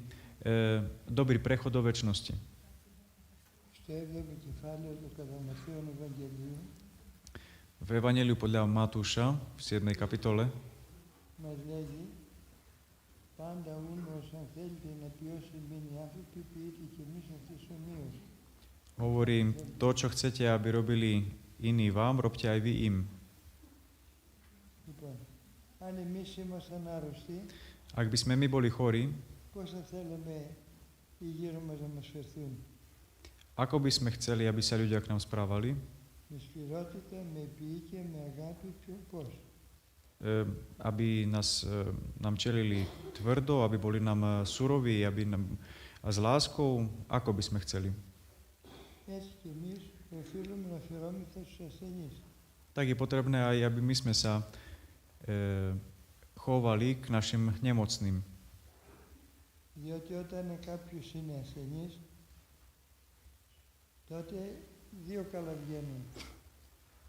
dobrý prechod do večnosti. V Evangeliu podľa Matúša v 7. kapitole hovorí, to, čo chcete, aby robili iní vám, robte aj vy im. Ak by sme my boli chorí, ako by sme chceli, aby sa ľudia k nám správali? Aby nám čelili tvrdo, aby boli nám suroví, a s láskou, ako by sme chceli. Tak je potrebné aj, aby my sme sa chovali k našim nemocným.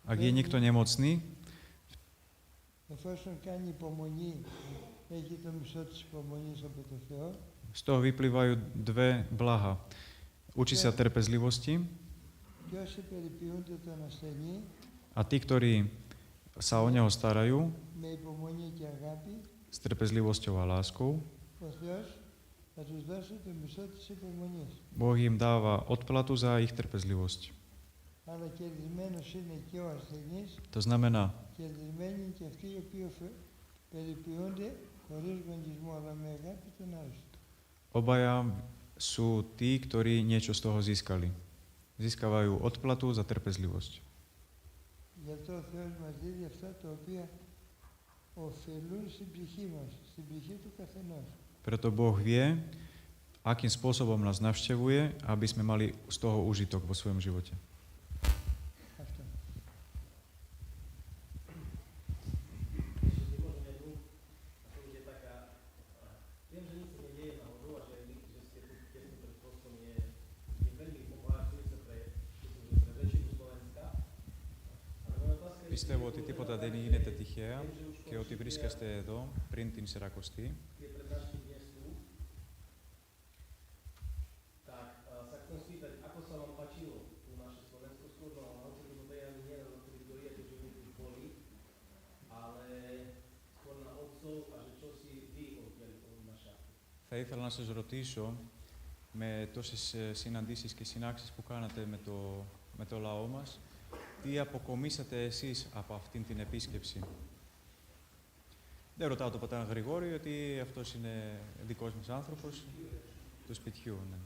Ak je niekto nemocný, z toho vyplývajú dve blaha. Učí sa trpezlivosti a tí, ktorí sa o neho starajú s trpezlivosťou a láskou, Boh im dáva odplatu za ich trpezlivosť. To znamená, obaja sú tí, ktorí niečo z toho získali. Získavajú odplatu za trpezlivosť. Γι' αυτό ο Θεός μας δίδει αυτά τα οποία ωφελούν στην ψυχή μας, στην ψυχή του καθενός. Preto Boh vie, akým spôsobom nás navštevuje, aby sme mali z toho úžitok vo svojom živote. Αυτό. Ešte možno jednu, ako už je taká, viem, že nič sa nedieje náhodou a že ste tu tesne pred postom je veľmi obohacujúce pre väčšinu Slovenska. Ale moja otázka je, Πιστεύω ότι τίποτα δεν γίνεται τυχαία και ότι βρίσκεστε εδώ πριν την Σιρακοστή. tie prednášky dnes tu, tak sa chcem spýtať, ako sa vám páčilo tu naše Slovensko, skôr vám naučili, lebo ja nie na ktorých doriete, že oni tu boli, ale skôr na otcov a že čo si vy odnášate. Θα ήθελα να σας ρωτήσω, με τόσες συναντήσεις και συνάξεις που κάνατε με το λαό μας, τι αποκομίσατε εσείς από αυτήν την επίσκεψη. Δεν ρωτάω τον πατέρα Γρηγόρη, γιατί αυτός είναι δικός μας άνθρωπος του σπιτιού. Ναι.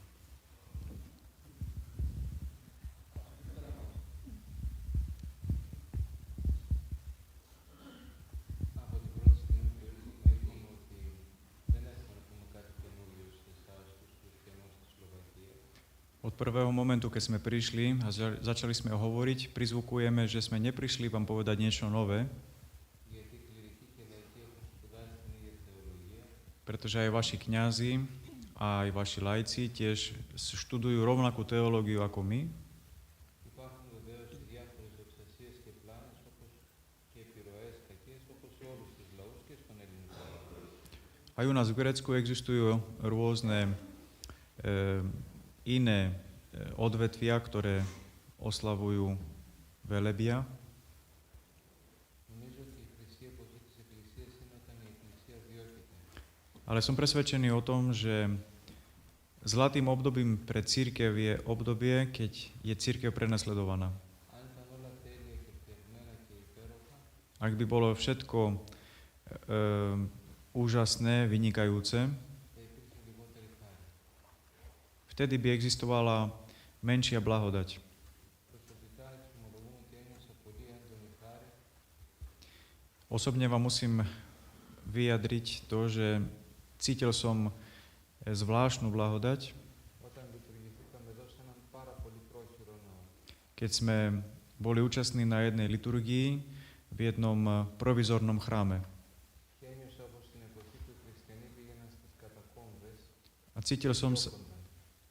Από την πρώτη στιγμή που ήρθαμε είπαμε ότι δεν έχουμε να πούμε κάτι καινούριο σε εσάς, τους χριστιανούς της Σλοβακίας. Od prvého momentu, keď sme prišli a začali sme hovoriť, prizvukujeme, že sme neprišli vám povedať niečo nové, Γιατί οι κληρικοί και οι λαϊκοί έχουν σπουδάσει την ίδια θεολογία, pretože aj vaši kňazi a aj vaši laici tiež študujú rovnakú teológiu ako my. υπάρχουν βεβαίως διάφορες δοξασίες και πλάνες όπως και επιρροές κακές όπως σε όλους τους λαούς και στον ελληνικό λαό. Aj u nás v Grécku existujú rôzne iné odvetvia, ktoré oslavujú velebia. Νομίζω ότι η χρυσή εποχή της Εκκλησίας είναι όταν η Εκκλησία διώκεται. Ale som presvedčený o tom, že zlatým obdobím pre cirkev je obdobie, keď je cirkev prenasledovaná. Αν ήταν όλα τέλεια και φτιαγμένα και υπέροχα, Ak by bolo všetko úžasné, vynikajúce, θα υπήρχε λιγότερη χάρη. vtedy by existovala menšia blahodať. Προσωπικά εξομολογούμε ότι ένιωσα πολύ έντονη χάρη Osobne vám musím vyjadriť to, že cítil som zvláštnu blahodať, όταν λειτουργηθήκαμε εδώ σε έναν πάρα πολύ πρόχειρο ναό. keď sme boli účastní na jednej liturgii v jednom provizornom chráme. Και ένιωσα όπως στην εποχή του οι χριστιανοί πήγαιναν στις κατακόμβες,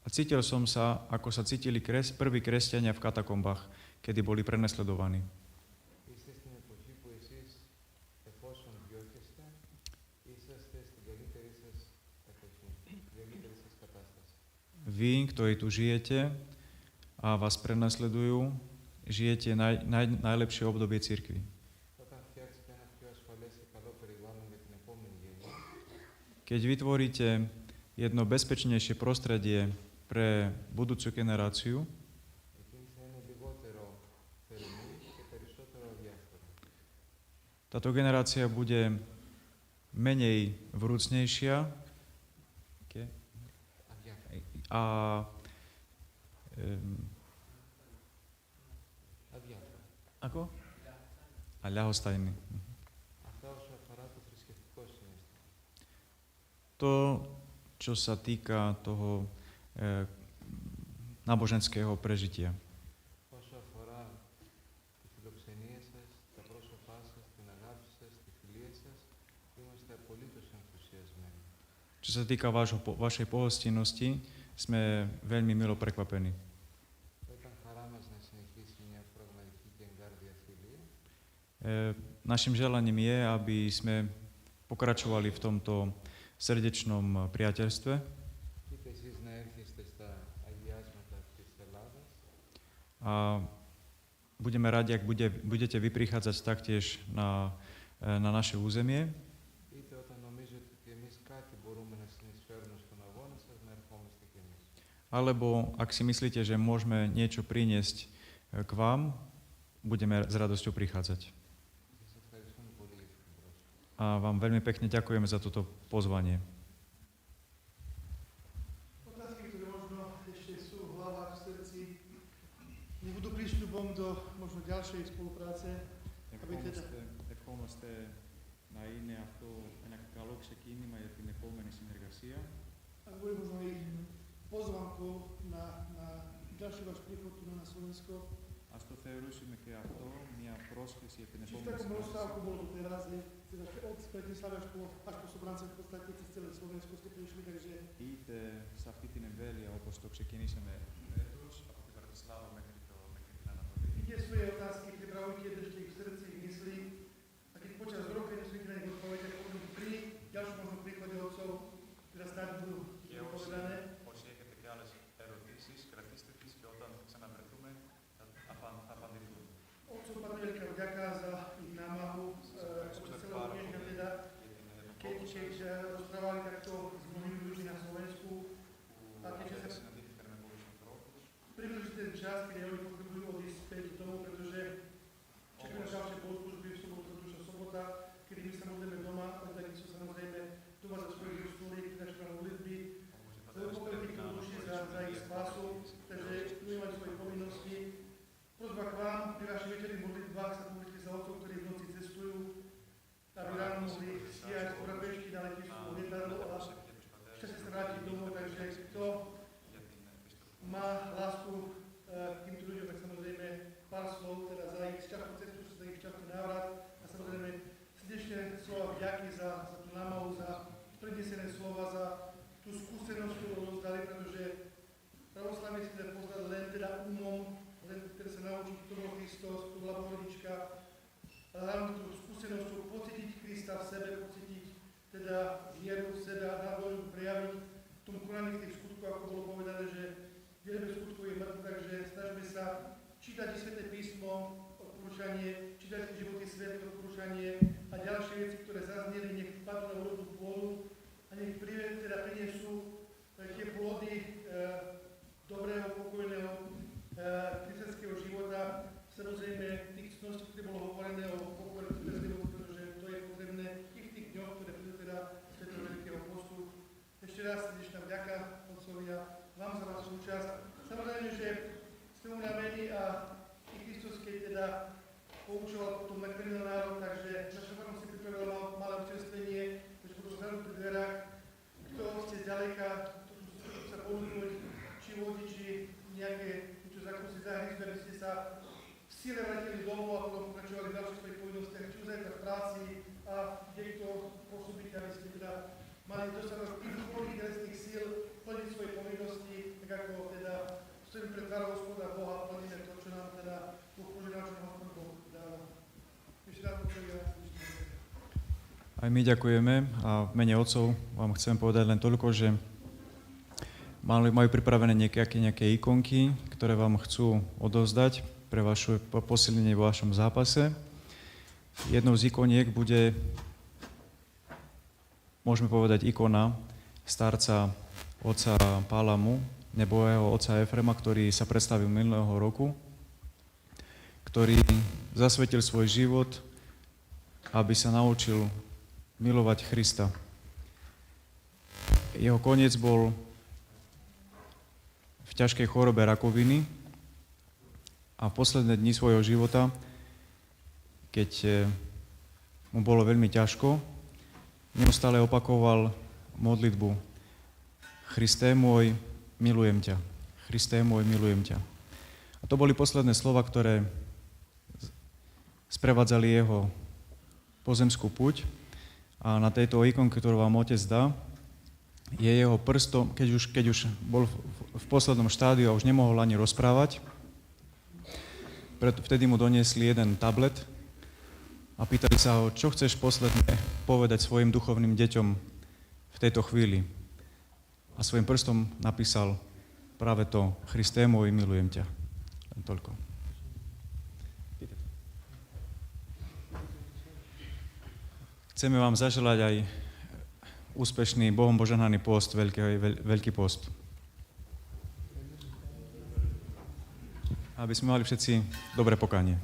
A cítil som sa, ako sa cítili prví kresťania v katakombách, kedy boli prenasledovaní. είστε στην εποχή που εσείς εφόσον διώκεστε, είσαστε στην καλύτερη σας εποχή, στην καλύτερη σας κατάσταση. Vy, ktorí tu žijete a vás prenasledujú, žijete najlepšie obdobie cirkvi. Όταν φτιάξετε ένα πιο ασφαλές και καλό περιβάλλον για την επόμενη γενιά, Keď vytvoríte jedno bezpečnejšie prostredie pre budúcu generáciu, εκείνη θα είναι λιγότερο θερμή και περισσότερο αδιάφορη. táto generácia bude menej vrúcnejšia Αδιάφορη. a Αδιάφορη. ako? A ľahostajný. Αυτά όσο αφορά το θρησκευτικό συναίσθημα. To, čo sa týka toho náboženského prežitia. Όσο αφορά τη φιλοξενία σας, τα πρόσωπά σας, την αγάπη σας, τη φιλία σας, είμαστε απολύτως ενθουσιασμένοι. Čo sa týka vašej pohostinnosti, sme veľmi milo prekvapení. Θα ήταν χαρά μας να συνεχίσει μια πραγματική και εγκάρδια φιλία. Našim želaním je, aby sme pokračovali v tomto srdečnom priateľstve Είτε εσείς να έρχεστε στα αγιάσματα της Ελλάδας, a budeme radi, ak budete vy prichádzať taktiež na naše územie, είτε όταν νομίζετε ότι εμείς κάτι μπορούμε να συνεισφέρουμε στον αγώνα σας, να ερχόμαστε κι εμείς. alebo ak si myslíte, že môžeme niečo priniesť k vám, budeme s radosťou prichádzať. Σας ευχαριστούμε πολύ για την πρόσκληση. A vám veľmi pekne ďakujeme za toto pozvanie. Otázky, ktoré nech budú prísľubom do možno ďalšej spolupráce. Että huomaatte näin ja ainakin aluksi kiinni ja että ne kolmeni synergia. A bude možno i pozvánkou na ďalší váš príchod tu na Slovensko. A to θεωρούσαμε και αυτό μια πρόσκληση για την Či v επόμενη takom rozsahu, συνεργασία. ako bolo to teraz, je teda od Bratislava až po Sobrance v podstate cez celé Slovensko ste prišli, takže Είτε σε αυτή την εμβέλεια όπως το ξεκινήσαμε φέτος, από την Βρατισλάβα μέχρι την Ανατολή. ide svoje otázky, pripravujte, držte ich v srdci, v mysli a keď počas roka nesmiete na nich odpovedať, potom pri ďalšom možno príchode otcov, teda snáď budú povedané. Όσοι έχετε και άλλες ερωτήσεις, κρατήστε τις και όταν ξαναβρεθούμε θα απαντηθούν. Otcov Patriarcha vďaka za ich námahu počas celého týždňa teda, keď rozprávali takto s mnohými ľuďmi na Slovensku a keďže sa Συναντήθηκαν με πολλούς ανθρώπους. približí ten čas, keď oni potrebujú odísť späť domov, pretože čakajú na ďalšie bohoslužby v sobotu, pretože sobota, kedy my sa modlíme doma, ale takisto samozrejme doma za svojich hostúliek, načítajú modlitby, za upokoj týchto duší, za ich spásu, takže budeme mať svoje povinnosti. Prosba k vám, pri vašich večerných modlitbách sa modlite za otcov, ktorí v noci cestujú, aby ráno mohli stíhať skôr pešky na letisku, lietadlo a šťastie sa vrátiť domov, takže kto má lásku k týmto ľuďom, tak samozrejme pár slov teda za ich šťastnú cestu, za ich šťastný návrat a samozrejme srdečné slova vďaky za tú námahu, za prednesené slova, za tú skúsenosť, ktorú rozdali, pretože pravoslavní si teda poznali len teda umom, len teda sa naučiť, kto bol Kristus, kto bola Bohorodička, ale hlavne tú skúsenosťou pocítiť Krista v sebe, pocítiť teda vieru v sebe a nádvoru prejaviť v tom konaní tých skutkov, ako bolo povedané, že viera bez skutkov je mŕtva, takže snažíme sa čítať i Sväté písmo, odporúčanie, čítať životy svätých, odporúčanie a ďalšie veci, ktoré zazneli, nech padnú na úrodnú pôdu a nech priniesú tie plody dobrého, pokojného kresťanského života. Samozrejme, tých cností, ktoré bolo hovorené o pokoji kresťanského, pretože to je potrebné i v tých dňoch, ktoré prídu teda z tejto veľkého postu. Ešte raz srdečná vďaka, otcovia, vám za vašu účasť. Samozrejme, že ste unavení a i Kristus, keď teda poučoval potom nakrenil národ, takže naša farma si pripravila malé občerstvenie, takže budú zhrnúť pri dverách. Kto ste zďaleka, kto sa ponúknuť, či vodiči, nejaké niečo zakúsiť zahryzť, aby ste sa v síle vrátili domov a potom pokračovali v ďalších svojich povinnostiach, či už aj v práci a kde-kto pôsobíte, aby ste teda mali dostatok tých duchovných telesných síl plniť svoje povinnosti, tak ako teda stojíme pred tvárou Hospoda Boha, plníme to, čo nám teda Boh požehnal, čo nám Hospod Boh dáva. Ešte raz počujem. Aj my ďakujeme a v mene otcov vám chcem povedať len toľko, že majú pripravené nejaké ikonky, ktoré vám chcú odovzdať pre vaše posilnenie vo vašom zápase. Jednou z ikoniek bude, môžeme povedať, ikona starca otca Pálamu, nebo jeho otca Efrema, ktorý sa predstavil minulého roku, ktorý zasvetil svoj život, aby sa naučil milovať Krista. Jeho koniec bol v ťažkej chorobe rakoviny a v posledné dni svojho života, keď mu bolo veľmi ťažko, neustále opakoval modlitbu Christé môj, milujem ťa. Christé môj, milujem ťa. A to boli posledné slova, ktoré sprevádzali jeho pozemskú puť. A na tejto ikonke, ktorú vám otec dá, je jeho prstom, keď už bol v poslednom štádiu a už nemohol ani rozprávať, vtedy mu doniesli jeden tablet a pýtali sa ho, čo chceš posledne povedať svojim duchovným deťom v tejto chvíli. A svojim prstom napísal práve to, Christé môj, milujem ťa. Len toľko. Chceme vám zaželať aj úspešný, Bohom požehnaný pôst, veľký pôst. Aby sme mali všetci dobré pokánie.